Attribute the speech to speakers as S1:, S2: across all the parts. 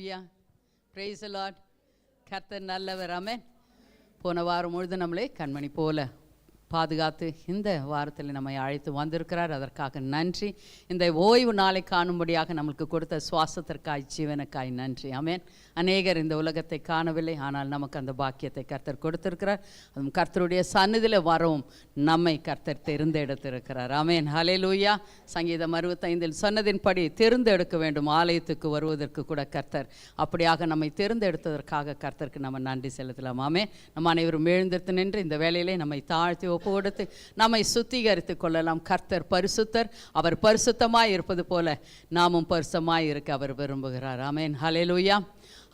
S1: Hallelujah praise the lord. கர்த்தர் நல்லவர். ஆமென். போன வாரம் முழுதும் நம்மளே கண்மணி போல பாதுகாத்து இந்த வாரத்தில் நம்மை அழைத்து வந்திருக்கிறார். அதற்காக நன்றி. இந்த ஓய்வு நாளை காணும்படியாக நம்மளுக்கு கொடுத்த சுவாசத்திற்காய் ஜீவனுக்காய் நன்றி. ஆமென். அநேகர் இந்த உலகத்தை காணவில்லை, ஆனால் நமக்கு அந்த பாக்கியத்தை கர்த்தர் கொடுத்திருக்கிறார். அதுவும் கர்த்தருடைய சந்நிதியில் வரவும் நம்மை கர்த்தர் தெரிந்தெடுத்திருக்கிறார். ஆமென். ஹல்லேலூயா. சங்கீதம் 65 சொன்னதின்படி தெரிந்தெடுக்க வேண்டும். ஆலயத்துக்கு வருவதற்கு கூட கர்த்தர் அப்படியாக நம்மை தெரிந்தெடுத்ததற்காக கர்த்தருக்கு நம்ம நன்றி செலுத்தலாம். ஆமென். நம்ம அனைவரும் எழுந்திருத்து நின்று இந்த வேளையிலே நம்மை தாழ்த்தி கொடுத்து நம்மை சுத்திகரித்துக் கொள்ளலாம். கர்த்தர் பரிசுத்தர். அவர் பரிசுத்தமாய் இருப்பது போல நாமும் பரிசுத்தமாய் இருக்க அவர் விரும்புகிறார். ஆமென். ஹல்லேலூயா.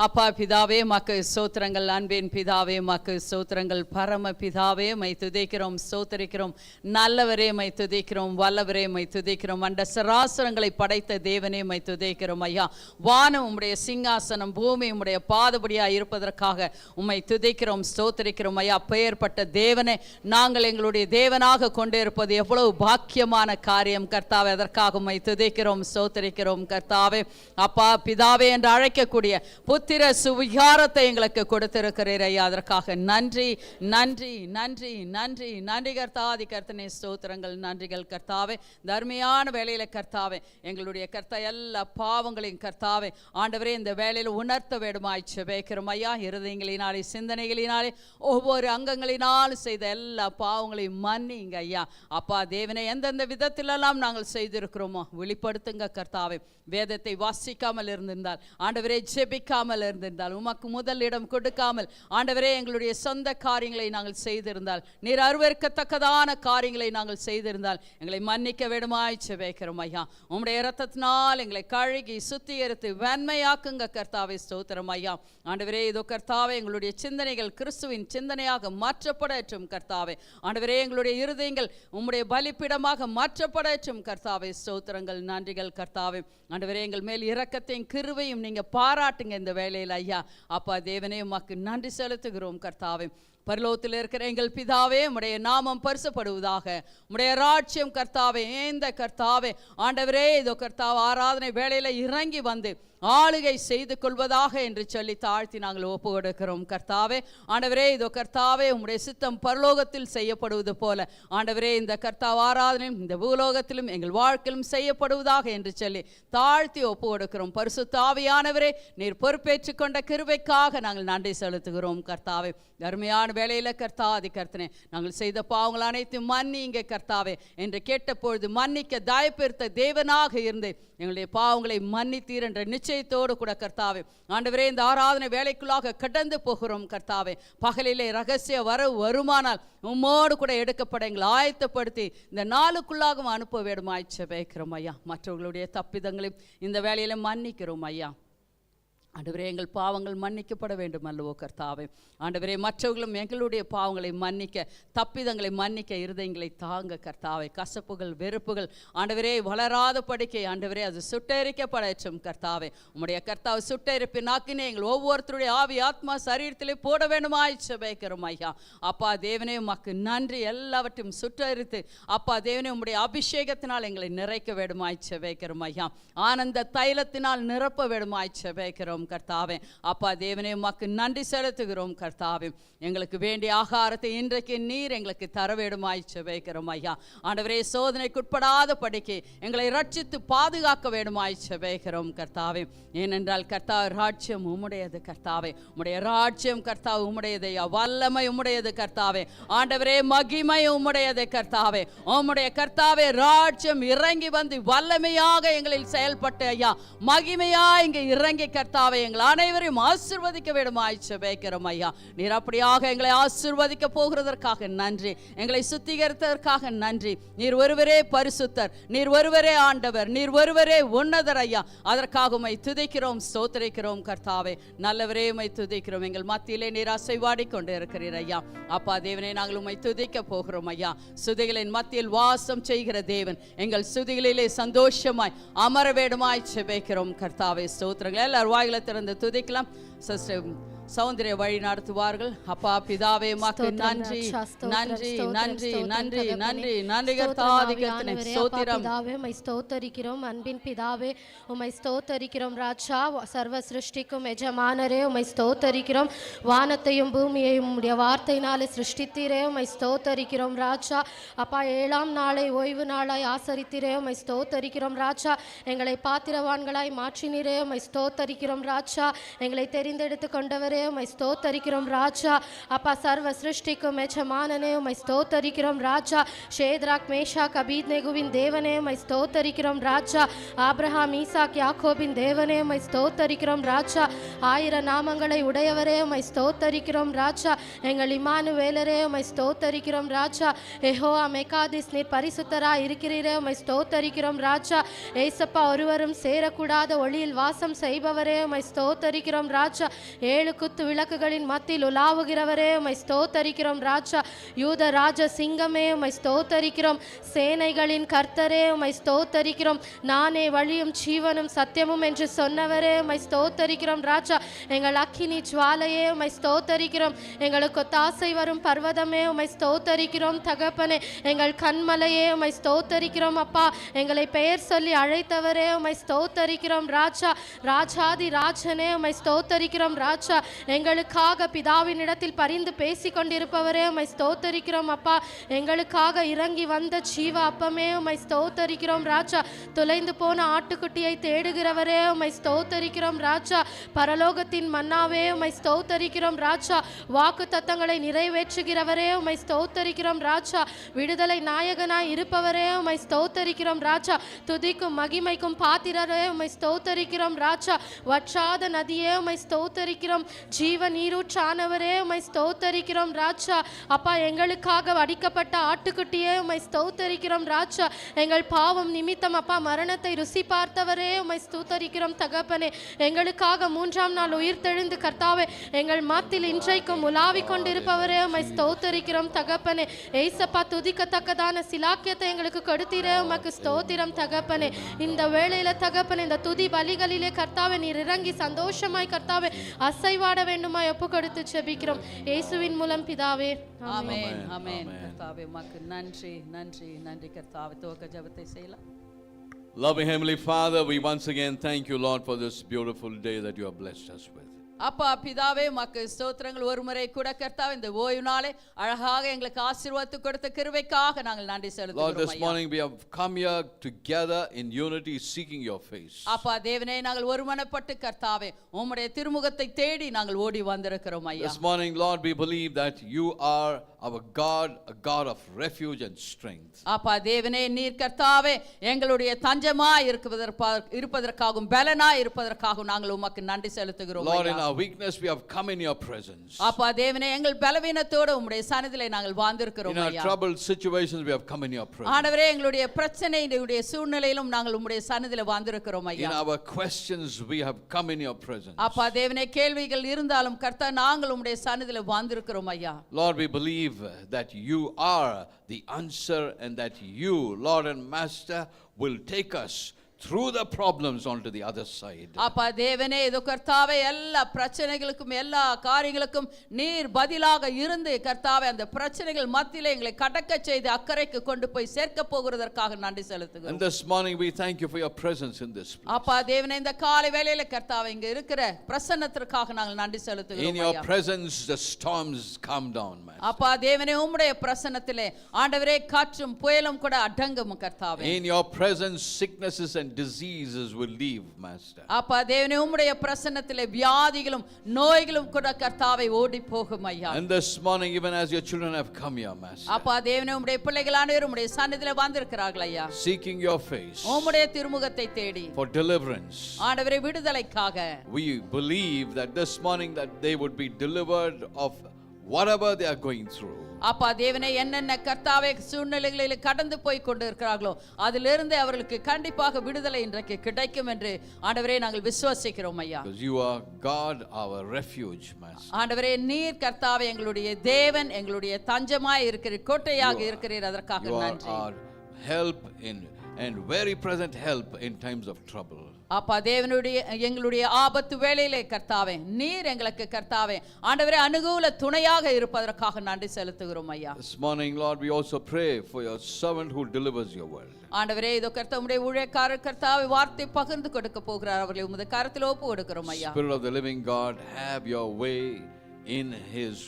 S1: அப்பா பிதாவே மக்கு ஸ்தோத்திரங்கள். அன்பின் பிதாவே மக்கு ஸ்தோத்திரங்கள். பரம பிதாவே மை துதிக்கிறோம், ஸ்தோத்திரிக்கிறோம். நல்லவரே மை துதிக்கிறோம், வல்லவரே மை துதிக்கிறோம். அண்ட சராசரங்களை படைத்த தேவனே மை துதிக்கிறோம். ஐயா, வானம் உம்முடைய சிங்காசனம், பூமி உம்முடைய பாதபடியாக இருப்பதற்காக உம்மை துதிக்கிறோம், ஸ்தோத்திரிக்கிறோம். ஐயா, பெயர்பட்ட தேவனே, நாங்கள் எங்களுடைய தேவனாக கொண்டிருப்பது எவ்வளவு பாக்கியமான காரியம் கர்த்தாவே. அதற்காக உம்மை துதிக்கிறோம், ஸ்தோத்திரிக்கிறோம் கர்த்தாவே. அப்பா பிதாவே என்று அழைக்கக்கூடிய புத்திர சுவிகாரத்தை எங்களுக்கு கொடுத்திருக்கிறீர் ஐயா. அதற்காக நன்றி நன்றி நன்றி நன்றி நன்றி கர்த்தாதி கர்த்தனே. ஸ்தோத்திரங்கள், நன்றிகள் கர்த்தாவே. தர்மையான வேளையில கர்த்தாவே எங்களுடைய கர்த்தா எல்லா பாவங்களையும் கர்த்தாவே ஆண்டவரே இந்த வேளையில் உணர்த்த வேண்டுமாய் ஜெபிக்கிறோம் ஐயா. இருதயங்களினாலே சிந்தனைகளினாலே ஒவ்வொரு அங்கங்களினாலும் செய்த எல்லா பாவங்களையும் மன்னிங்க ஐயா. அப்பா தேவனே, எந்தெந்த விதத்திலெல்லாம் நாங்கள் செய்திருக்கிறோமோ வெளிப்படுத்துங்க கர்த்தாவே. வேதத்தை வாசிக்காமல் இருந்திருந்தால் ஆண்டவரே, ஜெபிக்காமல் இருந்திருந்தால், உமக்கு முதல் இடம் கொடுக்காமல் ஆண்டவரே எங்களுடைய சொந்த காரியங்களை நாங்கள் செய்திருந்தால், நீர் அருவருக்கத்தக்கதான காரியங்களை நாங்கள் செய்திருந்தால் எங்களை மன்னிக்க வேண்டுமாய் ஜெபிக்கிறோம் ஐயா. உம்முடைய இரத்தத்தினால் எங்களை கழுகி சுத்திகரித்து வெண்மையாக்குங்க கர்த்தாவே. ஸ்தோத்திரம் ஐயா. ஆண்டவரே இதோ கர்த்தாவே எங்களுடைய சிந்தனைகள் கிறிஸ்துவின் சிந்தனையாக மாற்றப்படட்டும் கர்த்தாவே. ஆண்டவரே எங்களுடைய இருதயங்கள் உம்முடைய பலிப்பிடமாக மாற்றப்படட்டும் கர்த்தாவே. ஸ்தோத்திரங்கள், நன்றிகள் கர்த்தாவே. ஆண்டவரே எங்கள் மேல் இரக்கத்தையும் கிருபையும் நீங்க பாராட்டுங்க இந்த வேளையில் ஐயா. அப்பா தேவனே உமக்கு நன்றி செலுத்துகிறோம் கர்த்தாவே. பரலோகத்தில் இருக்கிற எங்கள் பிதாவே, உம்முடைய நாமம் பரிசுப்படுவதாக. உம்முடைய ராஜ்யம் கர்த்தாவே இந்த கர்த்தாவே ஆண்டவரே இதோ கர்த்தாவே ஆராதனை வேளையில இறங்கி வந்து ஆளுகை செய்து கொள்வதாக என்று சொல்லி தாழ்த்தி நாங்கள் ஒப்பு கொடுக்கிறோம் கர்த்தாவே. ஆண்டவரே இதோ கர்த்தாவே உம்முடைய சித்தம் பரலோகத்தில் செய்யப்படுவது போல ஆண்டவரே இந்த கர்த்தாவ ஆராதனையும் இந்த பூலோகத்திலும் எங்கள் வாழ்க்கையிலும் செய்யப்படுவதாக என்று சொல்லி தாழ்த்தி ஒப்பு கொடுக்கிறோம். பரிசுத்த ஆவியானவரே, நீர் பொறுப்பேற்றுக் கொண்ட கிருபைக்காக நாங்கள் நன்றி செலுத்துகிறோம் கர்த்தாவே. அருமையான வேளையில கர்த்தாதி கர்த்தனே, நாங்கள் செய்த பாவங்கள் அனைத்தும் மன்னிங்க கர்த்தாவே என்று கேட்டபொழுது மன்னிக்க தயப்பெருத்த தேவனாக இருந்து எங்களுடைய பாவங்களை மன்னித்தீர் என்ற நிச்சயத்தோடு கூட கர்த்தாவே ஆண்டவரே இந்த ஆராதனை வேலைக்குள்ளாக கடந்து போகிறோம் கர்த்தாவே. பகலிலே ரகசிய வருமானால் உம்மோடு கூட எடுக்கப்பட எங்களை ஆயத்தப்படுத்தி இந்த நாளுக்குள்ளாகவும் அனுப்ப வேண்டுமாய் ஜெபிக்கிறோம் ஐயா. மற்றவர்களுடைய தப்பிதங்களையும் இந்த வேலையில மன்னிக்கிறோம் ஐயா. ஆண்டவரே எங்கள் பாவங்கள் மன்னிக்கப்பட வேண்டும் அல்லவோ கர்த்தாவே. ஆண்டவரே மற்றவர்களும் எங்களுடைய பாவங்களை மன்னிக்க, தப்பிதங்களை மன்னிக்க இருதயங்களை தாங்க கர்த்தாவே. கசப்புகள் வெறுப்புகள் ஆண்டவரே வளராத படிக்கை ஆண்டவரே அது சுட்டெரிக்கப்படட்டும் கர்த்தாவே. உம்முடைய கர்த்தாவை சுட்டெரிப்பின் ஆக்கினே எங்கள் ஒவ்வொருத்தருடைய ஆவி ஆத்மா சரீரத்திலே போட வேண்டுமாய் ஜெபிக்கிறோம் ஐயா. அப்பா தேவனே உமக்கு நன்றி. எல்லாவற்றையும் சுட்டெரித்து அப்பா தேவனே உம்முடைய அபிஷேகத்தினால் எங்களை நிறைக்க வேண்டுமாய் ஜெபிக்கிறோம் ஐயா. ஆனந்த தைலத்தினால் நிரப்ப வேண்டுமாய் ஜெபிக்கிறோம் கர்த்தாவே. அப்பா தேவனே உமக்கு நன்றி செலுத்துகிறோம் கர்த்தாவே. எங்களுக்கு வேண்டிய ஆகாரத்தை இன்றைக்கு நீர் எங்களுக்கு தர வேண்டுமாய் ஜெபிக்கிறோம் ஐயா. ஆண்டவரே சோதனைக்குட்படாத படிக்கு எங்களை ரட்சித்து பாதுகாக்க வேண்டுமாய் ஜெபிக்கிறோம் கர்த்தாவே. ஏனென்றால் கர்த்தாவே ராஜ்யம் உம்முடையது கர்த்தாவே. உம்முடைய ராஜ்யம் கர்த்தாவே உம்முடையது ஐயா. வல்லமை உம்முடையது கர்த்தாவே. ஆண்டவரே மகிமை உம்முடையது கர்த்தாவே. உம்முடைய கர்த்தாவே ராஜ்யம் இறங்கி வந்து வல்லமையாக எங்களில் செயல்பட்டு ஐயா மகிமையா இங்கே இறங்கி கர்த்தாவே எங்கள் அனைவரையும் ஆசீர்வதிக்க வேண்டுமாய் ஜெபிக்கிறோம் ஐயா. நீர் அப்படியாக எங்களை ஆசீர்வதிக்க போகிறதற்காக நன்றி. எங்களை சுத்திகரித்ததற்காக நன்றி. நீர் ஒருவரே பரிசுத்தர், நீர் ஒருவரே ஆண்டவர், நீர் ஒருவரே உன்னதர் ஐயா. அதற்காக உம்மை துதிக்கிறோம், ஸ்தோத்திரிக்கிறோம் கர்த்தாவே. நல்லவரே உம்மை துதிக்கிறோம். எங்கள் மத்தியிலே நீர் அசைவாடி கொண்டு இருக்கிறீர் ஐயா. அப்பா தேவனே நாங்கள் உம்மை துதிக்க போகிறோம் ஐயா. சுதிகளின் மத்தியில் வாசம் செய்கிற தேவன் எங்கள் சுதிகளிலே சந்தோஷமாய் அமர வேண்டுமாய் ஜெபிக்கிறோம் கர்த்தாவே. ஸ்தோத்திரங்கள். எல்லாரும் வாயில திறந்து துதிக்கலாம். சிஸ்டர் சௌந்தரிய வழி நடத்துவார்கள். அப்பா பிதாவே உமக்கு நன்றி நன்றி நன்றி நன்றி நன்றி நன்றி கர்த்தாவே கர்த்தனே ஸ்தோத்திரம்.
S2: பிதாவே உம்மை ஸ்தோத்தரிக்கிறோம். அன்பின் பிதாவே உம்மை ஸ்தோத்தரிக்கிறோம். ராஜா சர்வ சிருஷ்டிக்கும் எஜமானரே உம்மை ஸ்தோத்தரிக்கிறோம். வானத்தையும் பூமியையும் உம்முடைய வார்த்தையினாலே சிருஷ்டித்தீரே உம்மை ஸ்தோத்தரிக்கிறோம். ராஜா அப்பா 7ஆம் நாளை ஓய்வு நாளாய் ஆசரித்தீரே உம்மை ஸ்தோத்தரிக்கிறோம். ராஜா எங்களை பாத்திரவான்களாய் மாற்றினீரே உம்மை ஸ்தோத்தரிக்கிறோம். ராஜா எங்களை தெரிந்தெடுத்து கொண்டவரே உம்மை ஸ்தோத்தரிக்கிறோம். ராஜா அப்பா சர்வ சிருஷ்டிக்கும் எஜமானனே உம்மை ஸ்தோத்தரிக்கிறோம். ராஜா ஷேத்ராக் மேஷாக் அபேத்நேகோவின் தேவனே உம்மை ஸ்தோத்தரிக்கிறோம். ராஜா ஆபிரகாம் ஈசாக் யாக்கோபின் தேவனே உம்மை ஸ்தோத்தரிக்கிறோம். ராஜா 1000 நாமங்களை உடையவரே உம்மை ஸ்தோத்தரிக்கிறோம். ராஜா எங்கள் இம்மானுவேலரே உம்மை ஸ்தோத்தரிக்கிறோம். ராஜா யெகோவா மெகாதிஸ் நீர் பரிசுத்தராய் இருக்கிறீரே உம்மை ஸ்தோத்தரிக்கிறோம். ராஜா ஏசப்பா ஒருவரும் சேரக்கூடாத ஒளியில் வாசம் செய்பவரே உம்மை ஸ்தோத்தரிக்கிறோம். ராஜா 7 குத்து விளக்குகளின் மத்தியில் உலாவுகிறவரே உம்மை ஸ்தோத்தரிக்கிறோம். ராஜா யூத ராஜ சிங்கமே உம்மை ஸ்தோத்தரிக்கிறோம். சேனைகளின் கர்த்தரே உம்மை ஸ்தோத்தரிக்கிறோம். நானே வழியும் ஜீவனும் சத்தியமும் என்று சொன்னவரே உம்மை ஸ்தோத்தரிக்கிறோம். ராஜா எங்கள் அக்கினி ஜுவாலையே உம்மை ஸ்தோத்தரிக்கிறோம். எங்களுக்கு ஒத்தாசை வரும் பர்வதமே உம்மை ஸ்தோத்தரிக்கிறோம். தகப்பனே எங்கள் கண்மலையே உம்மை ஸ்தோத்தரிக்கிறோம். அப்பா எங்களை பெயர் சொல்லி அழைத்தவரே உம்மை ஸ்தோத்தரிக்கிறோம். ராஜா ராஜாதி ராஜனே உம்மை ஸ்தோத்தரிக்கிறோம். ராஜா எங்களுக்காக பிதாவின் இடத்தில் பரிந்து பேசி கொண்டிருப்பவரே உம்மை ஸ்தோத்தரிக்கிறோம். அப்பா எங்களுக்காக இறங்கி வந்த ஜீவ அப்பமே உம்மை ஸ்தோத்தரிக்கிறோம். ராஜா தொலைந்து போன ஆட்டுக்குட்டியை தேடுகிறவரே உம்மை ஸ்தோத்தரிக்கிறோம். ராஜா பரலோகத்தின் மன்னாவே உம்மை ஸ்தோத்தரிக்கிறோம். ராஜா வாக்கு தத்தங்களை நிறைவேற்றுகிறவரே உம்மை ஸ்தோத்தரிக்கிறோம். ராஜா விடுதலை நாயகனாய் இருப்பவரே உம்மை ஸ்தோத்தரிக்கிறோம். ராஜா துதிக்கும் மகிமைக்கும் பாத்திரரே உம்மை ஸ்தோத்தரிக்கிறோம். ராஜா வற்றாத நதியே உம்மை ஸ்தோத்தரிக்கிறோம். ஜீவ நீரூற்றானவரே உம்மை ஸ்தோத்தரிக்கிறோம். ராஜா அப்பா எங்களுக்காக அடிக்கப்பட்ட ஆட்டுக்குட்டியே உம்மை ஸ்தோத்தரிக்கிறோம். ராஜா எங்கள் பாவம் நிமித்தம் அப்பா மரணத்தை ருசி பார்த்தவரே உம்மை ஸ்தோத்தரிக்கிறோம். தகப்பனே எங்களுக்காக 3ஆம் நாள் உயிர்த்தெழுந்து கர்த்தாவே எங்கள் மத்தியில் இன்றைக்கும் உலாவிக் கொண்டிருப்பவரே உம்மை ஸ்தோத்தரிக்கிறோம். தகப்பனே ஏசப்பா துதிக்கத்தக்கதான சிலாக்கியத்தை எங்களுக்கு கொடுத்தீரே உமக்கு ஸ்தோத்திரம். தகப்பனே இந்த வேளையில தகப்பனே இந்த துதி பலிகளிலே கர்த்தாவே நீர் இறங்கி சந்தோஷமாய் கர்த்தாவே அசைவாட வேண்டுமாய் ஒப்பு கொடுத்து ஜெபிக்கிறோம் இயேசுவின் மூலம் பிதாவே
S1: ஆமென் ஆமென். கர்த்தாவே உமக்கு நன்றி நன்றி நன்றி. கர்த்தாவே துவக்க ஜெபத்தை செய்யலாம்.
S3: Loving Heavenly Father, we once again thank you, Lord, for this beautiful day that you have blessed us with.
S1: அப்பா பிதாவே உமக்கு ஸ்தோத்திரங்கள். ஒரு முறை கூட கர்த்தாவே இந்த ஓய்வு நாளை அழகாக எங்களுக்கு ஆசீர்வாதத்தை கொடுத்த கிருபைக்காக நாங்கள் நன்றி செலுத்துகிறோம்.
S3: Lord, this morning we have come here together in unity seeking your face.
S1: அப்பா தேவனே நாங்கள் ஒருமனப்பட்டு கர்த்தாவே உம்முடைய திருமுகத்தை தேடி நாங்கள் ஓடி வந்திருக்கிறோம் ஐயா.
S3: This morning, Lord, we believe that you are our God, a God of refuge and strength.
S1: அப்பா தேவனே நீர் கர்த்தாவே எங்களுடைய தஞ்சமாய் இருப்பதற்காகவும் பலனாய் இருப்பதற்காகவும் நாங்கள் உமக்கு நன்றி செலுத்துகிறோம்.
S3: Lord, in our weakness we have come in your presence.
S1: அப்பா தேவனே எங்கள் பலவீனத்தோடு உம்முடைய சந்நிதியிலே நாங்கள் வாழ்ந்திருக்கிறோம்
S3: In our
S1: ஐயா.
S3: troubled situations we have come in your presence.
S1: ஆண்டவரே எங்களுடைய பிரச்சனையுடைய சூழ்நிலையிலும் நாங்கள் உம்முடைய சந்நிதியிலே வாழ்ந்திருக்கிறோம் ஐயா.
S3: In our questions we have come in your presence.
S1: அப்பா தேவனே கேள்விகள் இருந்தாலும் கர்த்தா நாங்கள் உம்முடைய சந்நிதியிலே வாழ்ந்திருக்கிறோம் ஐயா.
S3: Lord, we believe that you are the answer and that you, Lord and Master, will take us through the problems onto the other side.
S1: அப்பா தேவனே இது கர்த்தாவே எல்லா பிரச்சனைகளுக்கும் எல்லா காரியங்களுக்கும் நீர் பதிலாக இருந்து கர்த்தாவே அந்த பிரச்சனைகள் மத்தியிலே எங்களை கடக்க செய்து அக்கறைக்கு கொண்டு போய் சேர்க்க போகிறதற்காக நன்றி செலுத்துகிறோம்.
S3: And this morning we thank you for your presence in this place.
S1: அப்பா தேவனே இந்த காலை வேளையில கர்த்தாவே இங்க இருக்கிற பிரசன்னத்திற்காக நாங்கள் நன்றி செலுத்துகிறோம்.
S3: In your presence the storms calm down, man.
S1: அப்பா தேவனே உம்முடைய பிரசன்னத்திலே ஆண்டவரே காற்றும் புயலும் கூட அடங்கும் கர்த்தாவே.
S3: In your presence sicknesses and diseases will leave, Master.
S1: அப்பா தேவனே உம்முடைய பிரசன்னத்திலே வியாதிகளும் நோய்களும் கூட கர்த்தாவே ஓடி போகும் ஐயா.
S3: And this morning even as your children have come here, Master,
S1: அப்பா தேவனே உம்முடைய பிள்ளைகள் அனைவரும் உம்முடைய சந்நிதியிலே வந்திருக்கிறார்கள் ஐயா.
S3: seeking your face
S1: உம்முடைய திருமுகத்தை தேடி
S3: for deliverance.
S1: ஆண்டவரே விடுதலைக்காக
S3: We believe that this morning that they would be delivered of whatever they are going through.
S1: அப்பா தேவனே என்னென்ன கர்த்தாவே சூழ்நிலைகளில் கடந்து போய் கொண்டு இருக்கிறார்களோ அதிலிருந்து அவர்களுக்கு கண்டிப்பாக விடுதலை இன்றைக்கு கிடைக்கும் என்று ஆண்டவரே நாங்கள் விசுவாசிக்கிறோம் ஐயா.
S3: Because you are God, our refuge, Master.
S1: ஆண்டவரே நீர் கர்த்தாவே எங்களுடைய தேவன், எங்களுடைய தஞ்சமாய் இருக்கிறீர், கோட்டையாக இருக்கிறீர், அதற்காக
S3: You are
S1: நன்றி.
S3: our help in and very present help in times of trouble.
S1: அப்பா தேவனுடைய எங்களுடைய ஆபத்து வேளையிலே கர்த்தாவே நீர் எங்களுக்கு கர்த்தாவே ஆண்டவரே அனுகூல துணையாக இருப்பதற்காக நன்றி செலுத்துகிறோம் ஐயா.
S3: This morning, Lord, we also pray for your servant who delivers your word.
S1: ஆண்டவரே இதோ கர்த்தருடைய ஊழியக்காரர் கர்த்தாவே வார்த்தை பகிர்ந்து கொடுக்க போகிறார். அவர்களை உம்முடைய கரத்தில் ஒப்பு கொடுக்கிறோம் ஐயா.
S3: Spirit of the living God, have your way in his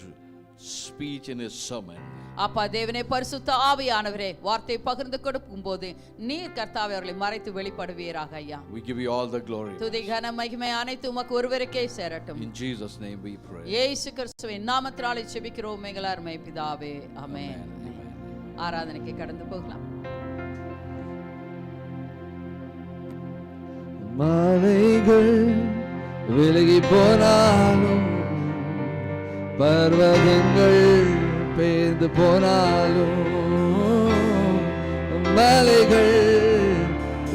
S3: speech, in his sermon.
S1: அப்பா தேவனே பரிசுத்த ஆவியானவரே வார்த்தை பகிர்ந்து கொடுக்கும் போது நீர் கர்த்தாவே அவர்களை மறைத்து வெளிப்படுவீராக ஐயா.
S3: We give you all the glory.
S1: துதி கன மகிமை அனைத்து உமக்கு ஒருவருக்கே சேரட்டும்.
S3: In Jesus' name we pray.
S1: இயேசு கிறிஸ்துவின் நாமத்தினாலே ஜெபிக்கிறோம் எங்கள் அருமை பிதாவே. ஆமென். ஆராதனைக்கு கடந்து போகலாம்.
S4: மலைகள் விலகி போனாலும் பர்வதங்கள் பெயர்ந்து போனாலும் மலைகள்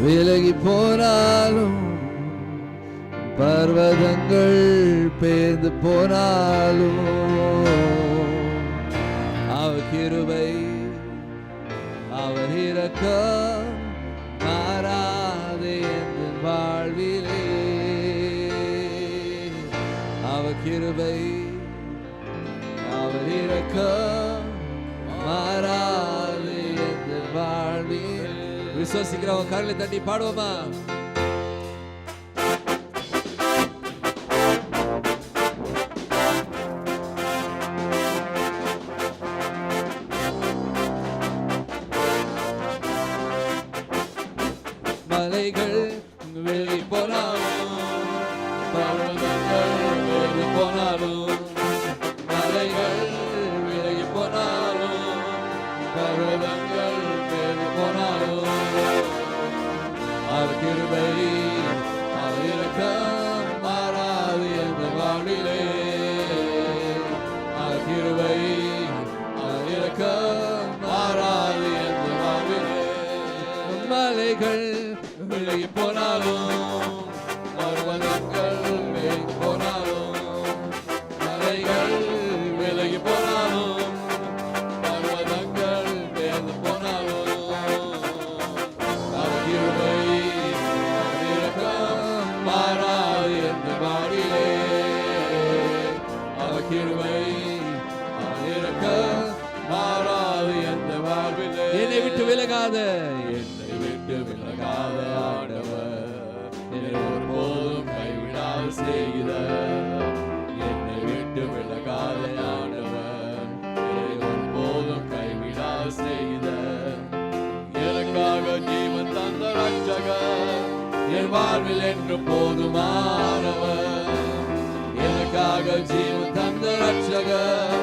S4: விலகி போனாலும் பர்வதங்கள் பெயர்ந்து போனாலும் அவர் கிருபை அவர் இரக்கம் மாறாதே என் வாழ்விலே அவர் கிருபை அவர் இரக்கம் மாறாதே என் வாழ்விலே. விசுவாசிக்கிறவங்க கரங்களை தட்டி பாடுவோமா? மலைகள் விலகி போனாலும் பர்வதங்கள் விலகி போனாலும் மலைகள் விலகி போனாலும் பர்வதங்கள் விலகி போனாலும் அவர் கிருபை அவர் இரக்கம் மாறாது என்ற வாழ்விலே அவர் கிருபை அவர் இரக்கம் மாறாது என்ற வாழ்விலே. மலைகள் விலகி போனாலும் பர்வதங்கள் விலகி போனாலும் மலைகள் விலகி போனாலும் பர்வதங்கள் விலகி போனாலும் அவர் கிருபை அவர் இரக்கம் மாறாது என்ற வாழ்விலே அவர் கிருபை அவர் இரக்கம் மாறாது என்ற வாழ்விலே. என்னை விட்டு விலகாத விலகாத ஆண்டவர் என்னை ஒருபோதும் கைவிடாது செய்த என்னை விட்டு விலகாத ஆண்டவர் என்னை ஒருபோதும் கைவிடாது செய்த எனக்காக ஜீவன் தந்த ரட்சகர் என் வாழ்வில் என்று போதுமானவர் எனக்காக ஜீவன் தந்த ரட்சகர்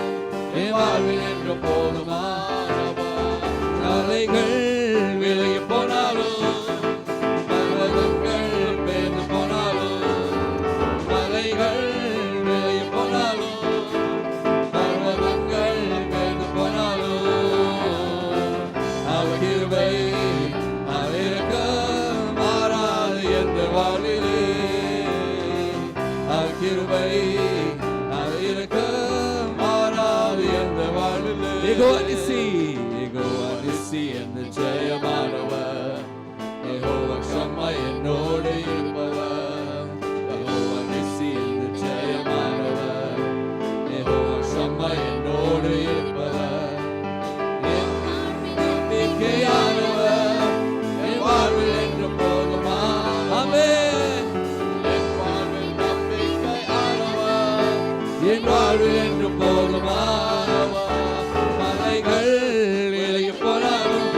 S4: என் வாழ்வில் என்று போதுமானவர். மலைகள் விலகி போனாலும் பர்வதங்கள் பெயர்ந்து போனாலும் மலைகள் விலகி போனாலும் பர்வதங்கள் பெயர்ந்து போனாலும் அவர் கிருபை அவர் இரக்கம் மாறாது என்ற வாழ்விலே அவர் கிருபை அவர் இரக்கம் மாறாது என்ற வாழ்விலே. யெகோவா நிசி என்று ஜெயமானவர் யெகோவா ஷம்மா என்னோடு இருப்பவர் யெகோவா நிசி என்று ஜெயமானவர் யெகோவா ஷம்மா என்னோடு இருப்பவர் என் நம்பிக்கையானவர் என் வாழ்வில் என்று போதுமானவர் என் வாழ்வில் நம்பிக்கையானவர் என் வாழ்வில் என்று போதுமானவர். மலைகள் விலகி போனாலும்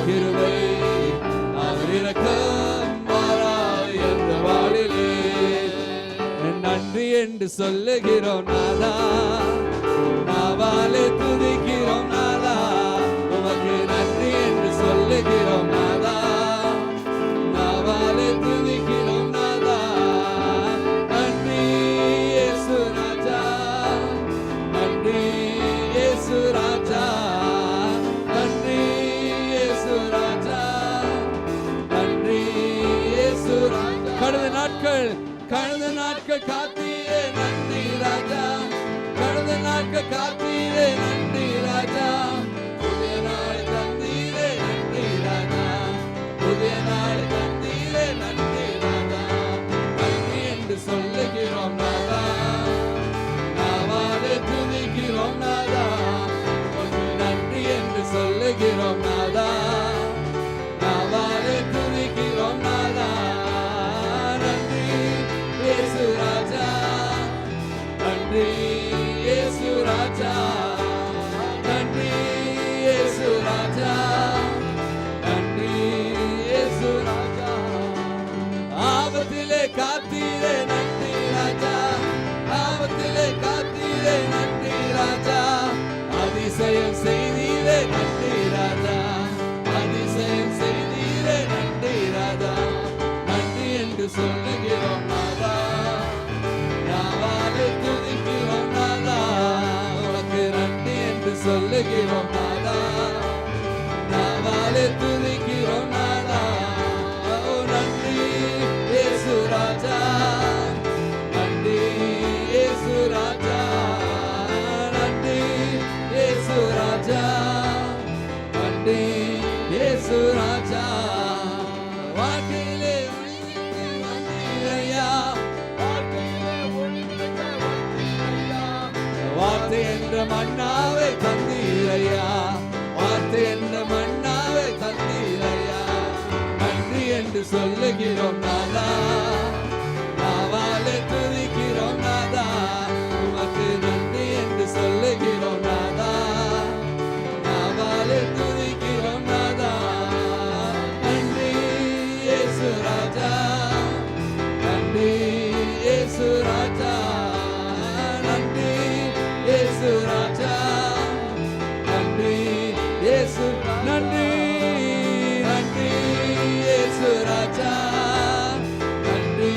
S4: கிருபை அவர் இரக்கம் மாறாது எந்த வாழிலே. நன்றி என்று சொல்லுகிறோம் நாதா, நாவாலே துதிக்கிறோம் நாதா, உமக்கு நன்றி என்று சொல்லுகிறோம் நாதா, நாவாலே துதிக்கிறோம் நாதா. நன்றி இயேசு ராஜா, நன்றி இயேசு ராஜா, நன்றி இயேசு ராஜா, நன்றி இயேசு ராஜா. கடந்த நாட்கள் காத்தீரே நன்றி ராஜா, கடந்த நாட்கள் காத்தீரே நன்றி ராஜா, புதிய நாள் தந்தீரே நன்றி ராஜா, புதிய நாள் தந்தீரே நன்றி ராஜா. நன்றி என்று சொல்லுகிறோம் நாதா, நாவாலே துதிக்கிறோம் நாதா, நன்றி என்று சொல்லுகிறோம் நாதா, நாவாலே துதிக்கிறோம் நாதா. நன்றி இயேசு ராஜா, நன்றி இயேசு ராஜா, நன்றி இயேசு ராஜா, நன்றி இயேசு ராஜா. ஆபத்திலே காத்தீரே நன்றி ராஜா, ஆபத்திலே காத்தீரே நன்றி ராஜா, அதிசயம் செய்தீரே நன்றி ராஜா, அதிசயம் செய்தீரே நன்றி ராஜா. நன்றி என்று சொல்லுகிறோம் நாதா, நாவாலே துதிக்கிறோம் நாதா, உனக்கு நன்றி என்று சொல்லுகிறோம் நாதா, நாவாலே துதிக்கிறோம் நாதா. ஓ நன்றி இயேசு ராஜா, நன்றி இயேசு ராஜா, நன்றி இயேசு ராஜா, நன்றி இயேசு ராஜா. வாழ்க்கையிலே ஒளிவிட்டு வந்தீரையா, வாழ்க்கையிலே ஒளிவிட்டு வந்தீரையா, வார்த்தை என்ற மன்னாவை தந்தீரையா, வார்த்தை என்ற மன்னாவை தந்தீரையா. நன்றி என்று சொல்லுகிறோம் நாதா, நாவாலே துதிக்கிறோம் நாதா, உமக்கு நன்றி என்று சொல்லுகிறோம் நாதா, நாவாலே துதிக்கிறோம் நாதா. நன்றி இயேசு ராஜா, நன்றி இயேசு ராஜா, நன்றி இயேசு ராஜா, நன்றி இயேசு, நன்றி நன்றி இயேசு ராஜா, நன்றி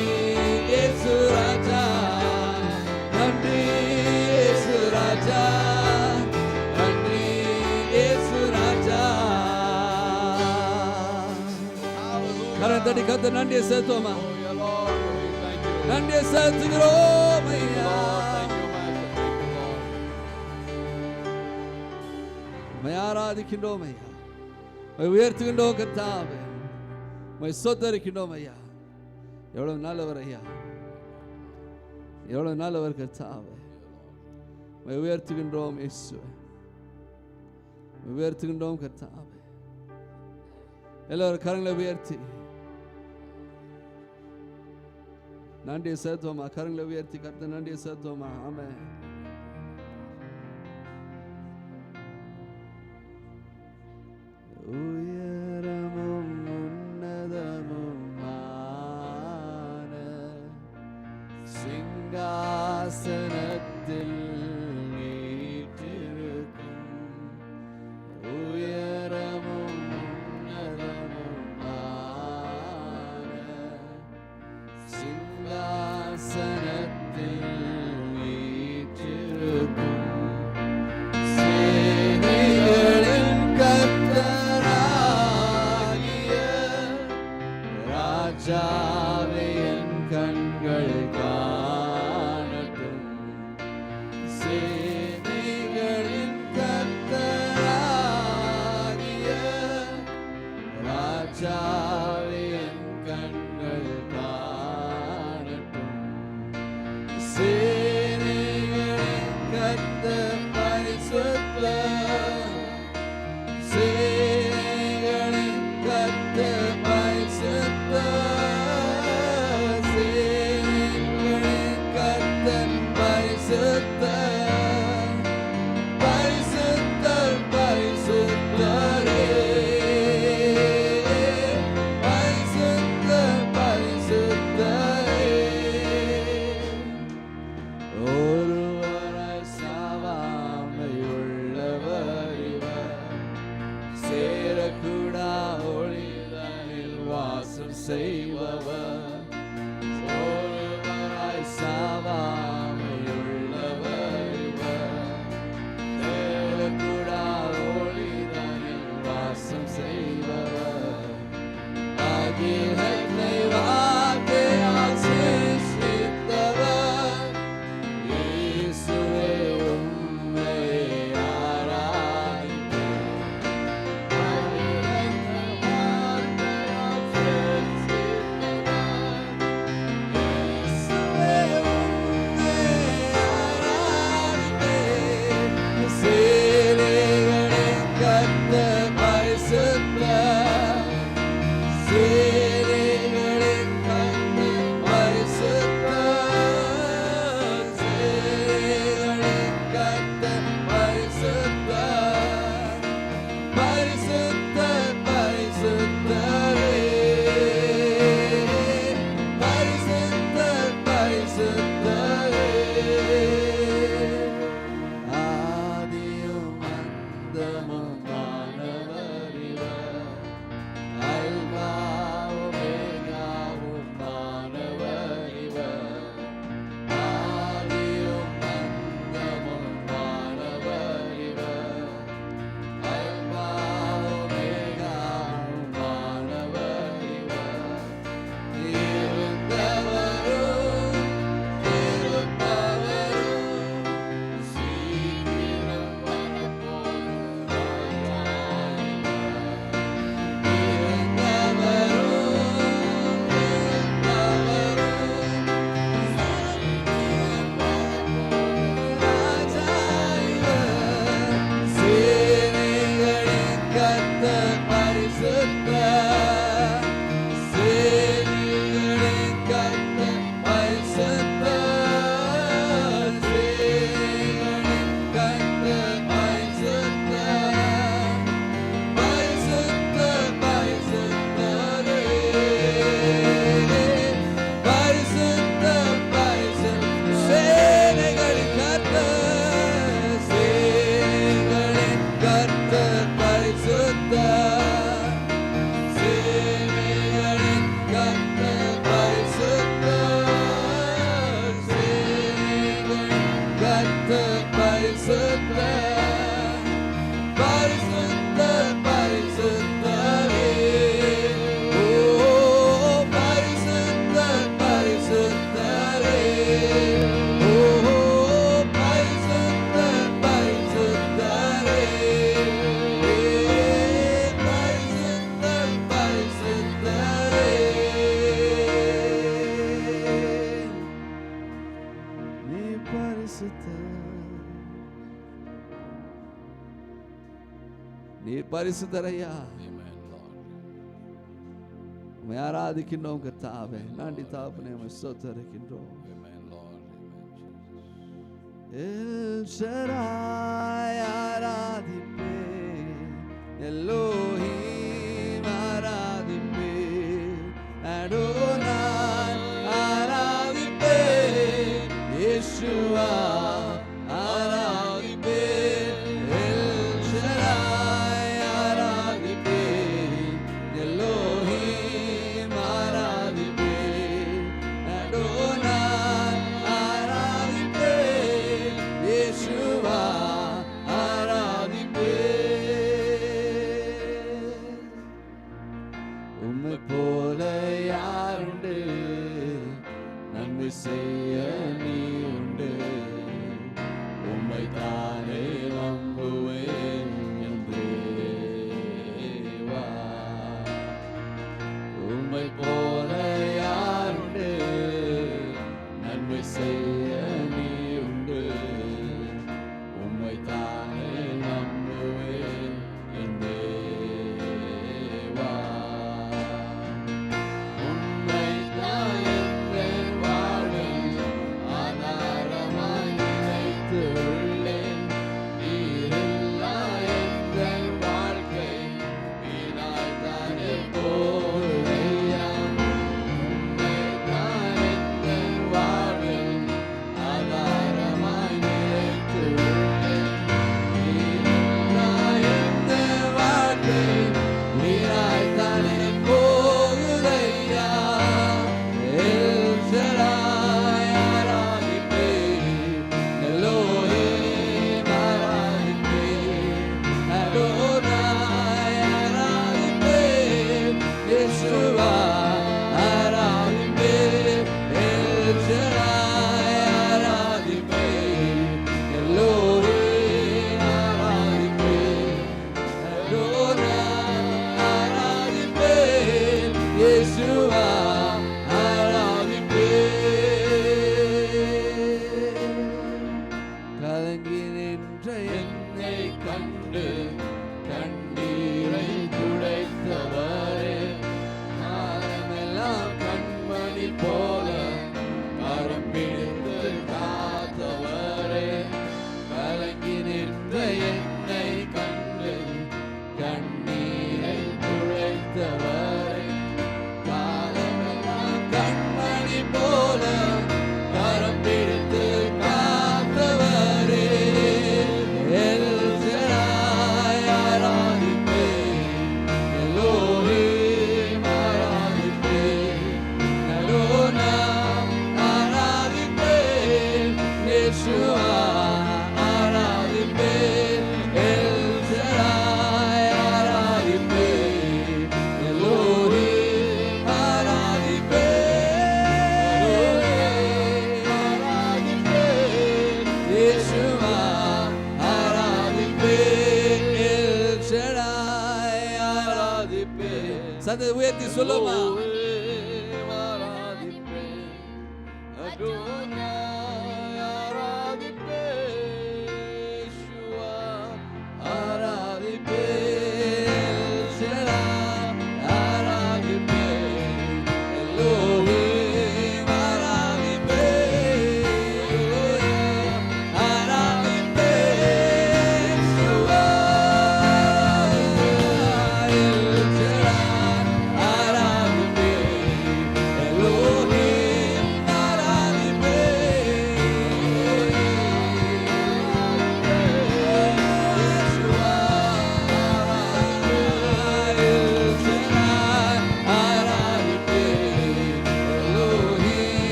S4: இயேசு ராஜா, நன்றி இயேசு ராஜா, நன்றி இயேசு ராஜா. கரத்தடி கத்த நன்றியை செலுத்துவோமா, நன்றியை செலுத்துகிறோம் ஐயா. உம்மை ஆராதிக்கின்றோம் ஐயா, உம்மை உயர்த்துகின்றோம் கர்த்தாவே, உம்மை ஸ்தோத்தரிக்கின்றோம் ஐயா. எவ்வளவு நல்லவர் ஐயா, எவ்வளவு நல்லவர் கர்த்தாவே. உம்மை உயர்த்துகின்றோம் இயேசுவே, உம்மை உயர்த்துகின்றோம் கர்த்தாவே. எல்லாரும் கரங்களை உயர்த்தி நன்றியை செலுத்துவோமா, கரங்களை உயர்த்தி கர்த்த நன்றியை செலுத்துவோமா. ஆமென். உயரமும் உன்னதமுமான சிங்காசனத்தில் வீற்றிருக்கும், உயரமும் உன்னதமுமான சிங்காசனத்தில் வீற்றிருக்கும், சேனைகளின் கர்த்தராகிய ராஜாவே என் கண்கள் காணட்டும், சேனைகளின் கர்த்தராகிய ராஜாவே என் கண்கள் காணட்டும், சேனைகளின் கர்த்தர் பரிசுத்தர், சேனைகளின் கர்த்தர் பரிசுத்தர், சேனைகளின் கர்த்தர் பரிசுத்தர், பரிசுத்தர் பரிசுத்தரே. சேரக்கூடா ஒளிதனில் வாசம் செய்பவர், ஒருவராய் சாவாமையுள்ளவர் இவர். சேரக்கூடா ஒளிதனில் வாசம் செய்பவர், அகிலத்தை வார்த்தையால் சிருஷ்டித்தவர். இயேசுவே உம்மை நீர் பரிசுத்தரையா. உம்மை ஆராதிக்கின்றோம் கர்த்தாவே. நன்றி தகப்பனே, உம்மை ஸ்தோத்திரிக்கின்றோம். எல் ஷடாய் ஆராதிப்பேன், எல்லோஹிம் ஆராதிப்பேன், அடோனாய் ஆராதிப்பேன், யேசுவா செய்ய நீ உண்டு, உம்மை தானே நம்புவேன் என் தேவா. உம்மை போல யாருண்டு, நன்மை செய்ய நீ உண்டு, உம்மை தானே நம்புவேன் என் தேவா. காத்தவரே காலமெல்லாம் கண்மணி போல கரம் பிடித்து காத்தவரே எல் ஷடாய் ஆராதிப்பேன் எல்லோரையும் ஆராதிப்பேன் நரோனா ஆராதிப்பேன் யேசுவா ஆராதிப்பேன் எல் ஷடாய் ஆராதிப்பேன் எல்லோரையும் ஆராதிப்பேன் யேசுவா ஆராதிப்பேன் எல் ஷடாய் ஆராதிப்பேன் சத்தத்தை உயர்த்தி சொல்லுமா ஆராதிப்பேன் அடோனாய் ஆராதிப்பேன் யேசுவா ஆராதிப்பேன் எல் ஷடாய் ஆராதிப்பேன் எல்லோரையும் ஆராதிப்பேன் ஆராதிப்பேன் யேசுவா எல் ஷடாய் ஆராதிப்பேன் எல்லோரையும்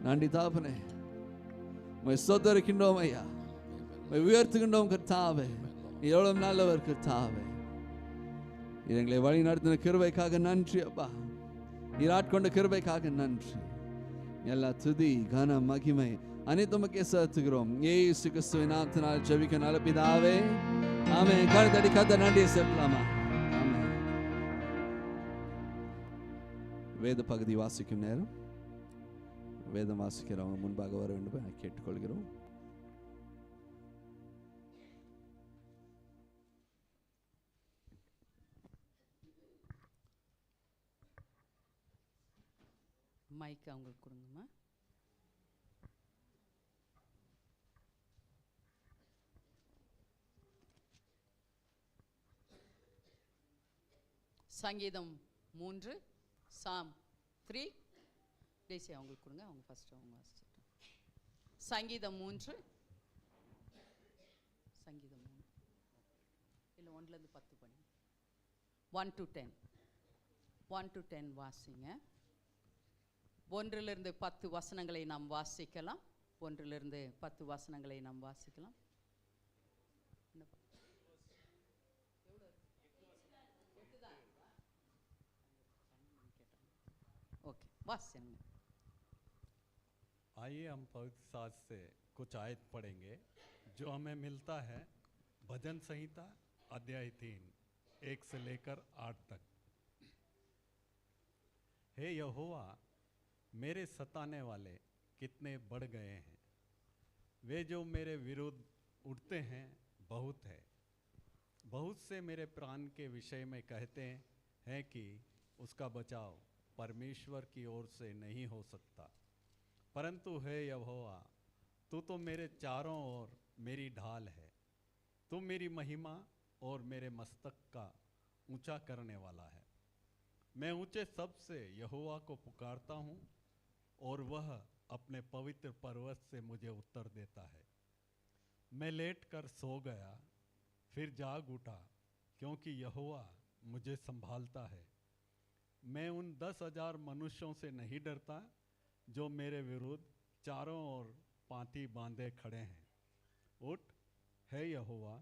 S4: நன்றி தாப்பனே உம்மை ஸ்தோத்தரிக்கின்றோம் ஐயா உம்மை உயர்த்துகின்றோம் கர்த்தாவே நீர் எவ்வளவு நல்லவர் கர்த்தாவே நீர் எங்களை வழி நடத்தின கிருபைக்காக நன்றி அப்பா நீர் ஆட்கொண்ட கிருபைக்காக நன்றி எல்லா துதி கன மகிமை அனைத்துமக்கே செலுத்துகிறோம் இயேசு கிறிஸ்துவின் நாமத்தினால் ஜெபிக்க நல்ல பிதாவே ஆமென் கருத்தடி கத்த நன்றி செலுத்தலாமா ஆமென் வேத பகுதி வாசிக்கும் நேரம் வேதம் வாசிக்கிறவங்க முன்பாக வர வேண்டும் என கேட்டுக்கொள்கிறோம்
S1: மைக் அவங்களுக்கு கொடுங்கம்மா. சங்கீதம் 3 சாம் 3 தேசிய அவங்களுக்கு கொடுங்க. அவங்க ஃபர்ஸ்ட் அவங்க வாசிச்சிட்டோம். சங்கீதம் 3 சங்கீதம் 3 இல்லை 1லேருந்து 10 பண்ணி 1 to 10 1 to 10 வாசிங்க. 1லிருந்து 10 வசனங்களை நாம் வாசிக்கலாம். 1லிருந்து 10 வசனங்களை நாம் வாசிக்கலாம். ஓகே வாசிங்க.
S5: आइए हम पवित्र शास्त्र से कुछ आयत पढ़ेंगे जो हमें मिलता है भजन संहिता अध्याय 3 1 से लेकर 8 तक। हे यहोवा मेरे सताने वाले कितने बढ़ गए हैं, वे जो मेरे विरुद्ध उठते हैं बहुत है। बहुत से मेरे प्राण के विषय में कहते हैं कि उसका बचाव परमेश्वर की ओर से नहीं हो सकता। परंतु हे यहोवा तू तो मेरे चारों ओर मेरी ढाल है, तू मेरी महिमा और मेरे मस्तक का ऊंचा करने वाला है। मैं ऊंचे सब से यहोवा को पुकारता हूँ और वह अपने पवित्र पर्वत से मुझे उत्तर देता है। मैं लेट कर सो गया फिर जाग उठा, क्योंकि यहोवा मुझे संभालता है। मैं उन 10,000 मनुष्यों से नहीं डरता जो मेरे विरुद्ध चारों ओर पांति बांधे खड़े हैं। उठ, हे यहोवा,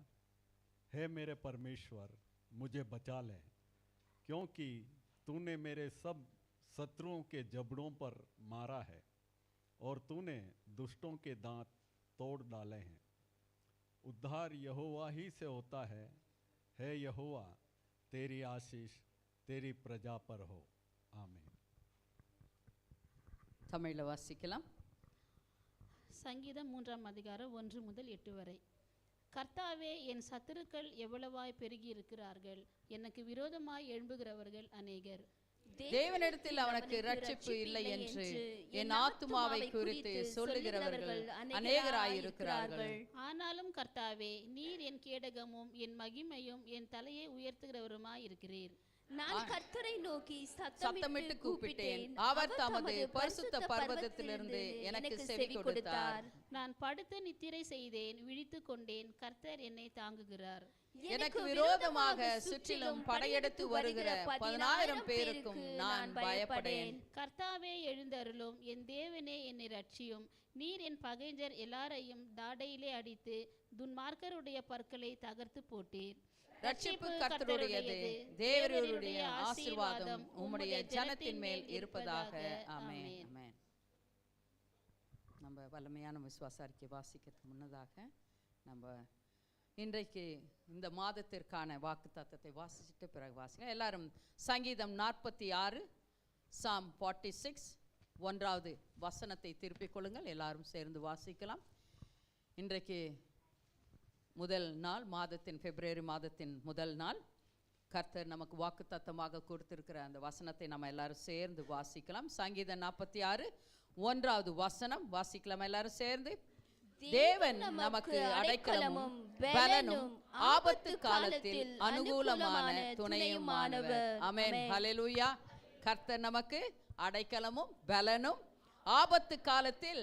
S5: हे मेरे परमेश्वर, मुझे बचा ले, क्योंकि तूने मेरे सब शत्रुओं के जबड़ों पर मारा है और तूने दुष्टों के दांत तोड़ डाले हैं। उद्धार यहोवा ही से होता है। हे यहोवा, तेरी आशीष तेरी प्रजा पर हो। आमीन।
S1: தமிழில் வாசிக்கலாம்.
S6: சங்கீதம் 3ஆம் அதிகாரம் 1 முதல் 8 வரை. கர்த்தாவே, என் சத்துருக்கள் எவ்வளவாய் பெருகி இருக்கிறார்கள், எனக்கு விரோதமாய் எழும்புகிறவர்கள் அநேகர்.
S1: தேவனிடத்தில் அவனுக்கு ரட்சிப்பு இல்லை என்று என் ஆத்துமாவை குறித்து சொல்லுகிறவர்கள் அநேகராயிருக்கிறார்கள்.
S6: ஆனாலும் கர்த்தாவே, நீர் என் கேடகமும் என் மகிமையும் என் தலையை உயர்த்துகிறவருமாய் இருக்கிறீர்.
S7: நான் கர்த்தரை நோக்கி
S1: சத்தமிட்டு கூப்பிட்டேன், அவர் தமது பரிசுத்த பர்வதத்திலிருந்து எனக்கு செவி கொடுத்தார்.
S6: நான் படுத்து நித்திரை செய்தேன், விழித்து கொண்டேன், கர்த்தர் என்னை தாங்குகிறார்.
S1: எனக்கு விரோதமாக சுற்றிலும் படையெடுத்து வருகிற 10,000 பேருக்கும் நான் பயப்படேன்.
S6: கர்த்தாவே, எழுந்தருளும், என் தேவனே என்னை ரட்சியும். நீர் என் பகைஞர் எல்லாரையும் தாடையிலே அடித்து துன்மார்க்கருடைய பற்களை தகர்த்து போட்டீர்.
S1: ரட்சிப்பு கர்த்தருடையது, தேவருடைய ஆசீர்வாதம் உம்முடைய ஜனத்தின் மேல் இருப்பதாக. ஆமென். ஆமென். நம்ம வல்லமையான விசுவாச அறிக்கை வாசிக்கிறதுக்கு முன்னதாக நம்ம இன்றைக்கு இந்த மாதத்திற்கான வாக்கு தத்தத்தை வாசிச்சுட்டு பிறகு வாசிங்க. எல்லாரும் சங்கீதம் 46 சாம் 46 1வது வசனத்தை திருப்பிக் கொள்ளுங்கள். எல்லாரும் சேர்ந்து வாசிக்கலாம். இன்றைக்கு முதல் நாள், மாதத்தின் பிப்ரவரி மாதத்தின் முதல் நாள். கர்த்தர் நமக்கு வாக்கு தத்தமாக கொடுத்திருக்கிற அந்த வசனத்தை நம்ம எல்லாரும் சேர்ந்து வாசிக்கலாம். சங்கீதம் 46 1வது வசனம் வாசிக்கலாம் எல்லாரும் சேர்ந்து. தேவன் நமக்கு அடைக்கலமும் பலனும் ஆபத்து காலத்தில் அனுகூலமான துணையுமானவர். ஆமென். ஹல்லேலூயா. கர்த்தர் நமக்கு அடைக்கலமும் பலனும் ஆபத்து காலத்தில்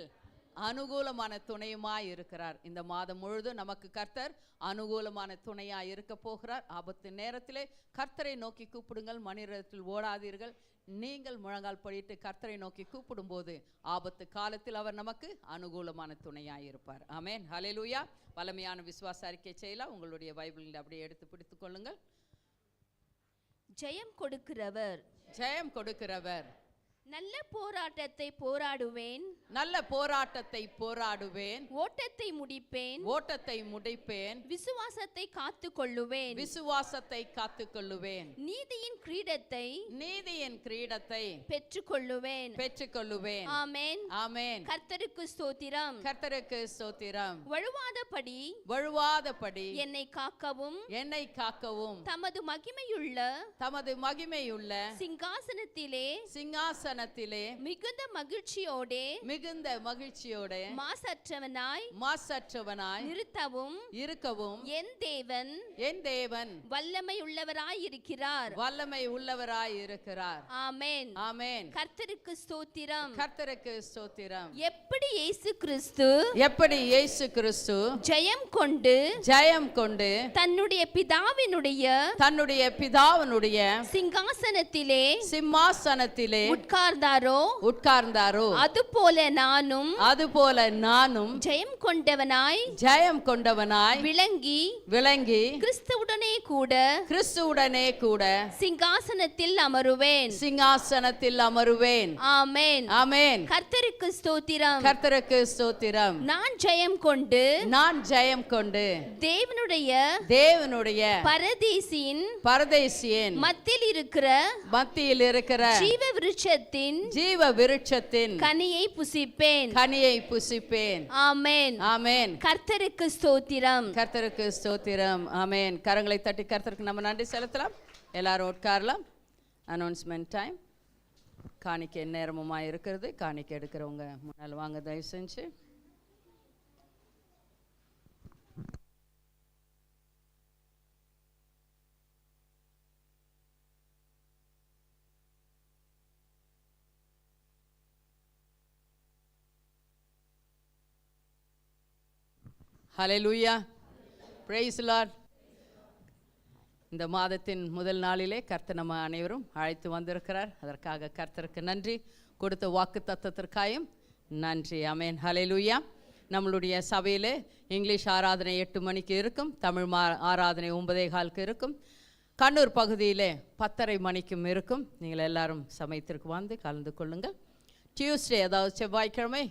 S1: அனுகூலமான துணையுமாய் இருக்கிறார். இந்த மாதம் முழுதும் நமக்கு கர்த்தர் அனுகூலமான துணையாய் இருக்க போகிறார். ஆபத்து நேரத்திலே கர்த்தரை நோக்கி கூப்பிடுங்கள், மனிதத்தில் ஓடாதீர்கள். நீங்கள் முழங்கால் படிட்டு கர்த்தரை நோக்கி கூப்பிடும் போது ஆபத்து காலத்தில் அவர் நமக்கு அனுகூலமான துணையாய் இருப்பார். ஆமென். ஹல்லேலூயா. வல்லமையான விசுவாச அறிக்கை செய்யலாம். உங்களுடைய பைபிளில் அப்படியே எடுத்து பிடித்துக் கொள்ளுங்கள்.
S7: ஜெயம் கொடுக்கிறவர்,
S1: ஜெயம் கொடுக்கிறவர்,
S7: நல்ல போராட்டத்தை போராடுவேன்,
S1: நல்ல போராட்டத்தை போராடுவேன்,
S7: ஓட்டத்தை முடிப்பேன்,
S1: ஓட்டத்தை முடிப்பேன்,
S7: விசுவாசத்தை காத்து கொள்ளுவேன்,
S1: விசுவாசத்தை காத்துக்கொள்ளுவேன்,
S7: நீதியின் கிரீடத்தை,
S1: நீதியின் கிரீடத்தை
S7: பெற்றுக்கொள்ளுவேன்,
S1: பெற்றுக்கொள்ளுவேன்.
S7: ஆமென்.
S1: ஆமென்.
S7: கர்த்தருக்கு ஸ்தோத்திரம்.
S1: கர்த்தருக்கு ஸ்தோத்திரம்.
S7: வழுவாதபடி
S1: வழுவாதபடி
S7: என்னை காக்கவும்,
S1: என்னை காக்கவும்,
S7: தமது மகிமையுள்ள சிங்காசனத்திலே
S1: மிகுந்த மகிழ்ச்சியோட மாசற்றவனாய் இருக்கவும்
S7: என் தேவன்
S1: வல்லமை உள்ளவராய் இருக்கிறார்.
S7: ஆமென்.
S1: ஆமென்.
S7: கர்த்தருக்கு ஸ்தோத்திரம்.
S1: கர்த்தருக்கு ஸ்தோத்திரம்.
S7: எப்படி இயேசு கிறிஸ்து ஜெயம் கொண்டு தன்னுடைய பிதாவினுடைய சிங்காசனத்திலே உட்கார்ந்தாரோ அதுபோல நானும் ஜெயம் கொண்டவனாய் விளங்கி கிறிஸ்துவுடனே கூட சிங்காசனத்தில் அமருவேன். ஆமென்.
S1: ஆமென்.
S7: கர்த்தருக்கு ஸ்தோத்திரம்.
S1: கர்த்தருக்கு ஸ்தோத்திரம்.
S7: நான் ஜெயம் கொண்டு தேவனுடைய பரதேசியின் மத்தியில் இருக்கிற ஜீவ விருட்சத்தின் கனியை புசிப்பேன். ஆமென்.
S1: ஆமென்.
S7: கர்த்தருக்கு ஸ்தோத்திரம்.
S1: கர்த்தருக்கு ஸ்தோத்திரம். ஆமென். கரங்களை தட்டி கர்த்தருக்கு நம்ம நன்றி செலுத்தலாம். எல்லாரும் உட்காரலாம். Announcement time. காணிக்கை நேரமுமா இருக்கிறது. காணிக்கை எடுக்கிறவங்க முன்னால் வாங்க தயவு செஞ்சு. ஹல்லேலூயா. Praise Lord. இந்த மாதத்தின் முதல் நாளிலே கர்த்தர் நம்ம அனைவரும் அழைத்து வந்திருக்கிறார். அதற்காக கர்த்தருக்கு நன்றி. கொடுத்த வாக்கு தத்தத்திற்காயும் நன்றி. ஆமென். ஹல்லேலூயா. நம்மளுடைய சபையில் இங்கிலீஷ் ஆராதனை 8 மணிக்கு இருக்கும், தமிழ் ஆராதனை 9:15 இருக்கும், கண்ணூர் பகுதியில் 10:30 மணிக்கும் இருக்கும். நீங்கள் எல்லாரும் சமயத்திற்கு வந்து கலந்து கொள்ளுங்கள். டியூஸ்டே அதாவது செவ்வாய்க்கிழமை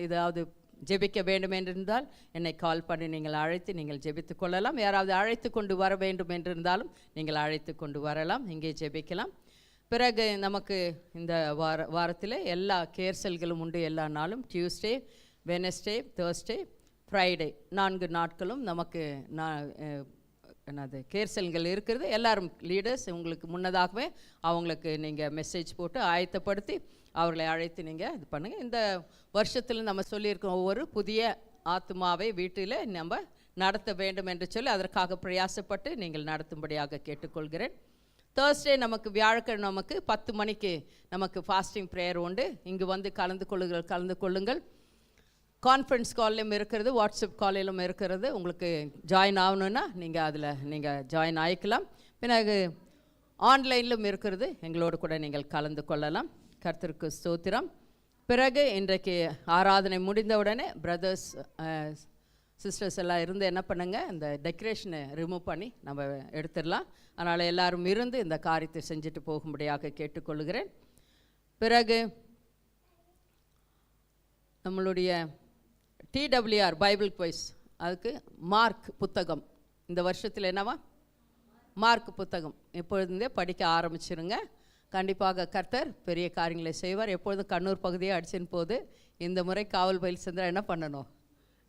S1: இதாவது ஜெபிக்க வேண்டும் என்றிருந்தால் என்னை கால் பண்ணி நீங்கள் அழைத்து நீங்கள் ஜெபித்து கொள்ளலாம். யாராவது அழைத்து கொண்டு வர வேண்டும் என்றிருந்தாலும் நீங்கள் அழைத்து கொண்டு வரலாம், இங்கே ஜெபிக்கலாம். பிறகு நமக்கு இந்த வாரத்தில் எல்லா கேர்சல்களும் உண்டு. எல்லா நாளும் டியூஸ்டே, வெனஸ்டே, தேர்ஸ்டே, ஃப்ரைடே 4 நாட்களும் நமக்கு என்னது கேர்சல்கள் இருக்கிறது. எல்லாரும் லீடர்ஸ் உங்களுக்கு முன்னதாகவே அவங்களுக்கு நீங்கள் மெசேஜ் போட்டு ஆயத்தப்படுத்தி அவர்களை அழைத்து நீங்கள் இது பண்ணுங்கள். இந்த வருஷத்தில் நம்ம சொல்லியிருக்கோம், ஒவ்வொரு புதிய ஆத்மாவை வீட்டில் நம்ம நடத்த வேண்டும் என்று சொல்லி அதற்காக பிரயாசப்பட்டு நீங்கள் நடத்தும்படியாக கேட்டுக்கொள்கிறேன். தேர்ஸ்டே நமக்கு வியாழக்கிழமை நமக்கு 10 மணிக்கு நமக்கு ஃபாஸ்டிங் ப்ரேயர் உண்டு. இங்கு வந்து கலந்து கொள்ளுங்கள். கான்ஃபரன்ஸ் காலிலும் இருக்கிறது, வாட்ஸ்அப் காலிலும் இருக்கிறது. உங்களுக்கு ஜாயின் ஆகணுன்னா நீங்கள் ஜாயின் ஆகிக்கலாம். பிறகு ஆன்லைனிலும் இருக்கிறது, எங்களோடு கூட நீங்கள் கலந்து கொள்ளலாம். கர்த்தருக்கு ஸ்தோத்திரம். பிறகு இன்றைக்கு ஆராதனை முடிந்தவுடனே பிரதர்ஸ் சிஸ்டர்ஸ் எல்லாம் இருந்து என்ன பண்ணுங்க, இந்த டெக்கரேஷனை ரிமூவ் பண்ணி நம்ம எடுத்துடலாம். அதனால் எல்லாரும் இருந்து இந்த காரியத்தை செஞ்சுட்டு போகும்படியாக கேட்டுக்கொள்கிறேன். பிறகு நம்மளுடைய டிடபிள்யூஆர் பைபிள் குவைஸ், அதுக்கு மார்க் புத்தகம் இந்த வருஷத்தில் என்னவா மார்க் புத்தகம் இப்பொழுதே படிக்க ஆரம்பிச்சிருங்க. கண்டிப்பாக கர்த்தர் பெரிய காரியங்களை செய்வார். எப்பொழுதும் கண்ணூர் பகுதியை அடிச்சின் போது இந்த முறை காவல் பயில் சென்றால் என்ன பண்ணணும்,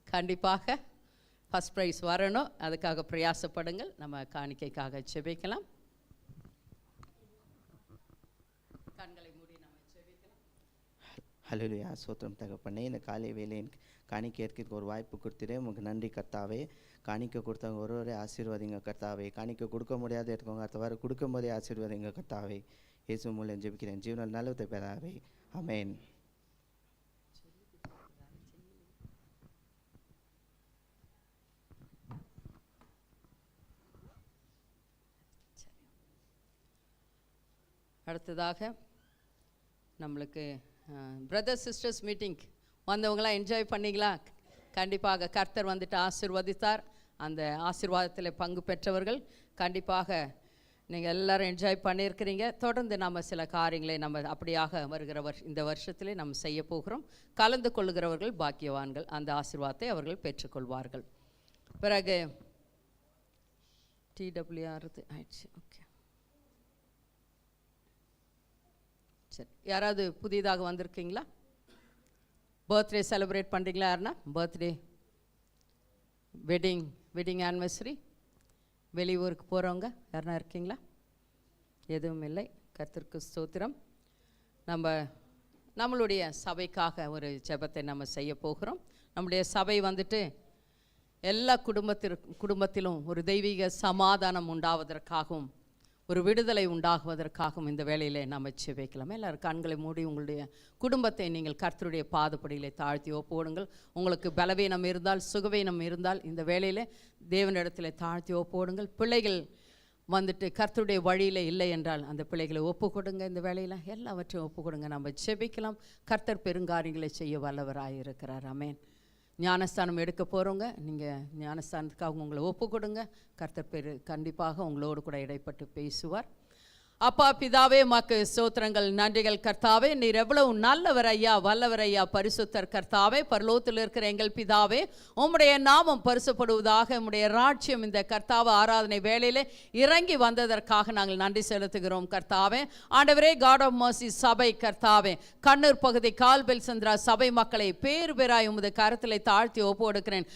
S1: கண்டிப்பாக ஃபஸ்ட் ப்ரைஸ் வரணும். அதுக்காக பிரயாசப்படுங்கள். நம்ம காணிக்கைக்காக செபிக்கலாம். கண்களை மூடி நம்ம செபிக்கலாம்.
S8: ஹல்லேலூயா. சோத்திரம் தகப்பனே, இந்த காலை வேலையின் காணிக்கை ஏற்கிறதுக்கு ஒரு வாய்ப்பு கொடுத்துட்டே உங்களுக்கு நன்றி கர்த்தாவே. காணிக்கை கொடுத்தவங்க ஒருவரே ஆசீர்வாதிங்க கர்த்தாவே. காணிக்கை கொடுக்க முடியாத இருக்கவங்க அடுத்தவாறு கொடுக்கும் போதே ஆசீர்வாதிங்க கர்த்தாவே. இயேசு மூலம் ஜெபிக்கிறேன் ஜீவனால் நல்லதை பெறாவே. ஆமென்.
S1: அடுத்ததாக நம்மளுக்கு பிரதர்ஸ் சிஸ்டர்ஸ் மீட்டிங் வந்தவங்களாம் என்ஜாய் பண்ணிங்களா? கண்டிப்பாக கர்த்தர் வந்துட்டு ஆசீர்வதித்தார். அந்த ஆசீர்வாதத்தில் பங்கு பெற்றவர்கள் கண்டிப்பாக நீங்கள் எல்லோரும் என்ஜாய் பண்ணியிருக்கிறீங்க. தொடர்ந்து நம்ம சில காரியங்களை நம்ம அப்படியாக வருகிற இந்த வருஷத்திலே நம்ம செய்ய போகிறோம். கலந்து கொள்ளுகிறவர்கள் பாக்கியவான்கள், அந்த ஆசீர்வாதத்தை அவர்கள் பெற்றுக்கொள்வார்கள். பிறகு டிடபிள்யூஆர் ஆயிடுச்சு. ஓகே, சரி. யாராவது புதிதாக வந்திருக்கீங்களா? பர்த்டே செலிப்ரேட் பண்ணுறீங்களா? யாருன்னா பர்த்டே, வெட்டிங் ஆனிவர்சரி, வெளியூருக்கு போகிறவங்க யாருன்னா இருக்கீங்களா? எதுவும் இல்லை. கர்த்தருக்கு ஸ்தோத்திரம். நம்மளுடைய சபைக்காக ஒரு ஜெபத்தை நம்ம செய்ய போகிறோம். நம்முடைய சபை வந்துட்டு எல்லா குடும்பத்திலும் ஒரு தெய்வீக சமாதானம் உண்டாவதற்காகவும் ஒரு விடுதலை உண்டாகுவதற்காகவும் இந்த வேளையிலே நம்ம செபிக்கலாம். எல்லாரும் கண்களை மூடி உங்களுடைய குடும்பத்தை நீங்கள் கர்த்தருடைய பாதப்படியிலே தாழ்த்தி ஒப்புவிடுங்கள். உங்களுக்கு பலவீனம் இருந்தால், சுகவீனம் இருந்தால் இந்த வேளையிலே தேவனிடத்தில் தாழ்த்தி ஒப்புவிடுங்கள். பிள்ளைகள் வந்துட்டு கர்த்தருடைய வழியில் இல்லை என்றால் அந்த பிள்ளைகளை ஒப்பு கொடுங்க. இந்த வேளையில் எல்லாவற்றையும் ஒப்பு கொடுங்க. நம்ம செபிக்கலாம். கர்த்தர் பெருங்காரியங்களை செய்ய வல்லவராக இருக்கிறார். ஆமென். ஞானஸ்தானம் எடுக்க போகிறவங்க நீங்கள் ஞானஸ்தானத்துக்காக உங்களை ஒப்பு கொடுங்க. கர்த்தர் கண்டிப்பாக உங்களோடு கூட இடைப்பட்டு பேசுவார். அப்பா பிதாவே, உமக்கு ஸ்தோத்திரங்கள், நன்றிகள் கர்த்தாவே. நீர் எவ்வளவு நல்லவர் ஐயா, வல்லவர் ஐயா, பரிசுத்தர் கர்த்தாவே. பரலோகத்தில் இருக்கிற எங்கள் பிதாவே, உம்முடைய நாமம் பரிசுப்படுவதாக. உம்முடைய ராஜ்யம் இந்த கர்த்தாவை ஆராதனை வேளையிலே இறங்கி வந்ததற்காக நாங்கள் நன்றி செலுத்துகிறோம் கர்த்தாவே. ஆண்டவரே, காட் ஆஃப் மர்சி சபை கர்த்தாவே, கண்ணூர் பகுதி கால்பெல் சந்திரா சபை மக்களை பேராய் உமது கரத்திலே தாழ்த்தி ஒப்பு கொடுக்கிறேன்.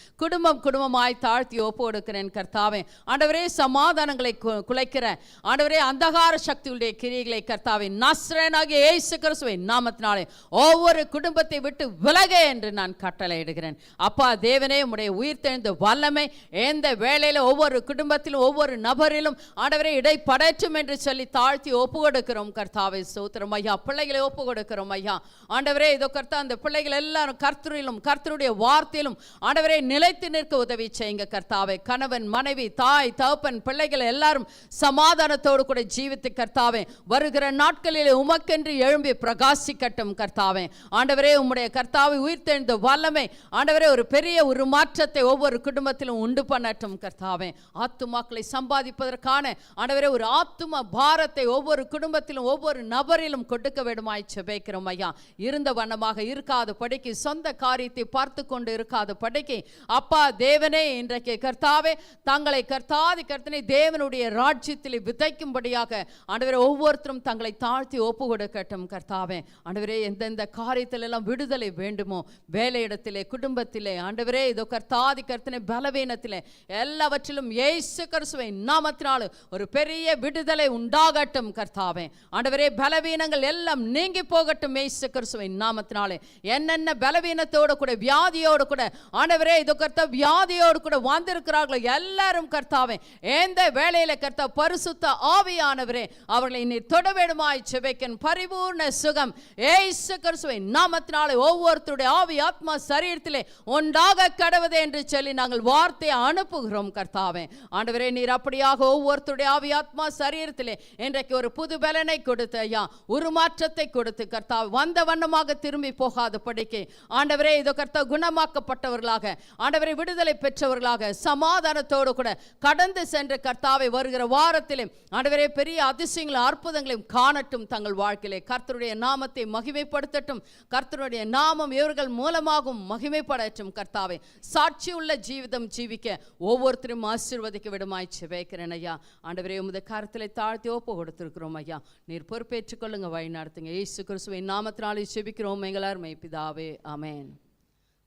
S1: குடும்பமாய் தாழ்த்தி ஒப்பு கொடுக்கிறேன் கர்த்தாவே. ஆண்டவரே, சமாதானங்களை குலைக்கிற ஆண்டவரே அந்தகார சக்தியுடைய கிரியைகளை கர்த்தாவே நஸ்ரேனாகிய இயேசு கிறிஸ்துவின் நாமத்தினாலே ஒவ்வொரு குடும்பத்தை விட்டு விலக என்று நான் கட்டளையிடுகிறேன். அப்பா தேவனே, உம்முடைய உயிர்த்தெழுந்த வல்லமை எந்த வேளையில ஒவ்வொரு குடும்பத்திலும் ஒவ்வொரு நபரிலும் ஆண்டவரே இடைப்படற்றும் என்று சொல்லி தாழ்த்தி ஒப்பு கொடுக்கிறோம் கர்த்தாவே. ஸ்தோத்திரம் ஐயா. பிள்ளைகளை ஒப்பு கொடுக்கிறோம் ஐயா. ஆண்டவரே, இதோ கர்த்தா, அந்த பிள்ளைகள் எல்லாரும் கர்த்தரிலும் கர்த்தருடைய வார்த்தையிலும் ஆண்டவரே நிலைத்து நிற்க உதவி செய்யுங்க கர்த்தாவே. கணவன், மனைவி, தாய், தகப்பன், பிள்ளைகள் எல்லாரும் சமாதானத்தோடு கூட ஜீவித்து கர்த்தாவே வருகிற நாட்களிலே உமக்கென்று எழும்பி பிரகாசிக்கட்டும் கர்த்தாவே. ஆண்டவரே உம்முடைய கர்த்தாவை உயிர்த்தெழுந்த வல்லமை ஆண்டவரே ஒரு பெரிய ஒரு மாற்றத்தை ஒவ்வொரு குடும்பத்திலும் உண்டு பண்ணட்டும் கர்த்தாவே. ஆத்துமாக்களை சம்பாதிப்பதற்கான ஆண்டவரே ஒரு ஆத்தும பாரத்தை ஒவ்வொரு குடும்பத்திலும் ஒவ்வொரு நபரிலும் கொடுக்க வேண்டுமாய் ஜெபிக்கிறோம் ஐயா. இருந்த வண்ணமாக இருக்காத படிக்கு, சொந்த காரியத்தை பார்த்து கொண்டு இருக்காத படிக்கு அப்பா தேவனே இன்றைக்கு கர்த்தாவே தங்களை கர்த்தாதி கர்த்தனை தேவனுடைய ராஜ்யத்தில் விதைக்கும்படியாக ஆண்டவரே ஒவ்வொருத்தரும் தங்களை தாழ்த்தி ஒப்பு கொடுக்கட்டும் கர்த்தாவே. ஆண்டவரே எந்தெந்த காரியத்திலெல்லாம் விடுதலை வேண்டுமோ, வேலையிடத்திலே, குடும்பத்திலே ஆண்டவரே இதோ கர்த்தாதி கர்த்தனை பலவீனத்திலே எல்லாவற்றிலும் இயேசு கிறிஸ்துவின் நாமத்தினால ஒரு பெரிய விடுதலை உண்டாகட்டும் கர்த்தாவே. ஆண்டவரே பலவீனங்கள் எல்லாம் நீங்கி போகட்டும் இயேசு கிறிஸ்துவின் நாமத்தினாலே. என்னென்ன பலவீனத்தோடு கூட வியாதியோடு கூட ஆண்டவரே இதோ கர்த்தா வியாதியோடு கூட வந்திருக்கிறார்களோ எல்லாரும் கர்த்தாவே எந்த வேளையில கர்த்தா பரிசுத்த ஆவியானவரே அவர்களை நீ தொட வேண்டுமாய் ஜெபிக்கிறேன். பரிபூர்ண சுகம் இயேசு கிறிஸ்துவின் நாமத்தினாலே ஒவ்வொருத்தருடைய ஆவி ஆத்மா சரீரத்திலே உண்டாக கடவுதே என்று சொல்லி நாங்கள் வார்த்தையை அனுப்புகிறோம் கர்த்தாவே. ஆண்டவரே நீர் அப்படியாக ஒவ்வொருத்தருடைய ஆவி ஆத்மா சரீரத்திலே இன்றைக்கு ஒரு புது பலனை கொடுத்து ஐயா உருமாற்றத்தை கொடுத்து கர்த்தாவே வந்த வண்ணமாக திரும்பி போகாத படிக்கு ஆண்டவரே இதோ கர்த்தா குணமாக்கப்பட்டவர்களாக ஆண்டவரை விடுதலை பெற்றவர்களாக சமாதானத்தோடு கூட கடந்து சென்ற கர்த்தாவை வருகிற வாரத்திலே ஆண்டவரே பெரிய அதிசயங்களும் அற்புதங்களையும் காணட்டும் தங்கள் வாழ்க்கையிலே. கர்த்தருடைய நாமத்தை மகிமைப்படுத்தட்டும். கர்த்தருடைய நாமம் இவர்கள் மூலமாகவும் மகிமைப்படட்டும் கர்த்தாவே. சாட்சி உள்ள ஜீவிதம் ஜீவிக்க ஒவ்வொருத்தரும் ஆசீர்வதிக்க விடுமாய் ஜெபிக்கிறேன் ஐயா. ஆண்டவரே உமது கரத்திலே தாழ்த்தி ஒப்பு கொடுத்திருக்கிறோம் ஐயா. நீர் பொறுப்பேற்றுக் கொள்ளுங்க, வழி நடத்துங்க. இயேசு கிறிஸ்துவின் நாமத்தினாலே ஜெபிக்கிறோம் எங்கள் அருமை பிதாவே, ஆமென்.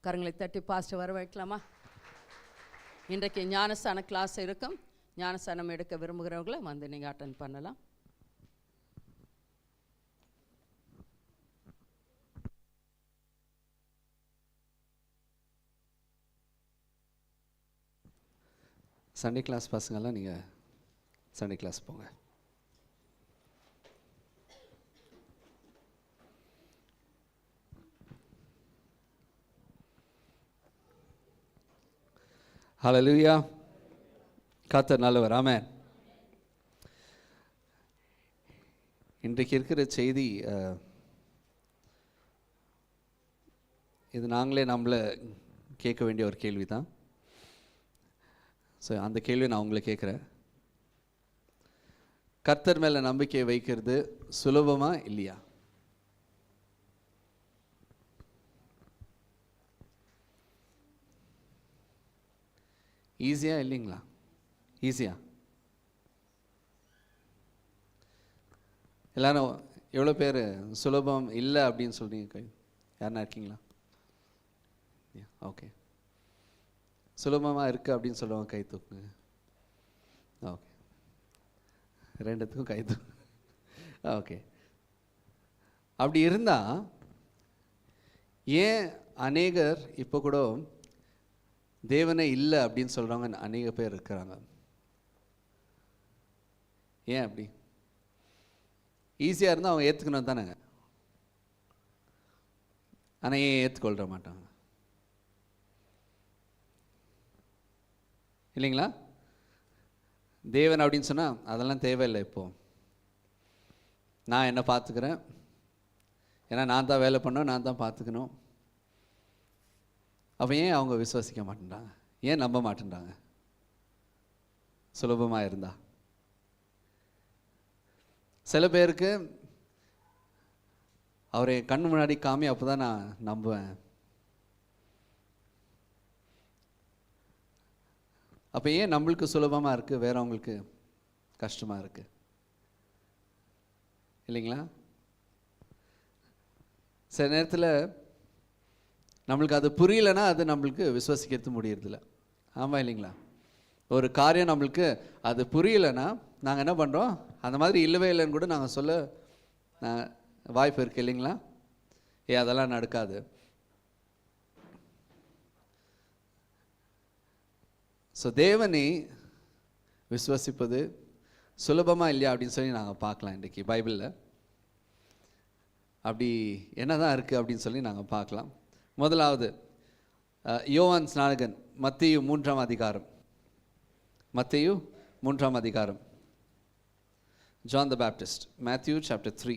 S1: கரங்களை தட்டி பாஸ்டர் வர வைக்கலாமா? இன்றைக்கு ஞானஸ்தான கிளாஸ் இருக்கும். ஞானஸ்தானம் எடுக்க விரும்புகிறவங்களை வந்து நீங்கள் அட்டென்ட் பண்ணலாம்.
S4: சண்டே கிளாஸ் பசங்கள்லாம் நீங்கள் சண்டே கிளாஸ் போங்க. ஹல்லேலூயா. கர்த்தர் நல்லவர். ஆமென். இன்றைக்கு இருக்கிற செய்தி இது நாங்களே நம்மளை கேட்க வேண்டிய ஒரு கேள்வி தான். ஸோ அந்த கேள்வியை நான் உங்களை கேட்குறேன். கர்த்தர் மேலே நம்பிக்கை வைக்கிறது சுலபமா இல்லையா? ஈஸியா இல்லைங்களா? ஈஸியா? எல்லாரும் எவ்வளோ பேர் சுலபம் இல்லை அப்படின்னு சொல்றீங்க? கை யாருன்னா இருக்கீங்களா? ஓகே. சுலபமாக இருக்குது அப்படின்னு சொல்லுவாங்க, கை தூக்குங்க. ஓகே, ரெண்டுத்துக்கும் கை தூக்கு. ஓகே. அப்படி இருந்தால் ஏன் அநேகர் இப்போ கூட தேவனே இல்லை அப்படின்னு சொல்கிறவங்க அநேக பேர் இருக்கிறாங்க? ஏன் அப்படி? ஈஸியாக இருந்தால் அவங்க ஏற்றுக்கணும் தானேங்க. ஆனால் ஏன் ஏற்றுக்கொள்ற மாட்டாங்க இல்லைங்களா? தேவன் அப்படின்னு சொன்னால் அதெல்லாம் தேவையில்லை. இப்போது நான் என்ன பார்த்துக்கிறேன், ஏன்னா நான் தான் வேலை பண்ணணும், நான் தான் பார்த்துக்கணும். அப்போ ஏன் அவங்க விசுவாசிக்க மாட்டேன்றாங்க? ஏன் நம்ப மாட்டேன்றாங்க? சுலபமாக இருந்தா. சில பேருக்கு அவரை கண்ணு முன்னாடி காமி, அப்போ தான் நான் நம்புவேன். அப்போ ஏன் நம்மளுக்கு சுலபமாக இருக்குது, வேறவங்களுக்கு கஷ்டமாக இருக்குது? இல்லைங்களா? சில நேரத்தில் நம்மளுக்கு அது புரியலைன்னா அது நம்மளுக்கு விசுவாசிக்கிறது முடியறதில்ல. ஆமாம் இல்லைங்களா? ஒரு காரியம் நம்மளுக்கு அது புரியலைன்னா நாங்கள் என்ன பண்ணுறோம், அந்த மாதிரி இல்லவே இல்லைன்னு கூட நாங்கள் சொல்ல வாய்ப்பு இருக்குது இல்லைங்களா? அதெல்லாம் நடக்காது. ஸோ தேவனை விசுவாசிப்பது சுலபமாக இல்லையா அப்படின்னு சொல்லி நாங்கள் பார்க்கலாம். இன்றைக்கி பைபிளில் அப்படி என்ன தான் இருக்குது அப்படின்னு சொல்லி நாங்கள் பார்க்கலாம். முதலாவது யோவான் ஸ்நானகன், மத்தேயு 3ஆம் அதிகாரம். மத்தேயு 3ஆம் அதிகாரம் John the Baptist, Matthew chapter 3.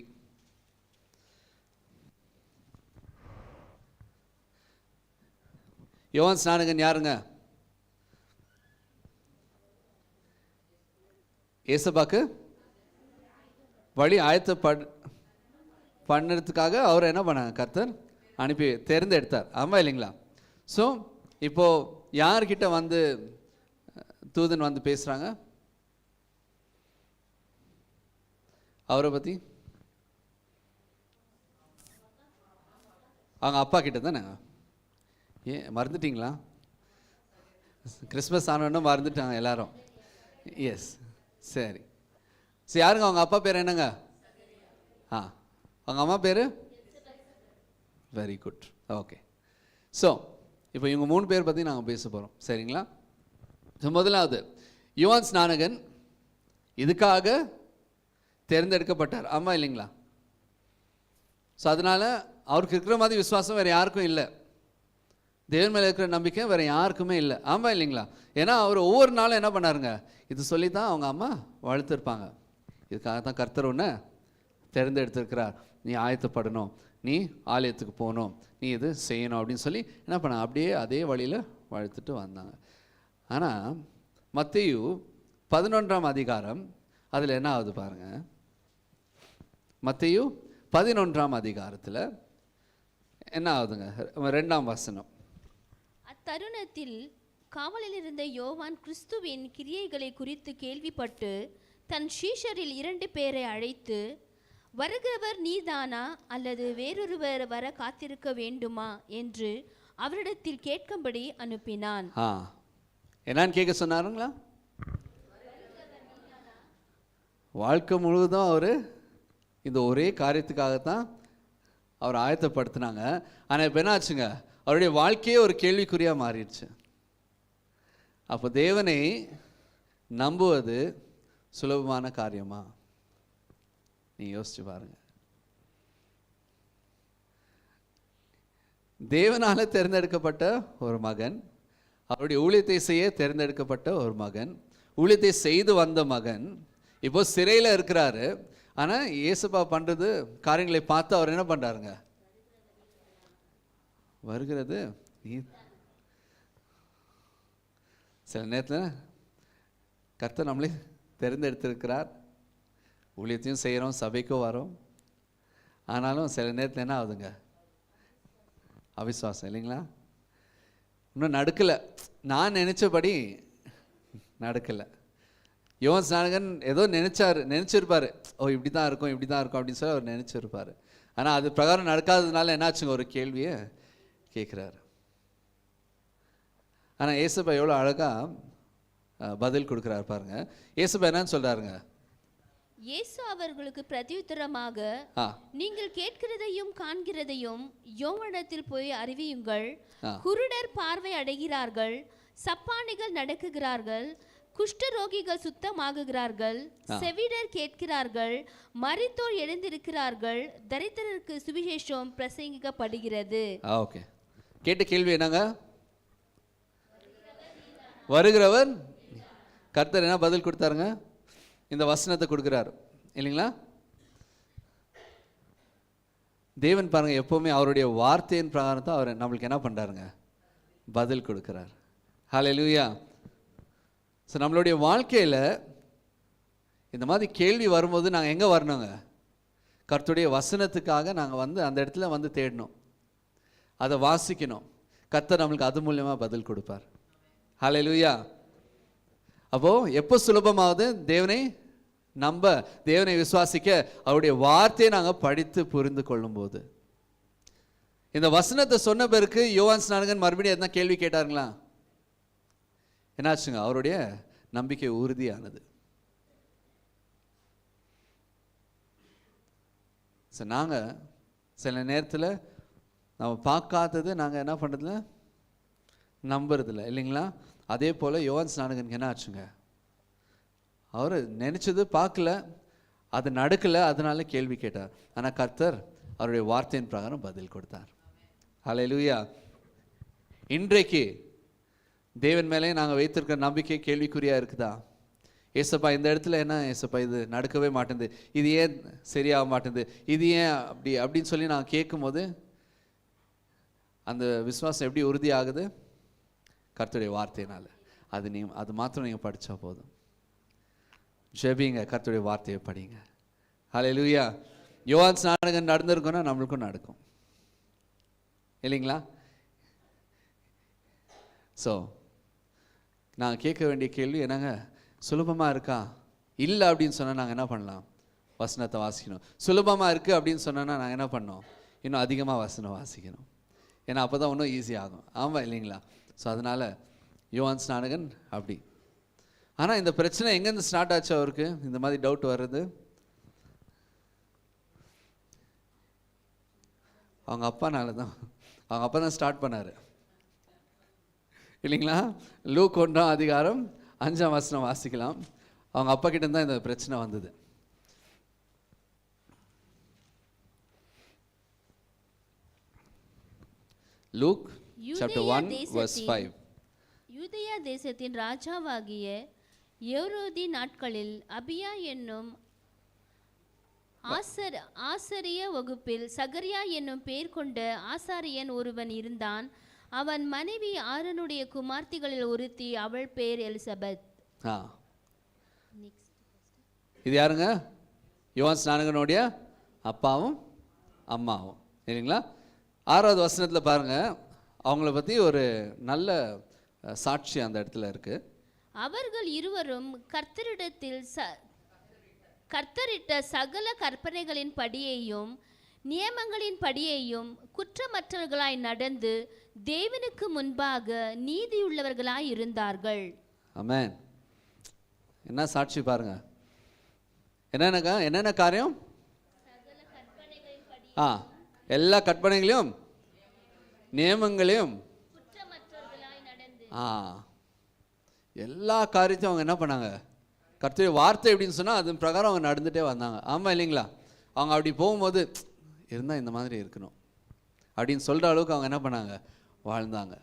S4: யோவான் ஸ்நானகன் யாருங்க? ஏசப்பாக்கு வழி பண்ணுறதுக்காக அவர் என்ன பண்ணாங்க? கர்த்தர் அனுப்பி தேர்ந்தெடுத்தார். ஆமாம் இல்லைங்களா? ஸோ இப்போது யார்கிட்ட வந்து தூதன் வந்து பேசுகிறாங்க? அவரை பற்றி அவங்க அப்பா கிட்ட தானே. ஏன் மறந்துட்டிங்களா? கிறிஸ்மஸ் ஆனோன்னு மறந்துட்டாங்க எல்லாரும். எஸ், சரி. சரி, யாருங்க அவங்க அப்பா பேர் என்னங்க? அவங்க அம்மா பேர்? Very good, okay. ஸோ இப்போ இவங்க 3 பேர் பற்றி நாங்கள் பேச போகிறோம், சரிங்களா? ஸோ முதலாவது யோவான் ஸ்நானகன் இதுக்காக தேர்ந்தெடுக்கப்பட்டார். ஆமாம் இல்லைங்களா? ஸோ அதனால் அவருக்கு இருக்கிற மாதிரி விசுவாசம் வேறு யாருக்கும் இல்லை. தேவன் மேலே இருக்கிற நம்பிக்கை வேறு யாருக்குமே இல்லை. ஆமாம் இல்லைங்களா? ஏன்னா அவர் ஒவ்வொரு நாளும் என்ன பண்ணாருங்க? இது சொல்லி தான் அவங்க அம்மா வளர்த்துருப்பாங்க. இதுக்காக தான் கர்த்தர் ஒன்று தேர்ந்தெடுத்திருக்கிறார். நீ ஆயத்தப்படணும், நீ ஆலயத்துக்கு போகணும், நீ இது செய்யணும் அப்படின்னு சொல்லி என்ன பண்ணாங்க? அப்படியே அதே வழியில் வளர்த்துட்டு வந்தாங்க. ஆனால் மத்தேயு 11ஆம் அதிகாரம் அதில் என்ன ஆகுது பாருங்கள். மத்தேயு 11ஆம் அதிகாரத்தில் என்ன ஆகுதுங்க? 2ஆம் வசனம்.
S7: அத்தருணத்தில் காவலில் இருந்த யோவான் கிறிஸ்துவின் கிரியைகளை குறித்து கேள்விப்பட்டு தன் சீஷரில் 2 பேரை அழைத்து, வருகிறவர் நீதானா அல்லது வேறொருவர் வர காத்திருக்க வேண்டுமா என்று அவரிடத்தில் கேட்கும்படி அனுப்பினான்.
S4: என்னன்னு கேட்க சொன்னாருங்களா? வாழ்க்கை முழுவதும் அவர் இந்த ஒரே காரியத்துக்காகத்தான் அவர் ஆயத்தப்படுத்தினாங்க. ஆனால் இப்போ என்ன ஆச்சுங்க? அவருடைய வாழ்க்கையே ஒரு கேள்விக்குறியாக மாறிடுச்சு. அப்போ தேவனை நம்புவது சுலபமான காரியமா? நீ யோசிச்சு பாருங்க. தேவனால தேர்ந்தெடுக்கப்பட்ட ஒரு மகன், அவருடைய ஊழியத்தை செய்ய தேர்ந்தெடுக்கப்பட்ட ஒரு மகன், ஊழியத்தை செய்து வந்த மகன் இப்போ சிறையில் இருக்கிறாரு. ஆனால் இயேசுப்பா பண்ணுறது காரியங்களை பார்த்து அவர் என்ன பண்ணுறாருங்க? வருகிறது நீ. சில நேரத்தில் கர்த்தர் நம்மளே தேர்ந்தெடுத்திருக்கிறார், ஊழியத்தையும் செய்கிறோம், சபைக்கும் வரோம். ஆனாலும் சில நேரத்தில் என்ன ஆகுதுங்க? அவிசுவாசம் இல்லைங்களா? இன்னும் நடக்கலை, நான் நினச்சபடி நடக்கலை. யோவான் ஸ்நானகன் ஏதோ நினச்சிருப்பார், ஓ இப்படி தான் இருக்கும் இப்படி தான் இருக்கும் அப்படின்னு சொல்லி அவர் நினச்சிருப்பார். ஆனால் அது பிரகாரம் நடக்காததுனால என்னாச்சுங்க? ஒரு கேள்வியை கேட்குறாரு. ஆனால் ஏசப்பா எவ்வளோ அழகாக பதில் கொடுக்குறாரு பாருங்க. ஏசப்பா என்னன்னு சொல்கிறாருங்க?
S7: இயேசு அவர்களுக்கு பிரதியுத்தரமாக, நீங்கள் கேட்கிறதையும் காண்கிறதையும் யோவானிடத்தில் போய் அறிவியுங்கள். குருடர் பார்வை அடைகிறார்கள், சப்பானிகள் நடக்குகிறார்கள், குஷ்டரோகிகள் சுத்தமாகுகிறார்கள், செவிடர் கேட்கிறார்கள், மரித்தோர் எழுந்திருக்கிறார்கள், தரித்திரருக்கு சுவிசேஷம் பிரசங்கிக்கப்படுகிறது.
S4: ஓகே, கேட்ட கேள்வி என்னங்க? வருகிறவர். கர்த்தர் என்ன பதில் கொடுத்தாருங்க? இந்த வசனத்தை கொடுக்குறாரு இல்லைங்களா? தேவன் பாருங்க, எப்பவுமே அவருடைய வார்த்தையின் பிரகாரம் தான் அவர் நம்மளுக்கு என்ன பண்றாருங்க? பதில் கொடுக்கிறார். ஹல்லேலூயா. ஸோ நம்மளுடைய வாழ்க்கையில் இந்த மாதிரி கேள்வி வரும்போது நாங்கள் எங்கே வரணுங்க? கர்த்தருடைய வசனத்துக்காக நாங்கள் வந்து அந்த இடத்துல வந்து தேடணும், அதை வாசிக்கணும். கர்த்தர் நம்மளுக்கு அது மூலியமாக பதில் கொடுப்பார். ஹல்லேலூயா. அப்போது எப்போ சுலபமாவது தேவனை நம்ப, தேவனை விசுவாசிக்க அவருடைய வார்த்தையை நாங்கள் படித்து புரிந்து கொள்ளும்போது. இந்த வசனத்தை சொன்ன பிறகு யோவான் ஸ்நானகன் மறுபடியும் எதனா கேள்வி கேட்டாருங்களா? என்னாச்சுங்க? அவருடைய நம்பிக்கை உறுதியானது. சரி, நாங்கள் சில நேரத்தில் நம்ம பார்க்காதது நாங்கள் என்ன பண்ணுறதில்ல, நம்புறதில்ல இல்லைங்களா? அதே போல் யோவான் ஸ்நானகனுக்கு என்ன ஆச்சுங்க? அவர் நினச்சது பார்க்கல, அது நடக்கலை, அதனால கேள்வி கேட்டார். ஆனால் கர்த்தர் அவருடைய வார்த்தையின் பிரகாரம் பதில் கொடுத்தார். ஹல்லேலூயா. இன்றைக்கு தேவன் மேலே நாங்கள் வைத்திருக்கிற நம்பிக்கை கேள்விக்குறியாக இருக்குதா? ஏசப்பா இந்த இடத்துல என்ன ஏசப்பா இது நடக்கவே மாட்டேங்குது, இது ஏன் சரியாக மாட்டேங்குது, இது ஏன் அப்படின்னு சொல்லி நான் கேட்கும்போது அந்த விசுவாசம் எப்படி உறுதி ஆகுது? கர்த்தருடைய வார்த்தையினால். அது மாத்திரம் நீங்கள் படித்தா போதும். ஜெபிங்க, கர்த்தருடைய வார்த்தையை படிங்க. ஹல்லேலூயா. யோவான் ஸ்நானகன் நடந்திருக்குன்னா நம்மளுக்கும் நடக்கும் இல்லைங்களா? ஸோ நான் கேட்க வேண்டிய கேள்வி என்னங்க, சுலபமாக இருக்கா? இல்லை அப்படின்னு சொன்னால் நாங்கள் என்ன பண்ணலாம்? வசனத்தை வாசிக்கணும். சுலபமாக இருக்குது அப்படின்னு சொன்னோன்னா நாங்கள் என்ன பண்ணோம்? இன்னும் அதிகமாக வசனம் வாசிக்கணும். ஏன்னா அப்போ தான் இன்னும் ஈஸியாகும். ஆமாம் இல்லைங்களா? ஸோ அதனால் யோவான் ஸ்நானகன் அப்படி. ஆனால் இந்த பிரச்சனை எங்கேருந்து ஸ்டார்ட் ஆச்சு அவருக்கு இந்த மாதிரி டவுட் வர்றது? அவங்க அப்பானால தான். அவங்க அப்பா தான் ஸ்டார்ட் பண்ணார் இல்லைங்களா? லூக் 1:5 வாசிக்கலாம். அவங்க அப்பா கிட்ட தான் இந்த பிரச்சனை வந்தது. Look chapter 1:5.
S7: யூதேயா தேசத்தின் ராஜாவாகிய ஏரோதி நாட்களில் அபியா என்னும் ஆசாரிய வகுப்பில் சகரியா என்னும் பெயர் கொண்ட ஆசாரியன் ஒருவன் இருந்தான். அவன் மனைவி ஆரோனுடைய குமார்த்திகளில் ஒருத்தி, அவள் பெயர் எலிசபெத்.
S4: இது யாருங்க? யோவான் ஸ்நானகனுடைய அப்பாவும் அம்மாவும் இல்லைங்களா? 6வது வசனத்தில் பாருங்க, அவங்கள பற்றி ஒரு நல்ல சாட்சி அந்த இடத்துல இருக்கு.
S7: அவர்கள் இருவரும் கர்த்தரிட்ட சகல கற்பனைகளின் படியையும் நியமங்களின் படியையும் குற்றமற்றவர்களாய் நடந்து தேவனுக்கு முன்பாக நீதியுள்ளவர்களாய் இருந்தார்கள்.
S4: ஆமென். என்ன சாட்சி பாருங்க. என்னென்ன காரியம்? எல்லா கற்பனைகளையும் நியமங்களையும் எல்லா காரியத்தையும் அவங்க என்ன பண்ணாங்க? கர்த்தருடைய வார்த்தை எப்படின்னு சொன்னால் அதன் பிரகாரம் அவங்க நடந்துகிட்டே வந்தாங்க. ஆமாம் இல்லைங்களா? அவங்க அப்படி போகும்போது இருந்தால் இந்த மாதிரி இருக்கணும் அப்படின்னு சொல்கிற அளவுக்கு அவங்க என்ன பண்ணாங்க? வாழ்ந்தாங்க.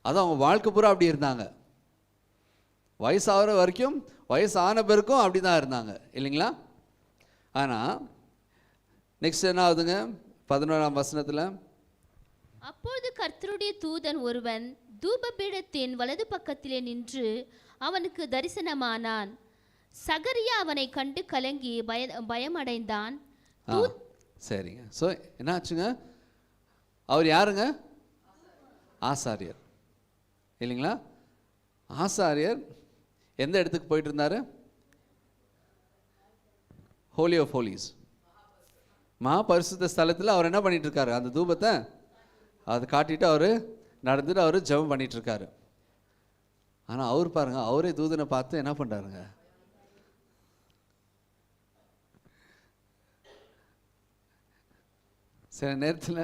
S4: அதுவும் அவங்க வாழ்க்கை பூரா அப்படி இருந்தாங்க. வயசாகிற வரைக்கும், வயசான பிறக்கும் அப்படி தான் இருந்தாங்க இல்லைங்களா? ஆனால் நெக்ஸ்ட் என்ன ஆகுதுங்க? 11ஆம் வசனத்தில்,
S7: அப்போது கர்த்தருடைய தூதன் ஒருவன் தூபபீடத்தின் வலது பக்கத்திலே நின்று அவனுக்கு தரிசனமானான். சகரியா அவனை கண்டு கலங்கி பயமடைந்தான்.
S4: சரிங்க. ஸோ என்ன ஆச்சுங்க? அவர் யாருங்க? ஆசாரியர் இல்லைங்களா? ஆசாரியர் எந்த இடத்துக்கு போயிட்டு இருந்தாரு? ஹோலி ஆஃப் ஹோலிஸ், மகாபரிசுத்த ஸ்தலத்தில் அவர் என்ன பண்ணிட்டு இருக்காரு? அந்த தூபத்தை அதை காட்டிட்டு அவர் நடந்துட்டு அவர் ஜெபம் பண்ணிட்டு இருக்காரு. ஆனால் அவர் பாருங்க, அவரே தூதனை பார்த்து என்ன பண்ணுறாருங்க? சில நேரத்தில்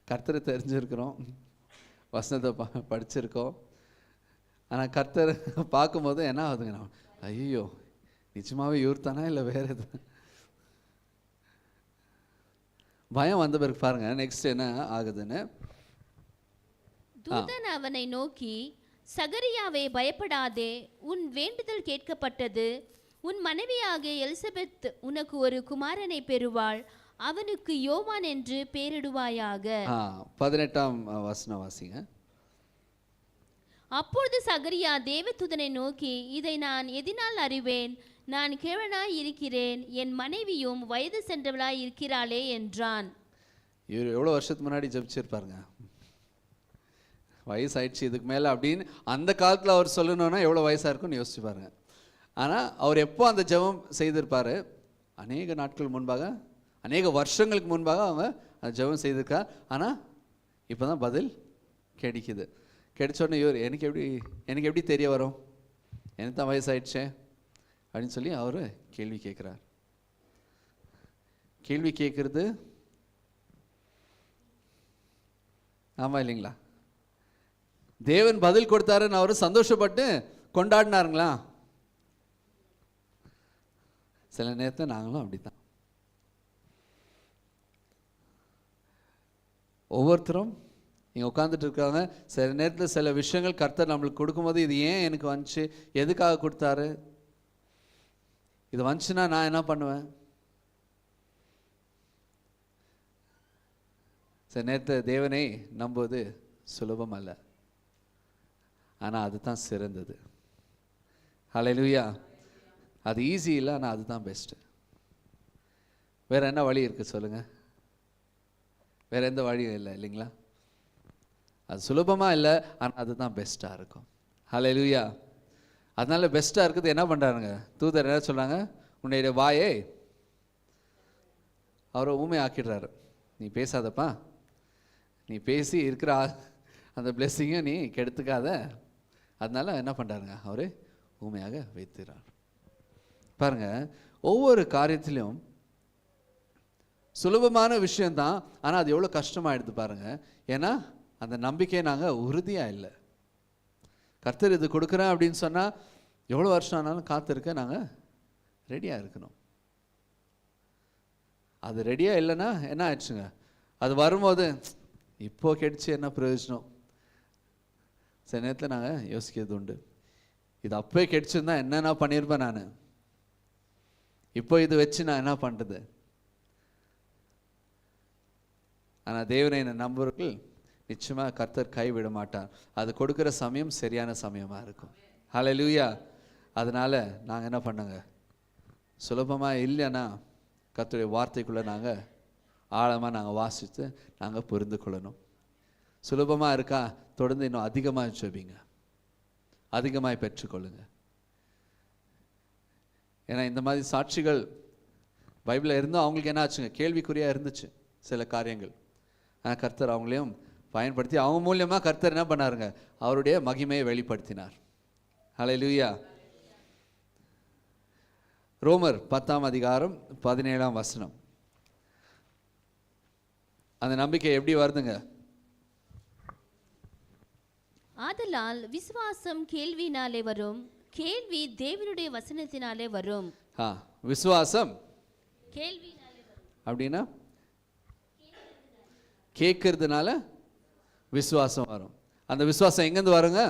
S4: கர்த்தரை தெரிஞ்சிருக்கிறோம், வசனத்தை படிச்சிருக்கோம், ஆனால் கர்த்தர் பார்க்கும்போது என்ன ஆகுதுங்க? ஐயோ, நிஜமாவே இவர் தானா இல்லை வேற எது? பயம் வந்த பிறகு பாருங்க நெக்ஸ்ட் என்ன ஆகுதுன்னு.
S7: தூதன் அவனை நோக்கி, சகரியாவே பயப்படாதே, உன் வேண்டுதல் கேட்கப்பட்டது. உன் மனைவியாகிய எலிசபெத் உனக்கு ஒரு குமாரனை பெறுவாள். அவனுக்கு யோவான் என்று பெயரிடுவாயாக.
S4: 18ஆம் வசனம் வாசிங்க.
S7: அப்பொழுது சகரியா தேவதூதனை நோக்கி, இதை நான் எதினால் அறிவேன்? நான் கிழவனாய் இருக்கிறேன், என் மனைவியும் வயது சென்றவளாய் இருக்கிறாளே என்றான்.
S4: இவர் எவ்வளோ வருஷத்துக்கு முன்னாடி ஜெபிச்சிருப்பாருங்க? வயசாயிடுச்சு இதுக்கு மேலே அப்படின்னு அந்த காலத்தில் அவர் சொல்லணும்னா எவ்வளோ வயசாக இருக்கும்னு யோசிச்சு பாருங்க. ஆனால் அவர் எப்போ அந்த ஜெபம் செய்திருப்பார்? அநேக நாட்கள் முன்பாக, அநேக வருஷங்களுக்கு முன்பாக அவங்க அந்த ஜெபம் செய்திருக்கா. ஆனால் இப்போ தான் பதில் கிடைக்குது. கிடைச்சோடனே இவர் எனக்கு எப்படி தெரிய வரும்? எனக்கு தான் வயசாயிடுச்சே அப்படின்னு சொல்லி அவர் கேள்வி கேட்குறார். கேள்வி கேட்குறது ஆமாம் இல்லைங்களா? தேவன் பதில் கொடுத்தாருன்னு அவர் சந்தோஷப்பட்டு கொண்டாடினாருங்களா? சில நேரத்தில் நாங்களும் அப்படித்தான். ஒவ்வொருத்தரும் இங்கே உட்காந்துட்டு இருக்காங்க. சில நேரத்தில் சில விஷயங்கள் கர்த்தர் நம்மளுக்கு கொடுக்கும்போது இது ஏன் எனக்கு வந்துச்சு, எதுக்காக கொடுத்தாரு, இது வந்துச்சுன்னா நான் என்ன பண்ணுவேன். சில நேரத்தில் தேவனை நம்புவது சுலபம் அல்ல, ஆனால் அதுதான் சிறந்தது. ஹல்லேலூயா. அது ஈஸி இல்லை, ஆனால் அதுதான் பெஸ்ட்டு. வேறு என்ன வழி இருக்குது சொல்லுங்கள்? வேறு எந்த வழியும் இல்லை இல்லைங்களா? அது சுலபமாக இல்லை, ஆனால் அதுதான் பெஸ்ட்டாக இருக்கும். ஹல்லேலூயா. அதனால பெஸ்ட்டாக இருக்குது என்ன பண்ணுறாருங்க தூதர் என்ன சொல்கிறாங்க, உன்னுடைய வாயை அவரை ஊமை ஆக்கிடுறாரு. நீ பேசாதப்பா, நீ பேசி இருக்கிற அந்த பிளெஸ்ஸிங்கும் நீ கெடுத்துக்காத. அதனால என்ன பண்ணுறாருங்க, அவர் ஊமையாக வைத்துறார். பாருங்க, ஒவ்வொரு காரியத்திலும் சுலபமான விஷயந்தான், ஆனால் அது எவ்வளோ கஷ்டமாயிடுது பாருங்க. ஏன்னா அந்த நம்பிக்கையை நாங்கள் உறுதியாக இல்லை. கர்த்தர் இது கொடுக்குறேன் அப்படின்னு சொன்னால் எவ்வளோ வருஷம் ஆனாலும் காத்திருக்க நாங்கள் ரெடியாக இருக்கணும். அது ரெடியாக இல்லைன்னா என்ன ஆயிடுச்சுங்க, அது வரும்போது இப்போ கெடுச்சு என்ன பிரயோஜனம். சில நேரத்தில் நாங்கள் யோசிக்கிறது உண்டு, இது அப்போயே கெடுச்சுருந்தா என்னென்ன பண்ணியிருப்பேன் நான், இப்போ இது வச்சு நான் என்ன பண்ணுறது. ஆனால் தேவனை நம்புவர்கள் நிச்சயமாக கர்த்தர் கைவிட மாட்டார். அது கொடுக்குற சமயம் சரியான சமயமாக இருக்கும். ஹல்லேலூயா. அதனால் நாங்கள் என்ன பண்ணுங்க, சுலபமாக இல்லைன்னா கர்த்தருடைய வார்த்தைக்குள்ளே நாங்கள் ஆழமாக நாங்கள் வாசித்து நாங்கள் புரிந்து கொள்ளணும். சுலபமாக இருக்கா, தொடர்ந்து இன்னும் அதிகமாக ஜெபிங்க, அதிகமாக பெற்றுக்கொள்ளுங்க. ஏன்னா இந்த மாதிரி சாட்சிகள் பைபிளில் இருந்தும் அவங்களுக்கு என்ன ஆச்சுங்க, கேள்விக்குறியாக இருந்துச்சு சில காரியங்கள். ஆனால் கர்த்தர் அவங்களையும் பயன்படுத்தி அவங்க மூலியமாக கர்த்தர் என்ன பண்ணாருங்க, அவருடைய மகிமையை வெளிப்படுத்தினார். ஹல்லேலூயா. ரோமர் 10ஆம் அதிகாரம் 17ஆம் வசனம். அந்த நம்பிக்கை எப்படி வருதுங்க?
S7: ஆதலால் விசுவாசம் கேள்வியினாலே வரும், கேள்வி தேவனுடைய வசனத்தினாலே வரும்.
S4: விசுவாசம்
S7: கேள்வியினாலே வரும்
S4: அப்படின்னா கேட்கறதுனால விசுவாசம் வரும். அந்த விசுவாசம் எங்கேருந்து வருங்க?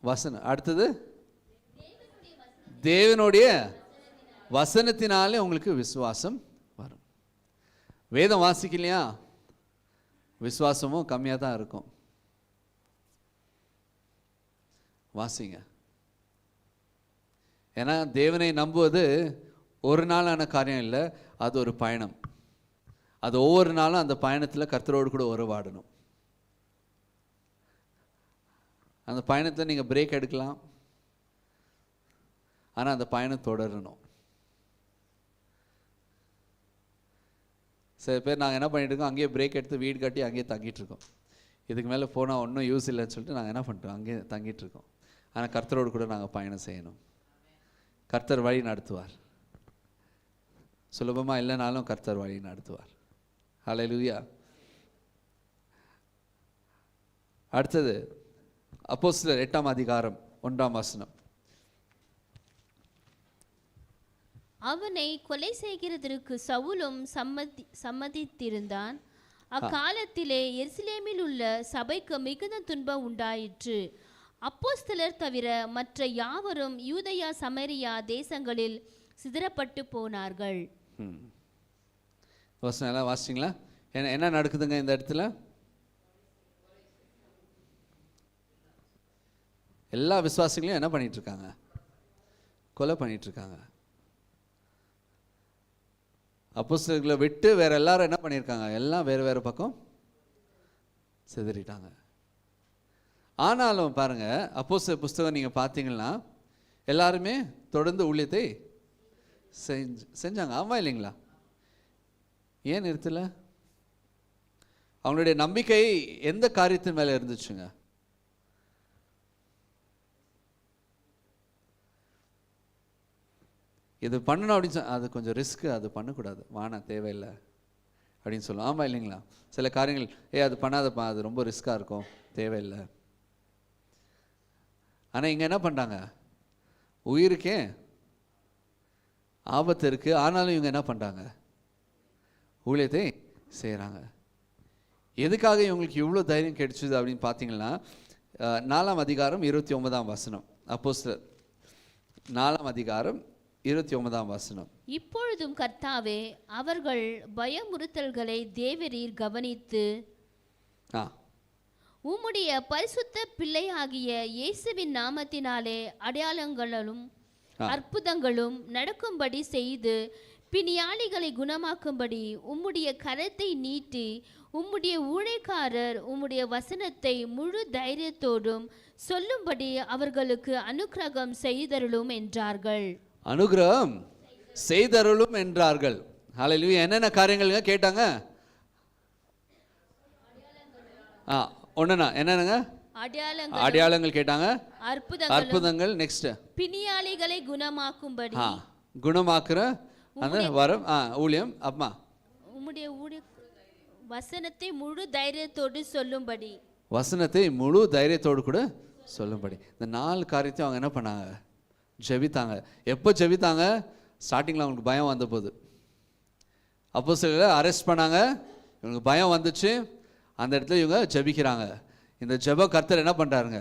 S4: வசனம். அடுத்தது தேவனுடைய வசனத்தினாலே உங்களுக்கு விசுவாசம் வரும். வேதம் வாசிக்கலையா விசுவாசமும் கம்மியாக தான் இருக்கும். வாசிங்க. ஏன்னா தேவனை நம்புவது ஒரு நாளான காரியம் இல்லை, அது ஒரு பயணம். அது ஒவ்வொரு நாளும் அந்த பயணத்தில் கர்த்தரோடு கூட உறவாடணும். அந்த பயணத்தில் நீங்கள் பிரேக் எடுக்கலாம், ஆனால் அந்த பயணம் தொடரணும். சில பேர் நாங்கள் என்ன பண்ணிட்டு இருக்கோம், அங்கேயே பிரேக் எடுத்து வீடு கட்டி அங்கேயே தங்கிட்டு இருக்கோம். இதுக்கு மேலே போனால் ஒன்றும் யூஸ் இல்லைன்னு சொல்லிட்டு நாங்கள் என்ன பண்ணிட்டோம், அங்கேயே தங்கிட்டு இருக்கோம். ஆனால் கர்த்தரோடு கூட நாங்கள் பயணம் செய்யணும். கர்த்தர் வழி நடத்துவார். சுலபமாக இல்லைனாலும் கர்த்தர் வழி நடத்துவார். ஹல்லேலூயா. அடுத்தது அப்போஸ்தலர் 8ஆம் அதிகாரம் 1ஆம் வசனம்.
S7: அவனை கொலை செய்கிறதற்கு சவுலும் சம்மதித்திருந்தான். அக்காலத்திலே எருசலேமில் உள்ள சபைக்கு மிகுந்த துன்பம் உண்டாயிற்று. அப்போஸ்தலர் தவிர மற்ற யாவரும் யூதயா சமரியா தேசங்களில் சிதறப்பட்டு போனார்கள்.
S4: வசனம் எல்லாம் வாசிச்சிங்களா? என்ன நடக்குதுங்க இந்த இடத்துல? எல்லா விசுவாசிகளையும் என்ன பண்ணிட்டு இருக்காங்க? கொலை பண்ணிட்டு இருக்காங்க. அப்போஸ்தலர்களை விட்டு வேற எல்லாரும் என்ன பண்ணியிருக்காங்க? எல்லாம் வேறு வேறு பக்கம் சிதறிட்டாங்க. ஆனாலும் பாருங்க, அப்போஸ்தலர் புஸ்தகம் நீங்க பார்த்தீங்கன்னா எல்லாருமே தொடர்ந்து ஊழியத்தை செஞ்சாங்க. ஆமா இல்லைங்களா? ஏன் நிறுத்தல? அவங்களுடைய நம்பிக்கை எந்த காரியத்தின் மேல இருந்துச்சுங்க? இது பண்ணணும் அப்படின்னு அது கொஞ்சம் ரிஸ்க்கு, அது பண்ணக்கூடாது, வானா தேவையில்லை அப்படின்னு சொல்லுவோம். ஆமாம் இல்லைங்களா? சில காரியங்கள் அது பண்ணாதப்பா, அது ரொம்ப ரிஸ்க்காக இருக்கும், தேவையில்லை. ஆனால் இங்கே என்ன பண்ணுறாங்க? உயிருக்கே ஆபத்து இருக்குது, ஆனாலும் இவங்க என்ன பண்ணுறாங்க? ஊழியத்தை செய்கிறாங்க. எதுக்காக இவங்களுக்கு இவ்வளோ தைரியம் கிடைச்சது அப்படின்னு பார்த்தீங்கன்னா 4ஆம் அதிகாரம் 29ஆம் வசனம். அப்போஸ்தலர் 4ஆம் அதிகாரம் 29ஆம் வசனம்.
S7: இப்பொழுதும் கர்த்தாவே, அவர்கள் பயமுறுத்தல்களை தேவரீர் கவனித்து உம்முடைய பரிசுத்த பிள்ளையாகிய இயேசுவின் நாமத்தினாலே அடையாளங்களும் அற்புதங்களும் நடக்கும்படி செய்து பிணியாளிகளை குணமாக்கும்படி உம்முடைய கரத்தை நீட்டி உம்முடைய ஊழியக்காரர் உம்முடைய வசனத்தை முழு தைரியத்தோடும் சொல்லும்படி அவர்களுக்கு அனுக்கிரகம் செய்தருளும் என்றார்கள்.
S4: அனுக்கிரகம் செய்தருளும் என்றார்கள். ஹல்லேலூயா. என்னென்ன காரியங்களுங்க கேட்டாங்க? ஒண்ணுனா என்னங்க? அடையாளங்கள் கேட்டாங்க, அற்புதங்கள். நெக்ஸ்ட்
S7: பிணியாளிகளை குணமாக்கும்படி,
S4: குணமாக்குற அந்த வரம், ஊழியம். அம்மா
S7: உம்முடைய வசனத்தை முழு தைரியத்தோடு சொல்லும்படி,
S4: வசனத்தை முழு தைரியத்தோடு கூட சொல்லும்படி. இந்த 4 காரியத்தையும் அவங்க என்ன பண்ணாங்க? ஜெபித்தாங்க. எப்போ ஜெபித்தாங்க? ஸ்டார்டிங்கில் அவங்களுக்கு பயம் வந்த போது. அப்போஸ்தலரை அரெஸ்ட் பண்ணாங்க, இவங்களுக்கு பயம் வந்துச்சு. அந்த இடத்துல இவங்க ஜெபிக்கிறாங்க. இந்த ஜெப கர்த்தர் என்ன பண்ணுறாருங்க?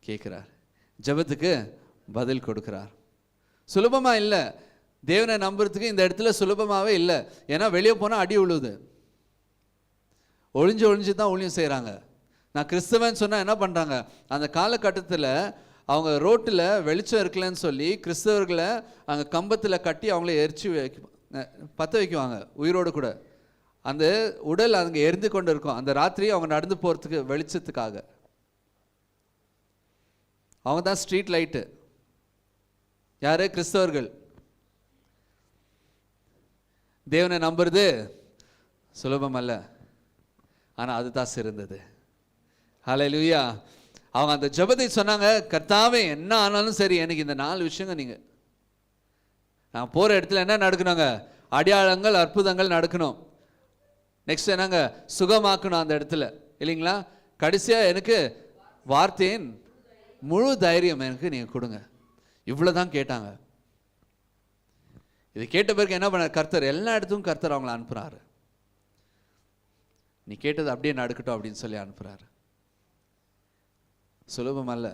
S4: கேட்குறார். ஜெபத்துக்கு பதில் கொடுக்குறார். சுலபமாக இல்லை. தேவனை நம்புறதுக்கு இந்த இடத்துல சுலபமாகவே இல்லை. ஏன்னா வெளியே போனால் அடி உழுவுது. ஒளிஞ்சு தான் ஊழியம் செய்கிறாங்க. நான் கிறிஸ்தவன் சொன்னால் என்ன பண்ணுறாங்க? அந்த காலகட்டத்தில் அவங்க ரோட்டில் வெளிச்சம் இருக்கலன்னு சொல்லி கிறிஸ்தவர்களை அங்கே கம்பத்தில் கட்டி அவங்கள எரிச்சு பற்ற வைக்குவாங்க உயிரோடு கூட. அந்த உடல் அங்கே எரிந்து கொண்டு இருக்கும். அந்த ராத்திரி அவங்க நடந்து போகிறதுக்கு வெளிச்சத்துக்காக. அவங்க தான் ஸ்ட்ரீட் லைட்டு. யாரு? கிறிஸ்தவர்கள். தேவனை நம்புறது சுலபம் அல்ல, ஆனால் அதுதான் சிறந்தது. ஹல்லேலூயா. அவங்க அந்த ஜெபத்தை சொன்னாங்க, கர்த்தாவே என்ன ஆனாலும் சரி எனக்கு இந்த 4 விஷயங்கள் நீங்கள், நான் போகிற இடத்துல என்ன நடக்கணுங்க? அடையாளங்கள் அற்புதங்கள் நடக்கணும். நெக்ஸ்ட் என்னங்க? சுகமாக்கணும் அந்த இடத்துல, இல்லைங்களா? கடைசியாக எனக்கு வார்த்தையின் முழு தைரியம் எனக்கு நீங்கள் கொடுங்க. இவ்வளோதான் கேட்டாங்க. இது கேட்ட பிறகு என்ன பண்ண? கர்த்தர் எல்லா இடத்துக்கும் கர்த்தர் அவங்கள அனுப்புகிறாரு. நீ கேட்டது அப்படியே நடக்கட்டும் அப்படின்னு சொல்லி அனுப்புகிறாரு. சுலபம் அல்ல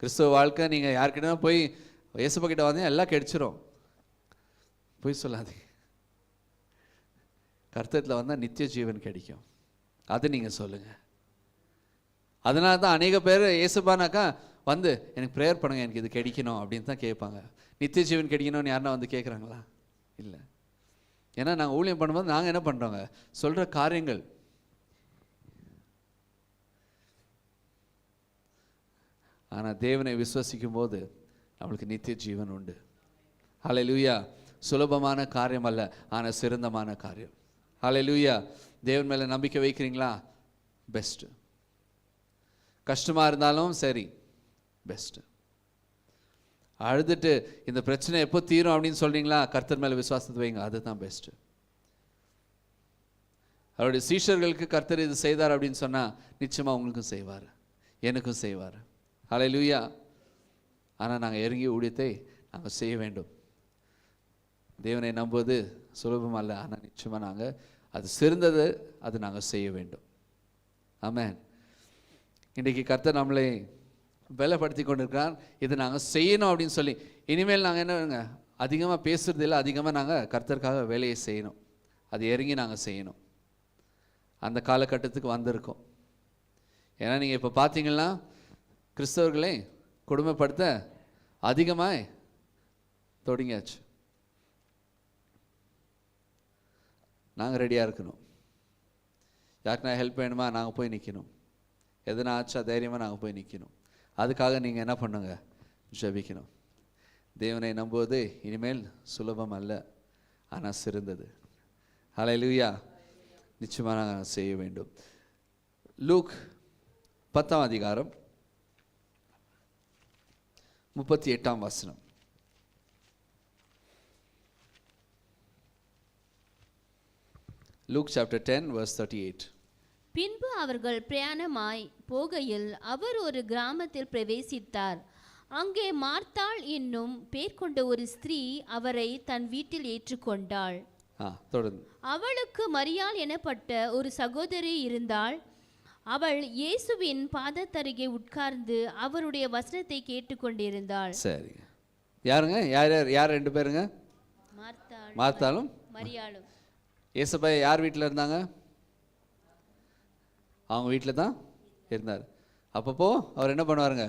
S4: கிறிஸ்துவ வாழ்க்கை. நீங்கள் யார்கிட்ட போய் இயேசுப்பா கிட்ட வந்தீங்க எல்லாம் கிடைச்சிரும், போய் சொல்லாதீங்க. கர்த்தத்தில் வந்தால் நித்திய ஜீவன் கிடைக்கும், அது நீங்கள் சொல்லுங்கள். அதனால தான் அநேக பேர் இயேசுப்பானாக்கா வந்து எனக்கு ப்ரேயர் பண்ணுங்க, எனக்கு இது கிடைக்கணும் அப்படின்னு தான் கேட்பாங்க. நித்திய ஜீவன் கிடைக்கணும்னு யாருன்னா வந்து கேட்குறாங்களா? இல்லை. ஏன்னா நாங்கள் ஊழியம் பண்ணும்போது நாங்கள் என்ன பண்ணுறோங்க? சொல்கிற காரியங்கள் ஆனால் தேவனை விசுவசிக்கும் போது நம்மளுக்கு நித்திய ஜீவன் உண்டு. ஹல்லேலூயா. சுலபமான காரியம் அல்ல, ஆனால் சிறந்தமான காரியம். ஹல்லேலூயா. தேவன் மேலே நம்பிக்கை வைக்கிறீங்களா? பெஸ்ட்டு. கஷ்டமாக இருந்தாலும் சரி, பெஸ்ட்டு. அழுதுட்டு இந்த பிரச்சனை எப்போ தீரும் அப்படின்னு சொல்கிறீங்களா? கர்த்தர் மேலே விசுவாசத்தை வைங்க, அதுதான் பெஸ்ட்டு. அவருடைய சீஷர்களுக்கு கர்த்தர் இது செய்தார் அப்படின்னு சொன்னால் நிச்சயமாக உங்களுக்கும் செய்வார், எனக்கும் செய்வார். ஹல்லேலூயா. ஆனால் நாங்கள் இறங்கி ஊழியத்தை நாங்கள் செய்ய வேண்டும். தேவனை நம்புவது சுலபம் அல்ல, ஆனால் நிச்சயமாக நாங்கள் அது சிறந்தது, அது நாங்கள் செய்ய வேண்டும். ஆமென். இன்றைக்கி கர்த்தர் நம்மளை பலப்படுத்தி கொண்டிருக்கிறார். இதை நாங்கள் செய்யணும் அப்படின்னு சொல்லி. இனிமேல் நாங்கள் என்னங்க அதிகமாக பேசுறது இல்லை, அதிகமாக நாங்கள் கர்த்தருக்காக வேலையை செய்யணும். அது இறங்கி நாங்கள் செய்யணும். அந்த காலகட்டத்துக்கு வந்திருக்கோம். ஏன்னா நீங்கள் இப்போ பார்த்தீங்கன்னா கிறிஸ்தவர்களை கொடுமைப்படுத்த அதிகமாக தொடங்கியாச்சு. நாங்கள் ரெடியாக இருக்கணும். யாருக்குனா ஹெல்ப் வேணுமா? நாங்கள் போய் நிற்கணும். எதுனா ஆச்சா தைரியமாக நாங்கள் போய் நிற்கணும். அதுக்காக நீங்கள் என்ன பண்ணுங்க? ஜெபிக்கணும். தேவனை நம்புவது இனிமேல் சுலபம் அல்ல, ஆனால் சிறந்தது. ஹல்லேலூயா. நிச்சயமாக நாங்கள் செய்ய வேண்டும். லூக் 10ஆம் அதிகாரம் 38ஆம் வசனம். Luke chapter 10 verse 38.
S7: பின்பு அவர்கள் பிரயாணமாய் போகையில் அவர் ஒரு கிராமத்தில் பிரவேசித்தார். அங்கே மார்த்தாள் என்னும் பேர் கொண்ட ஒரு ஸ்திரீ அவரை தன் வீட்டில் ஏற்றுக்கொண்டாள்.
S4: தொடர்ந்து.
S7: அவளுக்கு மரியாள் எனப்பட்ட ஒரு சகோதரி இருந்தாள். அவள் இயேசுவின் பாதத்தருகே உட்கார்ந்து அவருடைய வசனத்தை கேட்டுக்கொண்டிருந்தாள்.
S4: சரி, யாருங்க? யார் ரெண்டு பேருங்க? மார்த்தாளும்
S7: மரியாளும்.
S4: ஏசப்பா யார் வீட்டில் இருந்தாங்க? அவங்க வீட்டில் தான் இருந்தார். அப்பப்போ அவர் என்ன பண்ணுவாருங்க?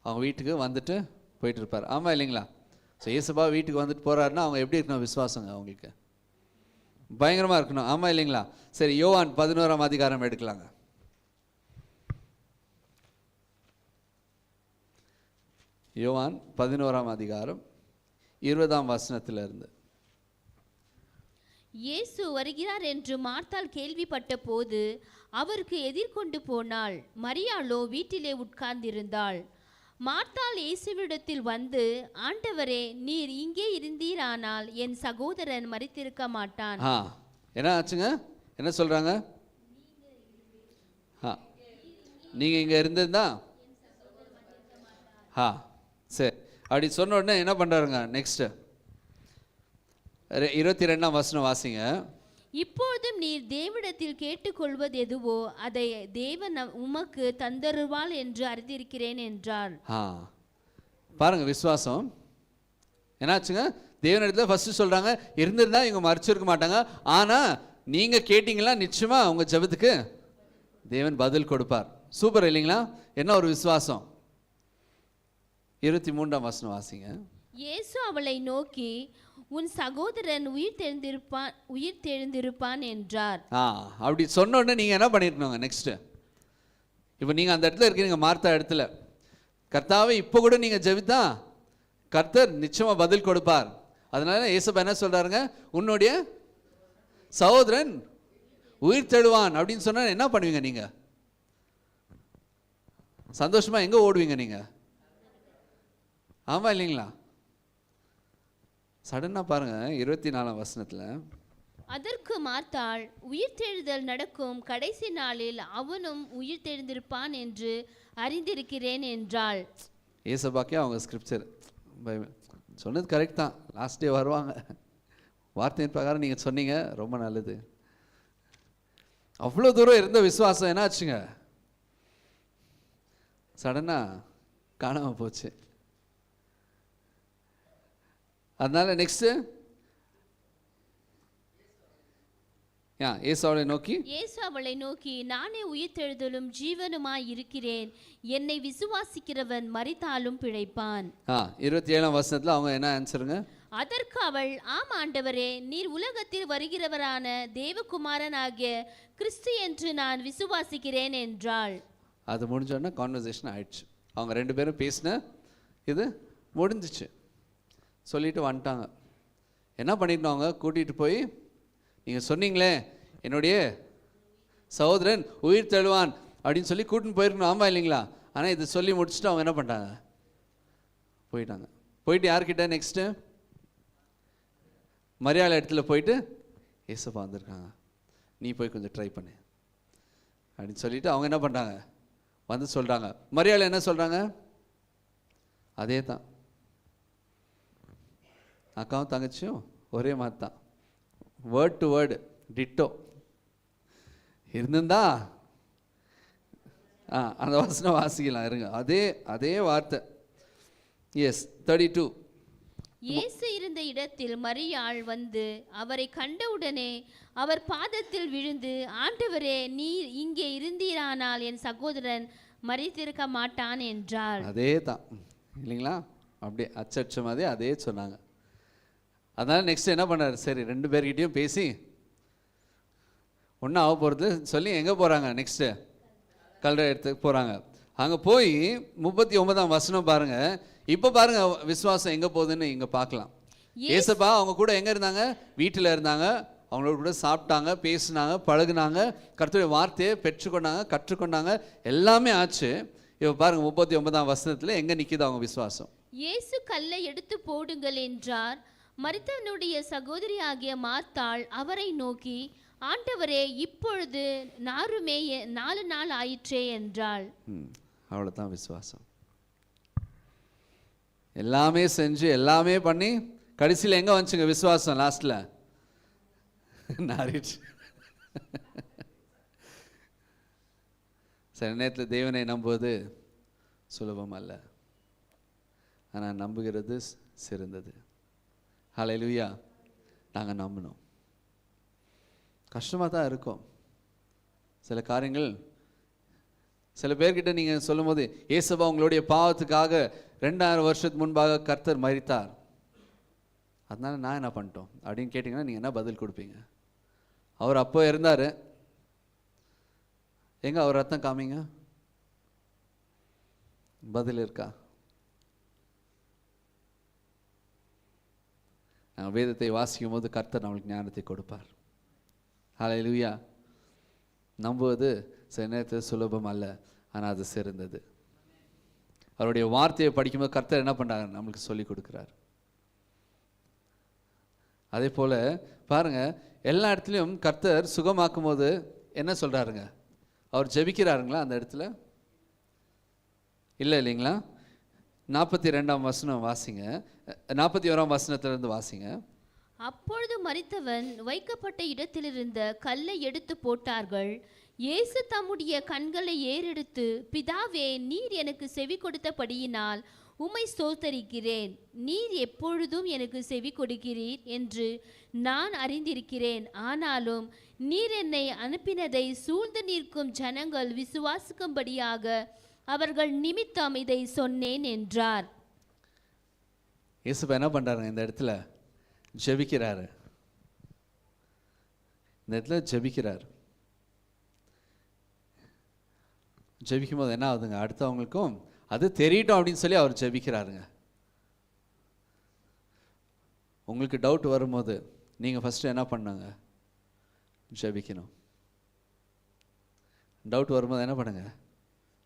S4: அவங்க வீட்டுக்கு வந்துட்டு போயிட்டு இருப்பார். ஆமாம் இல்லைங்களா? ஸோ ஏசப்பா வீட்டுக்கு வந்துட்டு போகிறாருன்னா அவங்க எப்படி இருக்கணும்? விசுவாசங்க அவங்களுக்கு பயங்கரமாக இருக்கணும். ஆமாம் இல்லைங்களா? சரி, யோவான் 11ஆம் அதிகாரம் எடுக்கலாங்க. யோவான் 11ஆம் அதிகாரம் 20ஆம் வசனத்திலிருந்து.
S7: இயேசு வருகிறார் என்று மார்த்தாள் கேள்விப்பட்ட போது அவருக்கு எதிர்கொண்டு போனாள். மரியாளோ வீட்டிலே உட்கார்ந்திருந்தாள். மார்த்தாள் இயேசுவிடத்தில் வந்து, ஆண்டவரே, நீர் இங்கே இருந்தீரானால் என் சகோதரன் மரித்திருக்க மாட்டான்.
S4: என்ன ஆச்சுங்க? என்ன சொல்றாங்க? நீங்க இங்க இருந்திருந்தா சரி, அப்படி சொன்ன உடனே என்ன பண்றாருங்க? நெக்ஸ்ட் 22ஆம் வசனம் வாசிங்க.
S7: இப்பொழுதும் நீர் தேவனிடத்தில் கேட்டுக்கொள்வது எதுவோ அதை தேவன் உமக்கு தந்தருவாள் என்று அறிந்திருக்கிறேன் என்றார்.
S4: பாருங்க விசுவாசம் என்னாச்சுங்க? தேவனிடத்துல ஃபர்ஸ்ட் சொல்றாங்க, இருந்திருந்தா இவங்க மறைச்சிருக்க மாட்டாங்க, ஆனா நீங்க கேட்டீங்களா நிச்சயமா உங்க ஜெபத்துக்கு தேவன் பதில் கொடுப்பார். சூப்பர் இல்லைங்களா? என்ன ஒரு விசுவாசம். 23ஆம் வசனம் வாசிங்க.
S7: இயேசு அவளை நோக்கி, உன் சகோதரன் உயிர் தெழுந்திருப்பான் என்றார்.
S4: அப்படி சொன்ன உடனே நீங்க என்ன பண்ணிருக்கணுங்க? நெக்ஸ்ட் இப்போ நீங்க அந்த இடத்துல இருக்கீங்க, மார்த்தா இடத்துல. கர்த்தாவே இப்போ கூட நீங்க ஜெபித்தா கர்த்தர் நிச்சயமா பதில் கொடுப்பார். அதனால இயேசப்பா என்ன சொல்றாருங்க? உன்னுடைய சகோதரன் உயிர் தெழுவான் அப்படின்னு சொன்னா என்ன பண்ணுவீங்க நீங்க? சந்தோஷமா எங்க ஓடுவீங்க நீங்க? ஆமா இல்லைங்களா? சடனா பாருங்க 24ஆம் வசனத்துல.
S7: அதற்கு மார்த்தாள், உயிர்த்தெழுதல் நடக்கும் கடைசி நாளில் அவனும் உயிர் தெழுந்திருப்பான் என்று அறிந்திருக்கிறேன் என்றாள்.
S4: ஏசப்பாக்கே அவங்க ஸ்கிரிப்சர் சொன்னது கரெக்ட் தான். லாஸ்ட் டே வருவாங்க, வார்த்தையின் பிரகாரம் நீங்க சொன்னீங்க, ரொம்ப நல்லது. அவ்வளோ தூரம் இருந்த விசுவாசம் என்னாச்சுங்க? சடனா காணாம போச்சு. அதனால நெக்ஸ்ட் இயேசு
S7: அவளை நோக்கி, நானே உயிர்த்தெழுதலும் ஜீவனுமாய் இருக்கிறேன். என்னை விசுவாசிக்கிறவன் மரித்தாலும் பிழைப்பான்.
S4: 27ஆம் வசனத்துல அவங்க என்ன ஆன்சருங்க?
S7: அதற்கு அவள், ஆம் ஆண்டவரே, நீர் உலகத்தில் வருகிறவரான தேவகுமாரன் ஆகிய கிறிஸ்து என்று நான் விசுவாசிக்கிறேன் என்றாள்.
S4: அது முடிஞ்சோடனே கான்வர்சேஷன் ஆயிடுச்சு. அவங்க ரெண்டு பேரும் பேசின இது முடிஞ்சிச்சு. சொல்லிட்டு வந்துட்டாங்க. என்ன பண்ணிட்டோம்? அவங்க கூட்டிகிட்டு போய், நீங்கள் சொன்னீங்களே என்னுடைய சகோதரன் உயிர் தெழுவான் அப்படின்னு சொல்லி கூட்டின்னு போயிருக்கணும். ஆமாம் இல்லைங்களா? ஆனால் இதை சொல்லி முடிச்சுட்டு அவங்க என்ன பண்ணிட்டாங்க? போயிட்டாங்க. போயிட்டு யார்கிட்ட? நெக்ஸ்ட்டு மரியாதை இடத்துல போயிட்டு, ஏசப்பா வந்திருக்காங்க, நீ போய் கொஞ்சம் ட்ரை பண்ணு அப்படின்னு சொல்லிட்டு அவங்க என்ன பண்ணுறாங்க? வந்து சொல்கிறாங்க. மரியாதை என்ன சொல்கிறாங்க? அதே தான். அக்காவும் தங்கச்சியும் ஒரே மாதிரி தான், வேர்ட் டு வேர்டு டிட்டோ இருந்திருந்தா அந்த வசனம் வாசிக்கலாம் இருங்க. அதே வார்த்தை. எஸ் 32.
S7: இயேசு இருந்த இடத்தில் மரியாள் வந்து அவரை கண்டவுடனே அவர் பாதத்தில் விழுந்து, ஆண்டவரே, நீர் இங்கே இருந்தீரானால் என் சகோதரன் மரித்திருக்க மாட்டான் என்றார்.
S4: அதே தான் இல்லைங்களா? அப்படியே அச்சச்ச மாதிரி அதே சொன்னாங்க. அதனால நெக்ஸ்ட் என்ன பண்ணார்? சரி, ரெண்டு பேர்கிட்டையும் பேசி ஒன்றும் ஆக போகிறது சொல்லி எங்கே போகிறாங்க? நெக்ஸ்ட்டு கல்ற இடத்துக்கு போகிறாங்க. அங்கே போய் 39ஆம் வசனம் பாருங்க. இப்போ பாருங்க விசுவாசம் எங்கே போகுதுன்னு இங்கே பார்க்கலாம். ஏசப்பா அவங்க கூட எங்கே இருந்தாங்க? வீட்டில் இருந்தாங்க. அவங்களோட கூட சாப்பிட்டாங்க, பேசினாங்க, பழகுனாங்க, கர்த்தருடைய வார்த்தையை பெற்றுக்கொண்டாங்க, கற்றுக்கொண்டாங்க, எல்லாமே ஆச்சு. இப்போ பாருங்க 39ஆம் வசனத்தில் எங்கே நிற்கிது அவங்க விசுவாசம்?
S7: இயேசு கல்லை எடுத்து போடுங்கள் என்றார். மரித்தவனுடைய சகோதரி ஆகிய மார்த்தாள் அவரை நோக்கி, ஆண்டவரே, இப்பொழுது 4 நாள் ஆயிற்றே என்றாள்.
S4: அவ்வளோதான் விசுவாசம். எல்லாமே செஞ்சு எல்லாமே பண்ணி கடைசியில் எங்கே வந்துச்சுங்க விசுவாசம்? லாஸ்ட்டில் நாரிட்டு. சில நேரத்தில் தேவனை நம்புவது சுலபம் அல்ல, ஆனால் நம்புகிறது சிறந்தது. ஹல்லேலூயா. நாங்கள் நம்பணும். கஷ்டமாக தான் இருக்கும் சில காரியங்கள். சில பேர்கிட்ட நீங்கள் சொல்லும் போது, ஏசப்பா உங்களுடைய பாவத்துக்காக 2000 வருஷத்துக்கு முன்பாக கர்த்தர் மரித்தார், அதனால நான் என்ன பண்ணிட்டோம் அப்படின்னு கேட்டிங்கன்னா நீங்கள் என்ன பதில் கொடுப்பீங்க? அவர் அப்போ இருந்தார், எங்க அவர் ரத்தம் காமிங்க. பதில் இருக்கா? நாங்கள் வேதத்தை வாசிக்கும் போது கர்த்தர் நம்மளுக்கு ஞானத்தை கொடுப்பார். ஹல்லேலூயா. நம்புவது சில நேரத்தில் சுலபம் அல்ல, ஆனால் அது சிறந்தது. அவருடைய வார்த்தையை படிக்கும்போது கர்த்தர் என்ன பண்ணுறாங்க, நம்மளுக்கு சொல்லி கொடுக்குறார். அதே போல் பாருங்கள், எல்லா இடத்துலையும் கர்த்தர் சுகமாக்கும் போது என்ன சொல்கிறாருங்க? அவர் ஜெபிக்கிறாருங்களா அந்த இடத்துல? இல்லை இல்லைங்களா? 42ஆம் வசனம் வாசிங்க, 41ஆம் வசனத்திலிருந்து வாசிங்க.
S7: அப்பொழுது மரித்தவன் வைக்கப்பட்ட இடத்திலிருந்த கல்லை எடுத்து போட்டார்கள். இயேசு தம்முடைய கண்களை ஏறெடுத்து, பிதாவே, நீர் எனக்கு செவி கொடுத்தபடியினால் உம்மை ஸ்தோத்தரிக்கிறேன். நீர் எப்பொழுதும் எனக்கு செவி கொடுக்கிறீர் என்று நான் அறிந்திருக்கிறேன். ஆனாலும் நீர் என்னை அனுப்பினதை சூழ்ந்து நிற்கும் ஜனங்கள் விசுவாசிக்கும்படியாக அவர்கள் நிமித்தம் இதை சொன்னேன் என்றார்.
S4: இயேசுப்பா என்ன பண்ணுறாருங்க? இந்த இடத்துல ஜெபிக்கிறாரு. இந்த இடத்துல ஜெபிக்கிறார். ஜெபிக்கும் போது என்ன ஆகுதுங்க? அடுத்தவங்களுக்கும் அது தெரியட்டும் அப்படின்னு சொல்லி அவர் ஜெபிக்கிறாருங்க. உங்களுக்கு டவுட் வரும்போது நீங்கள் ஃபஸ்ட்டு என்ன பண்ணாங்க? ஜெபிக்கணும். டவுட் வரும்போது என்ன பண்ணுங்க?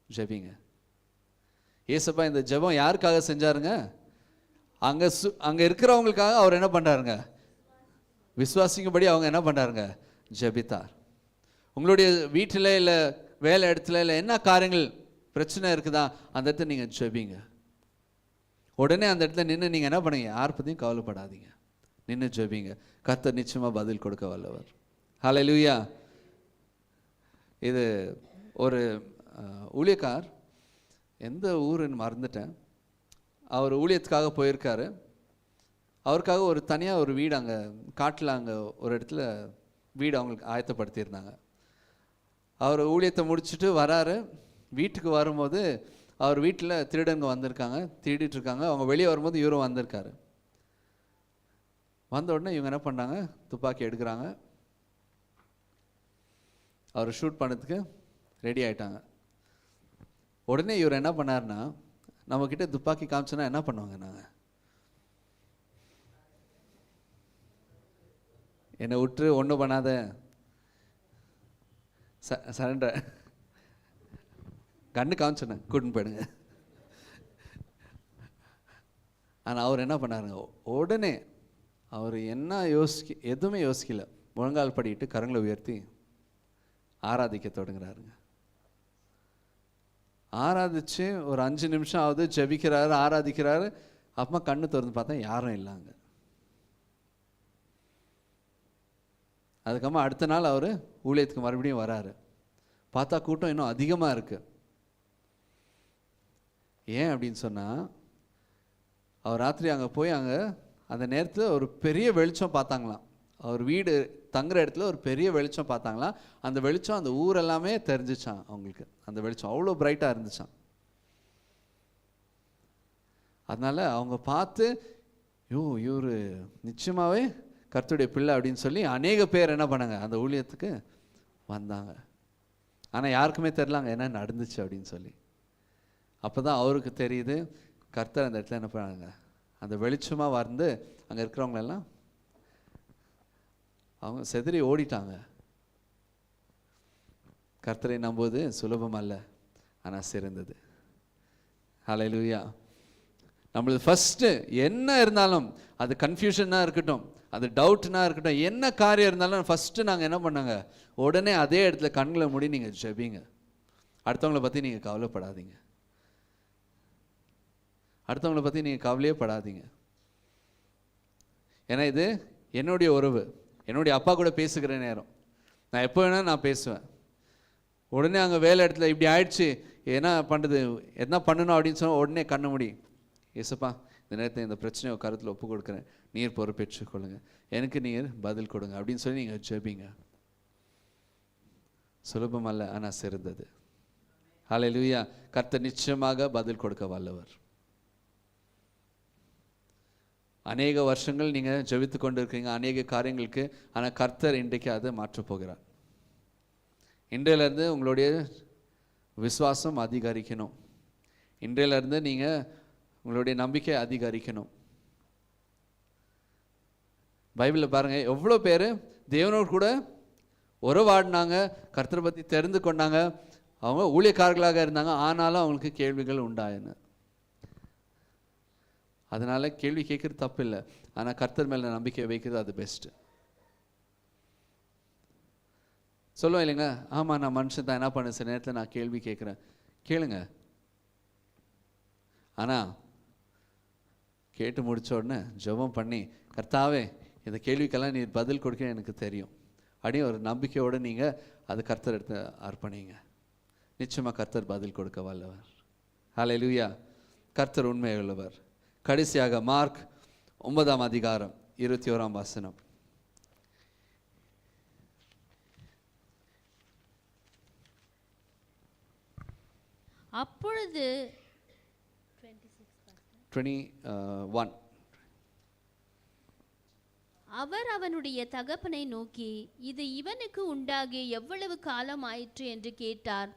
S4: ஜெபிங்க. ஏசப்பா இந்த ஜெபம் யாருக்காக செஞ்சாருங்க? அங்கே இருக்கிறவங்களுக்காக அவர் என்ன பண்ணுறாருங்க? விசுவாசிக்கும்படி அவங்க என்ன பண்ணுறாருங்க? ஜெபித்தார். உங்களுடைய வீட்டில் இல்லை வேலை இடத்துல இல்லை என்ன காரியங்கள் பிரச்சனை இருக்குதா, அந்த இடத்துல நீங்கள் ஜெபிங்க. உடனே அந்த இடத்துல நின்று நீங்கள் என்ன பண்ணுங்க? யார் பற்றியும் கவலைப்படாதீங்க, நின்று ஜெபிங்க. கர்த்தர் நிச்சயமாக பதில் கொடுக்க வல்லவர். ஹல்லேலூயா. இது ஒரு ஊழியக்கார், எந்த ஊருன்னு மறந்துட்டேன், அவர் ஊழியத்துக்காக போயிருக்காரு. அவருக்காக ஒரு தனியாக ஒரு வீடு அங்கே காட்டில் அங்கே ஒரு இடத்துல வீடு அவங்களுக்கு ஆயத்தப்படுத்தியிருந்தாங்க. அவர் ஊழியத்தை முடிச்சுட்டு வராரு. வீட்டுக்கு வரும்போது அவர் வீட்டில் திருடங்க வந்திருக்காங்க, திருடிட்டு இருக்காங்க. அவங்க வெளியே வரும்போது இவரும் வந்திருக்காரு. வந்த உடனே இவங்க என்ன பண்ணாங்க? துப்பாக்கி எடுக்கிறாங்க. அவர் ஷூட் பண்ணதுக்கு ரெடி ஆகிட்டாங்க. உடனே இவர் என்ன பண்ணாருன்னா, நம்மக்கிட்ட துப்பாக்கி காமிச்சோன்னா என்ன பண்ணுவாங்க? நாங்கள் என்னை விட்டு ஒன்றும் பண்ணாத, சரண்டர், கண்ணு காமிச்சோன்னே கூட்டின்னு போயிடுங்க. ஆனால் அவர் என்ன பண்ணாருங்க? உடனே அவர் என்ன எதுவுமே யோசிக்கல, முழங்கால் படிட்டு கரங்களை உயர்த்தி ஆராதிக்க தொடங்குறாருங்க. ஆராதிச்சு ஒரு 5 நிமிஷம் ஆகுது, ஜெபிக்கிறாரு, ஆராதிக்கிறாரு. அப்புறமா கண்ணு திறந்து பார்த்தா யாரும் இல்லைங்க. அதுக்கப்புறமா அடுத்த நாள் அவர் ஊழியத்துக்கு மறுபடியும் வராரு. பார்த்தா கூட்டம் இன்னும் அதிகமாக இருக்கு. ஏன் அப்படின்னு சொன்னால், அவர் ராத்திரி அங்கே போய் அங்கே அந்த நேரத்தில் ஒரு பெரிய வெளிச்சம் பார்த்தாங்களாம். அவர் வீடு தங்குற இடத்துல ஒரு பெரிய வெளிச்சம் பார்த்தாங்களாம். அந்த வெளிச்சம் அந்த ஊர் எல்லாமே தெரிஞ்சிச்சான் அவங்களுக்கு. அந்த வெளிச்சம் அவ்வளோ பிரைட்டாக இருந்துச்சான். அதனால் அவங்க பார்த்து, இவர் நிச்சயமாகவே கர்த்தருடைய பிள்ளை அப்படின்னு சொல்லி அநேக பேர் என்ன பண்ணாங்க? அந்த ஊழியத்துக்கு வந்தாங்க. ஆனால் யாருக்குமே தெரிலாங்க என்ன நடந்துச்சு அப்படின்னு சொல்லி. அப்போ தான் அவருக்கு தெரியுது, கர்த்தர் அந்த இடத்துல என்ன பண்ணாங்க? அந்த வெளிச்சமாக வந்து அங்கே இருக்கிறவங்களெல்லாம் அவங்க செதறி ஓடிட்டாங்க. கர்த்தரை நம்புவது சுலபம் அல்ல, ஆனால் சிறந்தது. ஹல்லேலூயா. நம்மளுக்கு ஃபஸ்ட்டு என்ன இருந்தாலும், அது கன்ஃபியூஷனாக இருக்கட்டும், அது டவுட்னா இருக்கட்டும், என்ன காரியம் இருந்தாலும் ஃபஸ்ட்டு நாங்கள் என்ன பண்ணாங்க? உடனே அதே இடத்துல கண்களை மூடி நீங்கள் ஜெபிங்க. அடுத்தவங்களை பற்றி நீங்கள் கவலைப்படாதீங்க. அடுத்தவங்களை பற்றி நீங்கள் கவலையே படாதீங்க. ஏன்னா இது என்னுடைய உறவு, என்னுடைய அப்பா கூட பேசுகிற நேரம், நான் எப்போ வேணால் நான் பேசுவேன். உடனே அங்கே வேலை இடத்துல இப்படி ஆயிடுச்சு, என்ன பண்ணுறது, என்ன பண்ணணும் அப்படின்னு சொன்னால் உடனே கண்ண முடி, ஏசப்பா இந்த நேரத்தை இந்த பிரச்சனையை கருத்தில் ஒப்பு கொடுக்குறேன், நீர் பொறுப்பேற்றுக் கொள்ளுங்க, எனக்கு நீர் பதில் கொடுங்க அப்படின்னு சொல்லி நீங்கள் ஜெபிங்க. சுலபம் அல்ல, ஆனால் சிறந்தது. ஹல்லேலூயா. கர்த்தர் நிச்சயமாக பதில் கொடுக்க வல்லவர். அநேக வருஷங்கள் நீங்கள் ஜெபித்து கொண்டு இருக்கீங்க அநேக காரியங்களுக்கு, ஆனால் கர்த்தர் இன்றைக்கு அதை மாற்றப் போகிறார். இன்றையிலேருந்து உங்களுடைய விசுவாசம் அதிகரிக்கணும். இன்றையிலேருந்து நீங்கள் உங்களுடைய நம்பிக்கை அதிகரிக்கணும். பைபிளில் பாருங்கள், எவ்வளோ பேர் தேவனோடு கூட உறவாடினாங்க, கர்த்தரை பற்றி தெரிந்து கொண்டாங்க, அவங்க ஊழியக்காரர்களாக இருந்தாங்க, ஆனாலும் அவங்களுக்கு கேள்விகள் உண்டாயின. அதனால் கேள்வி கேட்குறது தப்பு இல்லை, ஆனால் கர்த்தர் மேலே நம்பிக்கை வைக்கிறது அது பெஸ்ட்டு. சொல்லுவோம் இல்லைங்க, ஆமாம் நான் மனுஷன் தான், என்ன பண்ண சில நேரத்தில் நான் கேள்வி கேட்குறேன், கேளுங்க. ஆனால் கேட்டு முடித்த உடனே ஜெபம் பண்ணி, கர்த்தாவே இந்த கேள்விக்கெல்லாம் நீர் பதில் கொடுக்க எனக்கு தெரியும் அப்படின்னு ஒரு நம்பிக்கையோடு நீங்கள் அது கர்த்தர் எடுத்து அர்ப்பணிங்க. நிச்சயமாக கர்த்தர் பதில் கொடுக்க வல்லவர். ஹல்லேலூயா. கர்த்தர் உண்மை உள்ளவர். கடைசியாக மார்க் 9:21.
S7: அப்பொழுது
S4: 21
S7: அவர் அவனுடைய தகப்பனை நோக்கி, இது இவனுக்கு உண்டாகி எவ்வளவு காலம் ஆயிற்று என்று கேட்டார்.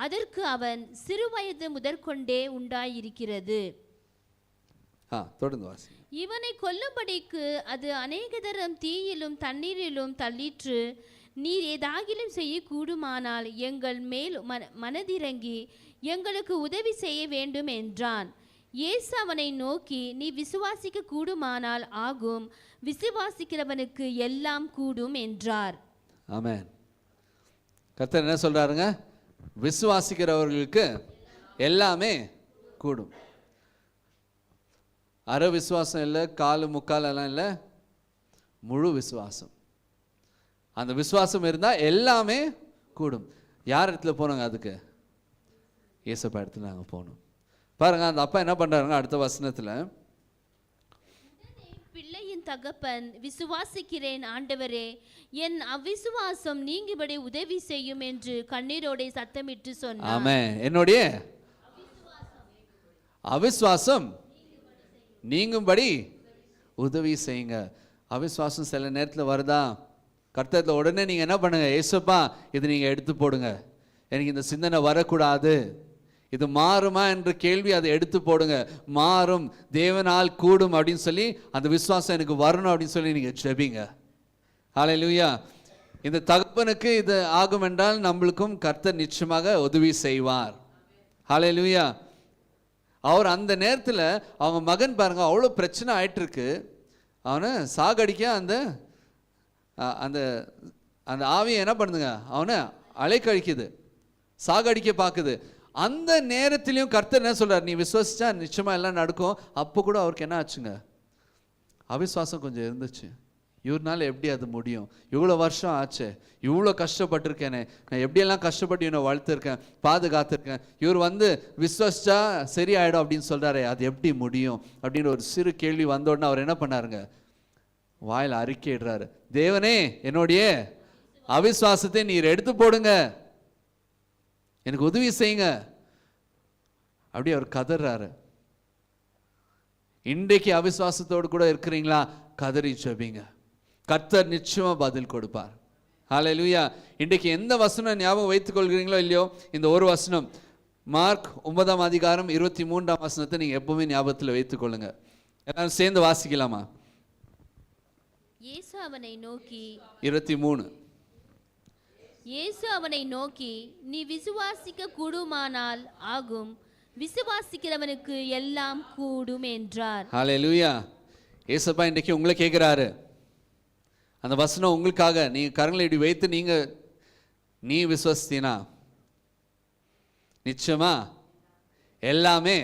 S7: அதற்கு அவன், சிறுவயது முதற்கொண்டே உண்டாயிருக்கிறது.
S4: தொடர்ந்து வாசி.
S7: இவனை கொல்லும்படிக்கு அது அநேக தரம் தீயிலும் தண்ணீரிலும் தள்ளிற்று. நீர் ஏதாகிலும் செய்யக்கூடுமானால் எங்கள் மேல் மனதிறங்கி எங்களுக்கு உதவி செய்ய வேண்டும் என்றான். இயேசு அவனை நோக்கி, நீ விசுவாசிக்க கூடுமானால் ஆகும், விசுவாசிக்கிறவனுக்கு எல்லாம் கூடும் என்றார்.
S4: ஆமென். கர்த்தர் என்ன சொல்றாருங்க? விசுவாசிக்கிறவர்களுக்கு எல்லாமே கூடும். அரை விசுவாசம் இல்லை, காலு முக்கால் எல்லாம் இல்லை, முழு விசுவாசம். அந்த விசுவாசம் இருந்தால் எல்லாமே கூடும். யார் இடத்துல போனாங்க? அதுக்கு ஏசப்பா இடத்துல நாங்கள் போகணும். பாருங்க, அந்த அப்பா என்ன பண்றாருங்க? அடுத்த வசனத்தில்,
S7: பிள்ளையின் தகப்பன், விசுவாசிக்கிறேன் ஆண்டவரே, என் அவிசுவாசம் நீங்கும்படி உதவி செய்யும் என்று கண்ணீரோட சத்தமிட்டு சொன்னார்.
S4: ஆமென். என்னுடைய அவிசுவாசம் நீங்கும்படி உதவி செய்யுங்க. அவிசுவாசம் சில நேரத்தில் வருதா? கர்த்தத்தில் உடனே நீங்கள் என்ன பண்ணுங்க? ஏசப்பா இது நீங்கள் எடுத்து போடுங்க, எனக்கு இந்த சிந்தனை வரக்கூடாது, இது மாறுமா என்ற கேள்வி அதை எடுத்து போடுங்க. மாறும், தேவனால் கூடும் அப்படின்னு சொல்லி அந்த விசுவாசம் எனக்கு வரணும் அப்படின்னு சொல்லி நீங்கள் ஜெபிங்க. ஹல்லேலூயா. இந்த தகப்பனுக்கு இது ஆகும் என்றால் நம்மளுக்கும் கர்த்தர் நிச்சயமாக உதவி செய்வார். ஹல்லேலூயா. அவர் அந்த நேரத்தில் அவங்க மகன் பாருங்க, அவ்வளோ பிரச்சனை ஆயிட்டு இருக்கு, அவனை சாகடிக்க அந்த அந்த அந்த ஆவியை என்ன பண்ணுதுங்க? அவனை அலைக்கழிக்குது, சாகடிக்க பார்க்குது. அந்த நேரத்திலையும் கர்த்தர் என்ன சொல்றார்? நீ விசுவாசிச்சா நிச்சயமா எல்லாம் நடக்கும். அப்போ கூட அவருக்கு என்ன ஆச்சுங்க? அவிசுவாசம் கொஞ்சம் இருந்துச்சு. இவர்னால எப்படி அது முடியும்? இவ்வளோ வருஷம் ஆச்சு, இவ்வளோ கஷ்டப்பட்டிருக்கேனே, நான் எப்படியெல்லாம் கஷ்டப்பட்டு இவனை வளர்த்துருக்கேன், பாதுகாத்திருக்கேன், இவர் விசுவாசிச்சா சரியாயிடும் அப்படின்னு சொல்றாரு, அது எப்படி முடியும் அப்படின்னு ஒரு சிறு கேள்வி வந்த உடனே அவர் என்ன பண்ணாருங்க? வாயில் அறிக்கையிடுறாரு, தேவனே என்னுடைய அவிசுவாசத்தை நீர் எடுத்து போடுங்க, எனக்கு உதவி செய்யுங்க அப்படி அவர் கதறாரு. இன்றைக்கு அவிசுவாசத்தோடு கூட இருக்கிறீங்களா? கதறி ஜெபிங்க, கர்த்தர் நிச்சயமா பதில் கொடுப்பார். ஹல்லேலூயா. இன்றைக்கு எந்த வசனம் ஞாபகம் வைத்துக் கொள்கிறீங்களோ இல்லையோ, இந்த ஒரு வசனம் மார்க் 9:23 நீங்க எப்பவுமே ஞாபகத்தில் வைத்துக் கொள்ளுங்க. எல்லாரும் சேர்ந்து வாசிக்கலாமா?
S7: இயேசு அவனை நோக்கி
S4: 23
S7: இயேசு அவனை நோக்கி, நீ விசுவாசிக்க கூடுமானால் ஆகும், விசுவாசிக்கிறவனுக்கு எல்லாம் கூடும் என்றார்.
S4: ஹல்லேலூயா. ஏசப்பா இன்றைக்கு உங்களை கேட்கிறாரு. அந்த வசனம் உங்களுக்காக. நீங்க கரங்களை இப்படி வைத்து நீ விசுவாசித்தீனா நிச்சயமா எல்லாமே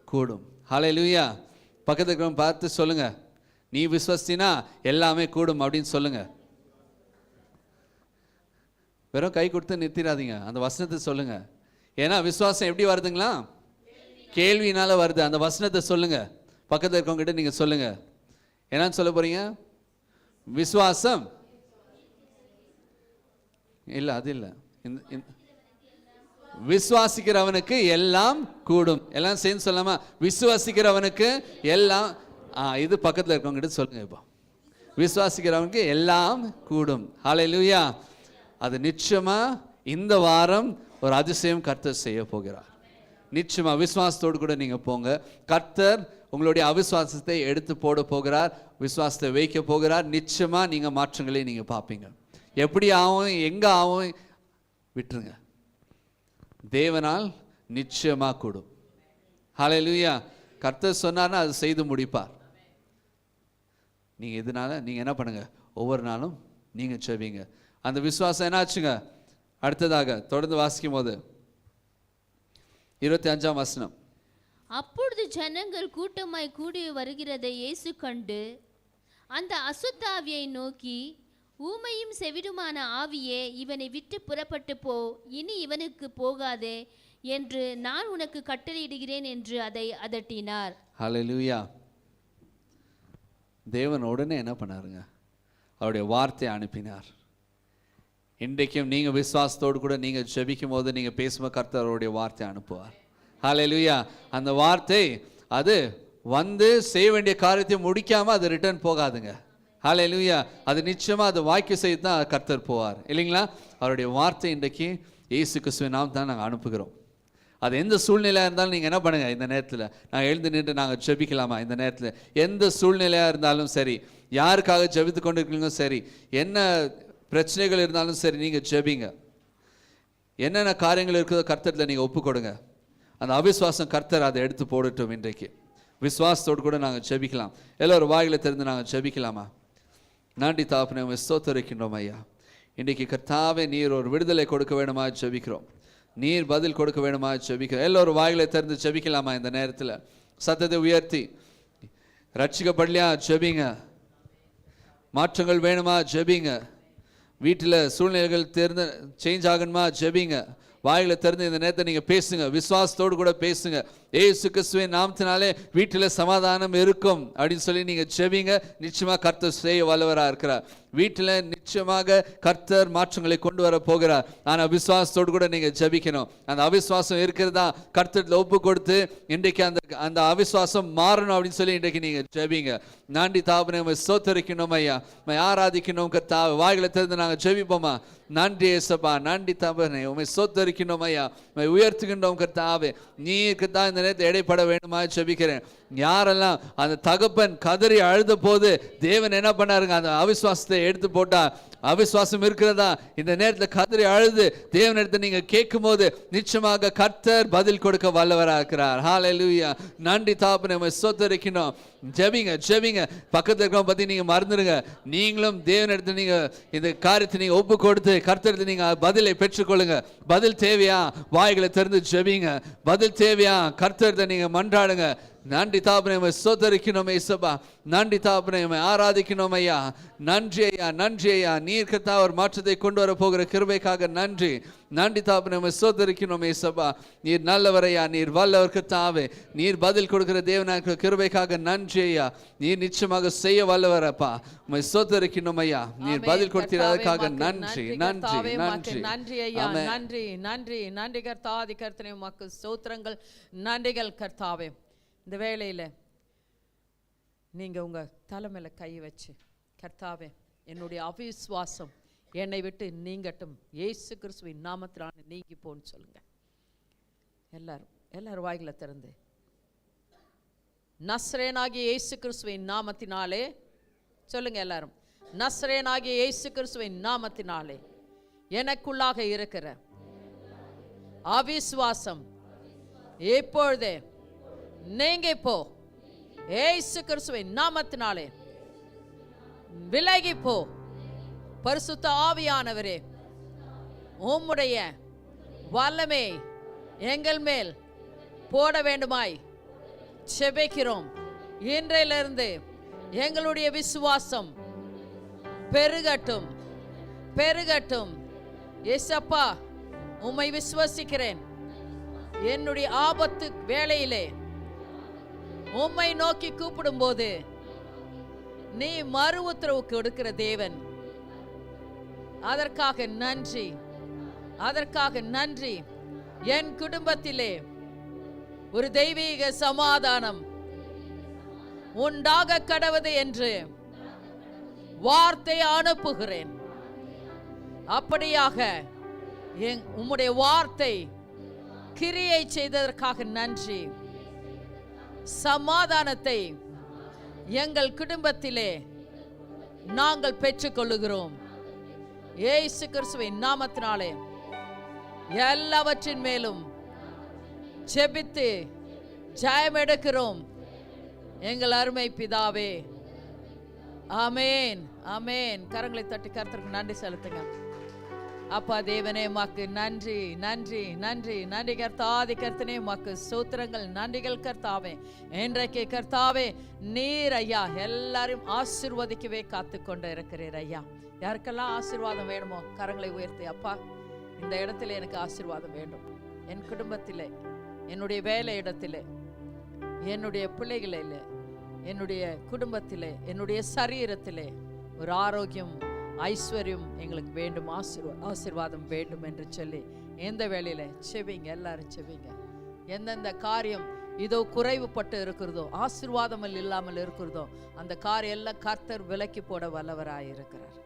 S4: கூடும். ஹல்லேலூயா. பக்கத்துக்கு பார்த்து சொல்லுங்க, நீ விசுவாசித்தீனா எல்லாமே கூடும் அப்படின்னு சொல்லுங்க. வெறும் கை கொடுத்து நிறுத்திடாதீங்க, அந்த வசனத்தை சொல்லுங்க. ஏன்னா விசுவாசம் எப்படி வருதுங்களா? கேள்வினால வருது. அந்த வசனத்தை சொல்லுங்க. பக்கத்தில் இருக்கவங்க கிட்ட நீங்க சொல்லுங்க. என்னன்னு சொல்ல போறீங்க? விசுவாசம் இல்ல, அது இல்ல. விசுவாசிக்கிறவனுக்கு எல்லாம் கூடும். எல்லாம் சேர்ந்து சொல்லாமா? விசுவாசிக்கிறவனுக்கு எல்லாம். இது பக்கத்தில் இருக்கவங்க கிட்ட சொல்லுங்க. இப்போ விசுவாசிக்கிறவனுக்கு எல்லாம் கூடும். ஹல்லேலூயா. அது நிச்சயமா இந்த வாரம் ஒரு அதிசயம் கர்த்தர் செய்ய போகிறார். நிச்சயமா விசுவாசத்தோடு கூட நீங்க போங்க. கர்த்தர் உங்களுடைய அவிசுவாசத்தை எடுத்து போட போகிறார், விசுவாசத்தை வைக்க போகிறார். நிச்சயமா நீங்க மாற்றங்களை நீங்க பார்ப்பீங்க. எப்படி ஆகும், எங்க ஆகும் விட்டுருங்க. தேவனால் நிச்சயமா கூடும். ஹல்லேலூயா. கர்த்தர் சொன்னார்னா அது செய்து முடிப்பார். நீங்க இதனால நீங்க என்ன பண்ணுங்க, ஒவ்வொரு நாளும் நீங்க செபிங்க. அந்த விசுவாசம் என்னாச்சுங்க? அடுத்ததாக தொடர்ந்து வாசிக்கும் போது 25ஆம் வசனம்.
S7: அப்பொழுது ஜனங்கள் கூட்டமாய் கூடி வருகிறதை இயேசு கண்டு அந்த அசுத்த ஆவியை நோக்கி, ஊமையும் செவிடுமான ஆவியே, இவனை விட்டு புறப்பட்டு போ, இனி இவனுக்கு போகாதே என்று நான் உனக்கு கட்டளையிடுகிறேன் என்று அதை அதட்டினார்.
S4: ஹல்லேலூயா. தேவன் உடனே என்ன பண்ணாருங்க? அவருடைய வார்த்தையை அனுப்பினார். இன்றைக்கும் நீங்க விசுவாசத்தோடு கூட நீங்க ஜெபிக்கும் போது நீங்க பேசும்போது கர்த்தர் அவருடைய வார்த்தை அனுப்புவார். ஹல்லேலூயா. அந்த வார்த்தை அது வந்து செய்ய வேண்டிய காரியத்தை முடிக்காம அது ரிட்டர்ன் போகாதுங்க. ஹல்லேலூயா. அது நிச்சயமா அது வாய்க்கு செய்து தான் கர்த்தர் போவார், இல்லைங்களா? அவருடைய வார்த்தை இன்றைக்கு இயேசு கிறிஸ்துவின் நாமத்தில் தான் நாங்கள் அனுப்புகிறோம். அது எந்த சூழ்நிலையாக இருந்தாலும் நீங்கள் என்ன பண்ணுங்க, இந்த நேரத்தில் நாங்கள் எழுந்து நின்று நாங்கள் ஜெபிக்கலாமா? இந்த நேரத்தில் எந்த சூழ்நிலையாக இருந்தாலும் சரி, யாருக்காக ஜெபித்து கொண்டு இருக்கீங்களோ சரி, என்ன பிரச்சனைகள் இருந்தாலும் சரி, நீங்கள் ஜெபிங்க. என்னென்ன காரியங்கள் இருக்குதோ கர்த்தரில் நீங்கள் ஒப்பு கொடுங்க. அந்த அவிசுவாசம் கர்த்தர் அதை எடுத்து போடட்டும். இன்றைக்கு விசுவாசத்தோடு கூட நாங்கள் ஜெபிக்கலாம். எல்லோரும் வாயில திறந்து நாங்கள் ஜெபிக்கலாமா? நன்றி தகப்பனே, உம்மை ஸ்தோத்திரிக்கின்றோம் ஐயா. இன்றைக்கு கர்த்தாவே நீர் ஒரு விடுதலை கொடுக்க வேணுமா ஜெபிக்கிறோம். நீர் பதில் கொடுக்க வேணுமா ஜெபிக்கிறோம். எல்லோரும் வாயில திறந்து ஜெபிக்கலாமா? இந்த நேரத்தில் சத்தத்தை உயர்த்தி ரட்சிக்கப்படலையா ஜெபிங்க. மாற்றங்கள் வேணுமா ஜெபிங்க. வீட்டில் சூழ்நிலைகள் சேஞ்ச் ஆகணுமா ஜெபிங்க. வாயில திறந்து இந்த நேரத்தை நீங்க பேசுங்க, விசுவாசத்தோடு கூட பேசுங்க. ஏசு கிறிஸ்துவின் நாமத்தினாலே வீட்டில் சமாதானம் இருக்கும் அப்படின்னு சொல்லி நீங்க ஜெபிங்க. நிச்சயமா கர்த்தர் செய்ய வல்லவராக இருக்கிறார். வீட்டில் நிச்சயமாக கர்த்தர் மாற்றங்களை கொண்டு வர போகிறார். ஆனால் விசுவாசத்தோடு கூட நீங்க ஜெபிக்கணும். அந்த அவிசுவாசம் இருக்கிறதா கர்த்தரில் ஒப்பு கொடுத்து இன்றைக்கு அந்த அவிசுவாசம் மாறணும் அப்படின்னு சொல்லி இன்றைக்கு நீங்க ஜெபிங்க. நன்றி தாபனை ஸ்தோத்திரிக்கணும் ஐயா, ஆராதிக்கணும் கர்த்தாவே. வாய்களை திறந்து நாங்கள் ஜெபிப்போமா? நன்றி ஏசப்பா, நன்றி தாபனை, உண்மை ஸ்தோத்திரிக்கணும் ஐயா, உயர்த்துகின்றோம் கர்த்தாவே. நீருக்கு தான் இந்த நேரத்தை இடைப்பட வேண்டுமா ஜெபிக்கிறேன். யாரெல்லாம் அந்த தகப்பன் கதறி அழுத போது தேவன் என்ன பண்ணாருங்க, அந்த அவிசுவாசத்தை எடுத்து போட்டா. அவிசுவாசம் இருக்கிறதா இந்த நேரத்தில் கதறி அழுது தேவனிடத்தை நீங்க கேட்கும் போது நிச்சயமாக கர்த்தர் பதில் கொடுக்க வல்லவராக இருக்கிறார். ஹல்லேலூயா. நன்றி தாப்பனே, உம்மை ஸ்தோத்திரிக்கிறோம். ஜெபிங்க ஜெபிங்க. பக்கத்துல இருக்கிறவங்க பத்தி நீங்க மறந்துடுங்க. நீங்களும் தேவனிடத்தில் நீங்க இந்த காரியத்தை நீங்க ஒப்பு கொடுத்து கர்த்தரிடத்தில் நீங்க பதிலை பெற்றுக்கொள்ளுங்க. பதில் தேவையா? வாய்களை திறந்து ஜெபிங்க. பதில் தேவையா? கர்த்தரிடத்தை நீங்க மன்றாடுங்க. நன்றி தாப்பனே, உம்மை ஸ்தோத்திரிக்கிறோம் இயேசுப்பா. நன்றி தாப்பனே, உம்மை ஆராதிக்கிறோம் ஐயா. நன்றி ஐயா, நன்றி ஐயா. நீர் கர்த்தா ஒரு மாற்றத்தை கொண்டு வர போகிற கிருபைக்காக நன்றி. நன்றி தாப்பனே, உம்மை ஸ்தோத்திரிக்கிறோம் இயேசுப்பா. நீர் நல்லவர் ஐயா, நீர் வல்லவர் கர்த்தாவே. நீர் பதில் கொடுக்கிற தேவனாக கிருபைக்காக நன்றி ஐயா. நீர் நிச்சயமாக செய்ய வல்லவர் அப்பா. உம்மை ஸ்தோத்திரிக்கிறோம் ஐயா. நீர் பதில் கொடுத்ததற்காக நன்றி நன்றி நன்றி
S1: நன்றி ஐயா. நன்றி நன்றி நன்றி கர்த்தாதி கர்த்தனே, உமக்கு ஸ்தோத்திரங்கள், நன்றிகள் கர்த்தாவே. இந்த வேளையில் நீங்கள் உங்கள் தலைமையில கை வச்சு, கர்த்தாவே என்னுடைய அவிசுவாசம் என்னை விட்டு நீங்கட்டும், இயேசு கிறிஸ்துவின் நாமத்தினால நீங்கி போன்னு சொல்லுங்க. எல்லாரும் வாய்களை திறந்து நஸ்ரேனாகிய இயேசு கிறிஸ்துவின் நாமத்தினாலே சொல்லுங்க. எல்லாரும் நஸ்ரேனாகிய இயேசு கிறிஸ்துவின் நாமத்தினாலே எனக்குள்ளாக இருக்கிற அவிசுவாசம் இப்பொழுதே நீங்க போ, இயேசு கிறிஸ்துவின் நாமத்தினாலே விலகி போ. பரிசுத்த ஆவியானவரே, உம்முடைய வல்லமை எங்கள் மேல் போட வேண்டுமாய் செபிக்கிறோம். இன்றையிலிருந்து எங்களுடைய விசுவாசம் பெருகட்டும் பெருகட்டும் ஏசப்பா உம்மை விசுவசிக்கிறேன். என்னுடைய ஆபத்து வேளையிலே உம்மை நோக்கி கூப்பிடும்போது நீ மறு உத்தரவு கொடுக்கிற தேவன். அதற்காக நன்றி, அதற்காக நன்றி. என் குடும்பத்திலே ஒரு தெய்வீக சமாதானம் உண்டாக கடவுது என்று வார்த்தை அனுப்புகிறேன். அப்படியாக உம்முடைய வார்த்தை கிரியை செய்ததற்காக நன்றி. சமாதானத்தை எங்கள் குடும்பத்திலே நாங்கள் பெற்றுக்கொள்ளுகிறோம். இயேசு கிறிஸ்துவின் நாமத்தினாலே எல்லாவற்றின் மேலும் ஜெபித்து ஜெயம் எடுக்கிறோம் எங்கள் அருமை பிதாவே. ஆமேன், ஆமேன். கரங்களை தட்டி கர்த்தருக்கு நன்றி செலுத்துங்க. அப்பா தேவனே உமக்கு நன்றி, நன்றி, நன்றி, நன்றி கர்த்தாதி கர்த்தனே உமக்கு ஸ்தோத்திரங்கள், நன்றிகள் கர்த்தாவே. இன்றைக்கு கர்த்தாவே நீர் ஐயா எல்லாரையும் ஆசீர்வதிக்கவே காத்து கொண்டு இருக்கிறீர் ஐயா. யாருக்கெல்லாம் ஆசீர்வாதம் வேணுமோ கரங்களை உயர்த்தி, அப்பா இந்த இடத்துல எனக்கு ஆசீர்வாதம் வேண்டும். என் குடும்பத்திலே, என்னுடைய வேலை இடத்திலே, என்னுடைய பிள்ளைகளிலே, என்னுடைய குடும்பத்திலே, என்னுடைய சரீரத்திலே ஒரு ஆரோக்கியம் ஐஸ்வர்யம் எங்களுக்கு வேண்டும், ஆசீர்வாதம் வேண்டும் என்று சொல்லி எந்த வேளையில செவிங்க, எல்லாரும் செவிங்க. எந்தெந்த காரியம் இதோ குறைவுபட்டு இருக்கிறதோ, ஆசீர்வாதம் இல்லாமல் இருக்கிறதோ, அந்த காரியம் எல்லாம் கர்த்தர் விலக்கி போட வல்லவராய் இருக்கிறார்.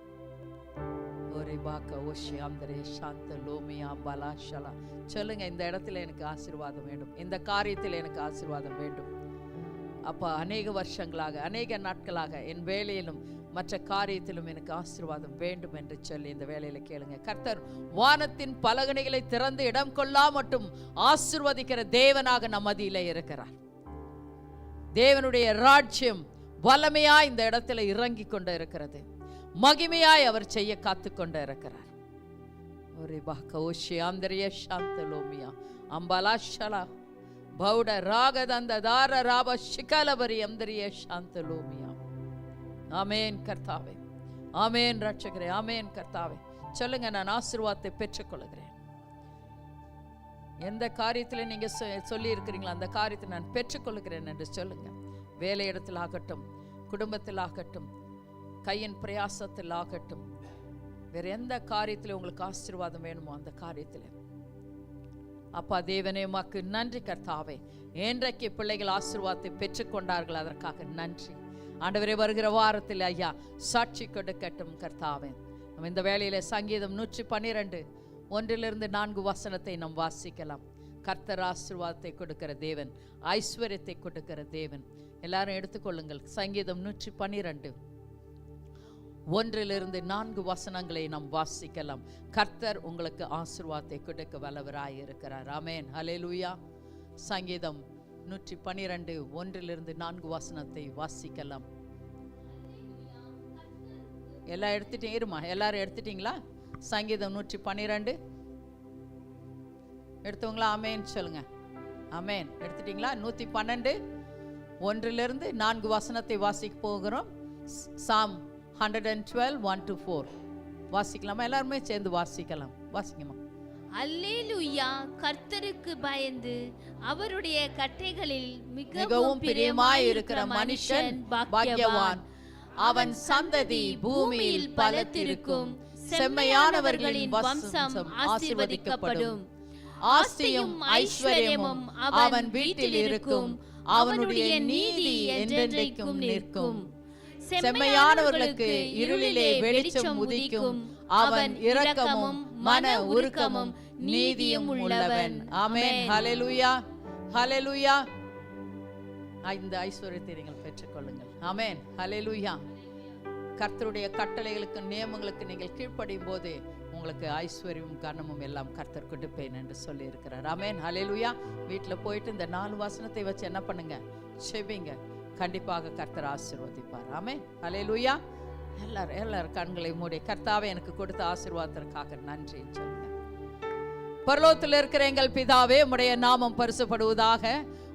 S1: சொல்லுங்க, இந்த இடத்துல எனக்கு ஆசீர்வாதம் வேண்டும், இந்த காரியத்தில் எனக்கு ஆசீர்வாதம் வேண்டும். அப்பா அநேக வருஷங்களாக, அநேக நாட்களாக என் வேலையிலும் மற்ற காரியத்திலும் எனக்கு ஆசீர்வாதம் வேண்டும் என்று சொல்லி இந்த வேலையில கேளுங்க. கர்த்தர் வானத்தின் பலகணிகளை திறந்து இடம் கொள்ளா மட்டும் ஆசீர்வதிக்கிற தேவனாக நம் மத்தியிலே இருக்கிறார். தேவனுடைய ராஜ்யம் வல்லமையாய் இந்த இடத்துல இறங்கி கொண்டு இருக்கிறது. மகிமையாய் அவர் செய்ய காத்து கொண்டு இருக்கிறார். ஒரு பாக்கோஷி ஆந்திரிய சாந்தலோமியா அம்பலாஷலா பௌட ராகதந்த தார ராப சிகலபரி அந்தரிய சாந்தலோமியா. ஆமேன் கர்த்தாவே, ஆமேன் ரட்சகரே, ஆமேன் கர்த்தாவே. சொல்லுங்க, நான் ஆசீர்வாதத்தை பெற்றுக்கொள்கிறேன். எந்த காரியத்தில் நீங்க சொல்லி இருக்கிறீங்களோ அந்த காரியத்தை நான் பெற்றுக்கொள்கிறேன் என்று சொல்லுங்க. வேலை இடத்தில் ஆகட்டும், குடும்பத்தில் ஆகட்டும், கையின் பிரயாசத்தில் ஆகட்டும், வேற எந்த காரியத்தில் உங்களுக்கு ஆசீர்வாதம் வேணுமோ அந்த காரியத்தில். அப்பா தேவனே உமக்கு நன்றி கர்த்தாவே. இன்றைக்கு பிள்ளைகள் ஆசீர்வாதத்தை பெற்றுக்கொண்டார்கள், அதற்காக நன்றி ஆண்டவரே. வருகிற வாரத்தில் ஐயா சாட்சி கொடுக்கட்டும் கர்த்தாவே. நம்ம இந்த வேளையில சங்கீதம் 112 1-4 வசனத்தை நாம் வாசிக்கலாம். கர்த்தர் ஆசீர்வாதத்தை கொடுக்கிற தேவன், ஐஸ்வர்யத்தை கொடுக்கிற தேவன். எல்லாரும் எடுத்துக்கொள்ளுங்கள். சங்கீதம் 112 1-4 வசனங்களை நாம் வாசிக்கலாம். கர்த்தர் உங்களுக்கு ஆசீர்வாதத்தை கொடுக்க வல்லவராய் இருக்கிறார். ஆமென், ஹல்லேலூயா. சங்கீதம் 112 1-4 வசனத்தை வாசிக்கலாம். எல்லாம் எடுத்துட்டீங்க? இருமா, எல்லாரும் எடுத்துட்டீங்களா? சங்கீதம் 112 எடுத்தவங்களா? ஆமேன் சொல்லுங்க. ஆமேன், எடுத்துட்டீங்களா? 112 1-4 வசனத்தை வாசிக்க போகிறோம். சாம் 112 1-4 வாசிக்கலாமா? எல்லாருமே சேர்ந்து வாசிக்கலாம். வாசிக்கமா.
S7: அல்லேலூயா. கர்த்தருக்கு பயந்து அவருடைய கட்டைகளில்
S1: மிகவும் பிரியமாய் இருக்கிற மனுஷன் பாக்கியவான். அவன் சந்ததி பூமியில் பலத்திருக்கும். செம்மையானவர்களின் வம்சம் ஆசீர்வதிக்கப்படும். ஆஸ்தியும் ஐஸ்வர்யமும் அவன் வீட்டில் இருக்கும். அவனுடைய நீதி என்றென்றைக்கும் நிற்கும். செம்மையானவர்களுக்கு இருளிலே வெளிச்சம் உதிக்கும். அவன் இரக்கமும் மன உருக்கமும் நீதியும் உள்ளவன். ஆமென், ஹல்லேலூயா, ஹல்லேலூயா. இந்த ஐஸ்வர்யத்தை நீங்கள் பெற்றுக்கொள்ளுங்கள். ஆமென், ஹல்லேலூயா. கர்த்தருடைய கட்டளைகளுக்கு நியமங்களுக்கு நீங்கள் கீழ்ப்படியும் போது உங்களுக்கு ஐஸ்வர்யமும் கனமும் எல்லாம் கர்த்தர் கொடுப்பேன் என்று சொல்லி இருக்கிறார். ஆமென், ஹல்லேலூயா. வீட்டில் போயிட்டு இந்த 4 வசனத்தை வச்சு என்ன பண்ணுங்க? செபிங்க. கண்டிப்பாக கர்த்தர் ஆசீர்வதிப்பார். ஆமென், ஹல்லேலூயா. எல்லாரும் கண்களை மூடி, கர்த்தாவே எனக்கு கொடுத்த ஆசீர்வாதத்திற்காக நன்றின்னு சொல்லுங்க. பரலோகத்தில் இருக்கிற எங்கள் பிதாவே, உம்முடைய நாமம் பரிசுப்படுவதாக.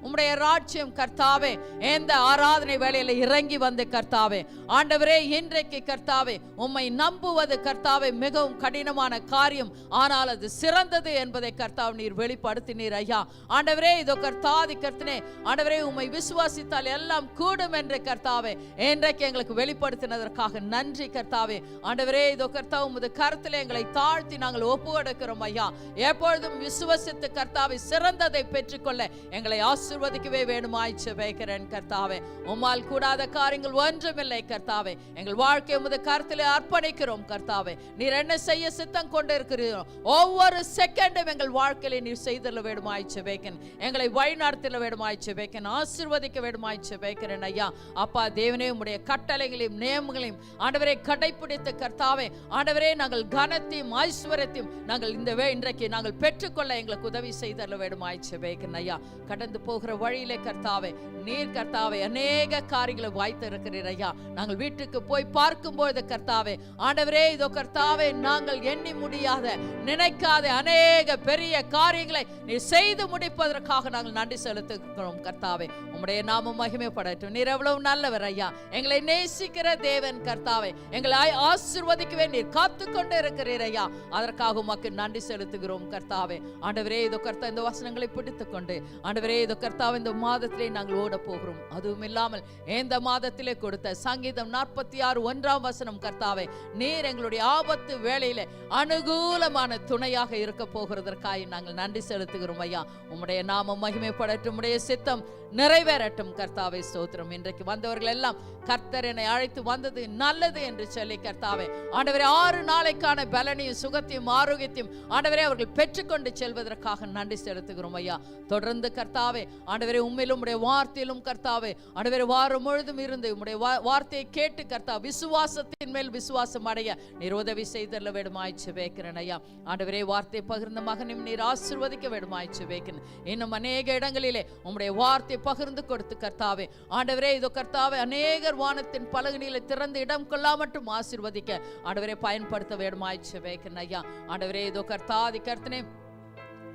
S1: உம்முடைய ராஜ்யம் கர்த்தாவே இந்த ஆராதனை வேளையில இறங்கி வந்து கர்த்தாவே ஆண்டவரே இன்றைக்கு கர்த்தாவே உம்மை நம்புவது கர்த்தாவே மிகவும் கடினமான காரியம், ஆனால் அது சிறந்தது என்பதை கர்த்தாவே நீர் வெளிப்படுத்தினீர் ஐயா. ஆண்டவரே இதோ கர்த்தாதி கர்த்தனே ஆண்டவரே உம்மை விசுவாசித்தால் எல்லாம் கூடும் என்று கர்த்தாவே இன்றைக்கு எங்களுக்கு வெளிப்படுத்தினதற்காக நன்றி கர்த்தாவே. ஆண்டவரே இதோ கர்த்தாவே உமது கருத்திலே எங்களை தாழ்த்தி நாங்கள் ஒப்புக்கொடுக்கிறோம் ஐயா. எப்பொழுதும் விசுவாசித்து கர்த்தாவே சிறந்ததை பெற்றுக்கொள்ள எங்களை ஆசீர்வதிக்கவே வேண்டுமாய் ஜெபிக்கிறேன் கர்த்தாவே. உம்மால் கூடாத காரியங்கள் ஒன்றுமில்லை கர்த்தாவே. எங்கள் வாழ்க்கை உமது கருத்திலே அர்ப்பணிக்கிறோம் கர்த்தாவே. நீர் என்ன செய்ய சித்தம் கொண்டு இருக்கிறீரோ ஒவ்வொரு செகண்டும் எங்கள் வாழ்க்கையிலே நீர் செய்தல வேண்டுமாய் ஜெபிக்கிறேன். எங்களை வழிநடத்தல வேண்டுமாய் ஜெபிக்கிறேன். ஆசீர்வதிக்க வேண்டுமாய் ஜெபிக்கிறேன் ஐயா. அப்பா தேவனே உம்முடைய கட்டளைகளையும் நியமங்களையும் ஆண்டவரே கடைபிடித்து கர்த்தாவே ஆண்டவரே நாங்கள் கனத்தையும் ஐஸ்வர்யத்தையும் நாங்கள் இன்றைக்கு நாங்கள் பெற்றுக்கொள்ள எங்களுக்கு உதவி செய்தல வேண்டுமாய் ஜெபிக்கிறேன் ஐயா. கடந்து போகிற வழியிலே கர்த்தாவே நீர் கர்த்தாவே அநேக காரியங்களை வாய்த்து இருக்கிறீர் ஐயா. நாங்கள் வீட்டுக்கு போய் பார்க்கும்போது கர்த்தாவே ஆண்டவரே இதோ கர்த்தாவே நாங்கள் எண்ணி முடியாத நினைக்காத அநேக பெரிய காரியங்களை நீர் செய்து முடிப்பதற்காக நாங்கள் நன்றி செலுத்துகிறோம் கர்த்தாவே. உம்முடைய நாமம் மகிமைப்படட்டும். நீர் எவ்வளவு நல்லவர் ஐயா. எங்களை நேசிக்கிற தேவன் கர்த்தாவே. எங்களை ஆசீர்வதிக்கவே நீர் காத்து கொண்டு இருக்கிறீர் ஐயா. அதற்காக உமக்கு நன்றி செலுத்துகிறோம் கர்த்தாவே. ஆண்டவரே இதோ கர்த்தா இந்த வசனங்களை பிடித்துக் கொண்டு ஆண்டவரே இதோ கர்த்தாவே இந்த மாதத்திலே நாங்கள் ஓட போகிறோம். அதுவும் இல்லாமல் இந்த மாதத்திலே கொடுத்த சங்கீதம் 46:1 கர்த்தாவே நீர் எங்களுடைய ஆபத்து வேளையிலே அனுகூலமான துணையாக இருக்க போகிறதற்காக நாங்கள் நன்றி செலுத்துகிறோம் ஐயா. உம்முடைய நாமம் மகிமைப்படட்டும். உம்முடைய சித்தம் நிறைவேறட்டும் கர்த்தாவே. ஸ்தோத்திரம். இன்றைக்கு வந்தவர்கள் எல்லாம் கர்த்தர் என்னை அழைத்து வந்தது நல்லது என்று சொல்லி கர்த்தாவே ஆண்டவரே 6 நாளைக்கான பலனையும் சுகத்தையும் ஆரோக்கியத்தையும் ஆண்டவரே அவர்கள் பெற்றுக்கொண்டு செல்வதற்காக நன்றி செலுத்துகிறோம் ஐயா. தொடர்ந்து கர்த்தாவே ஆண்டவரே உம்மிலும் உம்முடைய வார்த்தையிலும் கர்த்தாவே ஆண்டவரே வாரம் முழுதும் இருந்து உம்முடைய வார்த்தையை கேட்டு கர்த்தா விசுவாசத்தின் மேல் விசுவாசம் அடைய நீர் உதவி செய்தல்ல வேண்டுமாய் ஜெபிக்கிறேன் ஐயா. ஆண்டவரே வார்த்தை பகிர்ந்த மகனையும் நீர் ஆசீர்வதிக்க வேண்டுமாய் ஜெபிக்கிறேன். இன்னும் அநேக இடங்களிலே உம்முடைய வார்த்தை பகிர்ந்து கொடுத்து கர்த்தாவே ஆண்டவரே இதோ கர்த்தாவே அநேகர் வானத்தின் பலகணிகளை திறந்து இடம் கொள்ளாமட்டும் ஆசீர்வதிக்க ஆண்டவரே பயன்படுத்த வேண்டுமாய் ஜெபிக்கிறேன் ஐயா. ஆண்டவரே இதோ கர்த்தாதி கர்த்தனே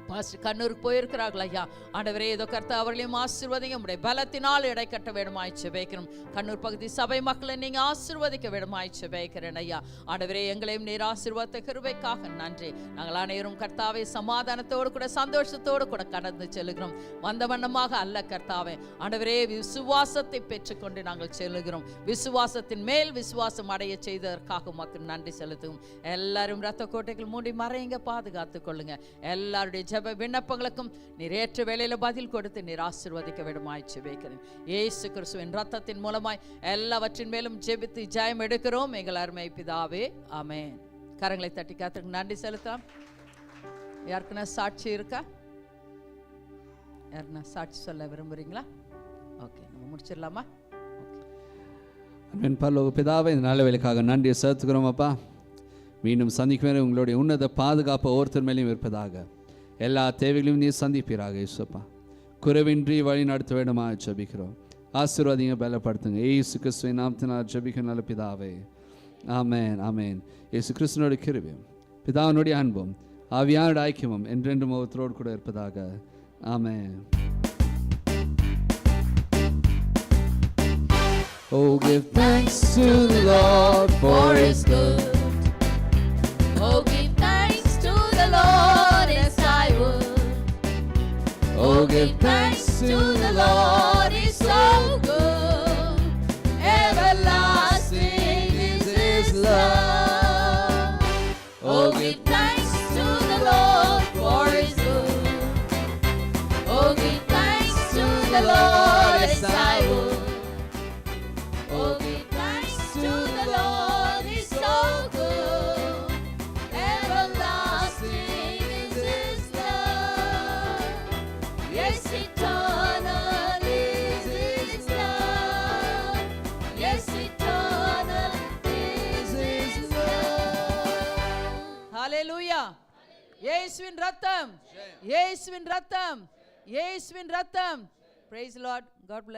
S1: பாஸ்டர் கண்ணூருக்கு போயிருக்கிறார்கள் ஐயா. ஆண்டவரே இதோ கர்த்தா அவர்களையும் ஆசீர்வதிங்க. உம்முடைய பலத்தினால் இடை கட்ட வேண்டுமாய் ஜெபிக்கிறோம். கண்ணூர் பகுதி சபை மக்களை நீங்க ஆசீர்வதிக்க வேண்டுமாய் ஜெபிக்கிறேன் ஐயா. ஆண்டவரே எங்களையும் நீர் ஆசீர்வாத கிருபைக்காக நன்றி. நாங்கள் அனைவரும் கர்த்தாவே சமாதானத்தோடு கூட சந்தோஷத்தோடு கூட கடந்து செல்லுகிறோம். வந்த வண்ணமாக அல்ல கர்த்தாவே ஆண்டவரே விசுவாசத்தை பெற்றுக்கொண்டு நாங்கள் செல்லுகிறோம். விசுவாசத்தின் மேல் விசுவாசம் அடைய செய்ததற்காக உமக்கு நன்றி செலுத்துவோம். எல்லாரும் இரத்த கோட்டைகள் மூடி மறைங்க, பாதுகாத்துக் கொள்ளுங்க. எல்லாருடைய ஜெப விண்ணப்பங்களுக்கும் நீர் ஏற்ற வேளையில பதில் கொடுத்து நீர் ஆசீர்வதிக்க வேண்டுமாய் ஜெபிக்கிறேன். இயேசு கிறிஸ்துவின் இரத்தத்தின் மூலமாய் எல்லாவற்றின் மேலும் ஜெபித்து ஜெயம் எடுக்கிறோம் எங்கள் அருமை பிதாவே, ஆமென். கரங்களை தட்டி கர்த்தருக்கு நன்றி செலுத்தலாம். யாருக்குன்னா சாட்சி இருக்கா? யாருன்னா சாட்சி சொல்ல விரும்புறீங்களா? ஓகே, நம்ம முடிச்சிடலாமா?
S4: அன்பின் பரலோக பிதாவே இந்த நல்ல வேலைக்காக நன்றியை செலுத்துகிறோம் அப்பா. மீண்டும் சந்திக்கும் உங்களுடைய உன்னத பாதுகாப்பு ஒவ்வொருத்தர் மேலேயும் இருப்பதாக. எல்லா தேவைகளையும் நீர் சந்திப்பீராக இயேசுப்பா. குறைவின்றி வழி நடத்த வேண்டுமா ஜெபிக்கிறோம். ஆசீர்வாதிங்க, பலப்படுத்துங்க. இயேசு கிறிஸ்துவின் நாமத்தினால் ஜெபிக்கும் நல்ல பிதாவே, ஆமென் ஆமென். இயேசு கிறிஸ்துவினுடைய கிருபையும் பிதாவினுடைய அன்பும் ஆவியானுடைய ஐக்கியமும் என்றென்றும் ஒவ்வொருத்தரோடு கூட இருப்பதாக. ஆமென். Oh, give thanks to the Lord for His good.
S7: Oh, give thanks to the Lord, yes I would.
S4: Oh, give thanks to the Lord,
S7: He's so good. Everlasting is His love. Oh, give thanks to the Lord for His good. Oh, give thanks to the Lord, yes I would. Oh, give thanks to the Lord, He's so good. Everlasting is His love. Yes, eternal is His love. Yes, eternal is His love.
S1: ஹல்லேலூயா. இயேசுவின் ரத்தம், இயேசுவின் ரத்தம், இயேசுவின் ரத்தம். Praise the Lord. God bless.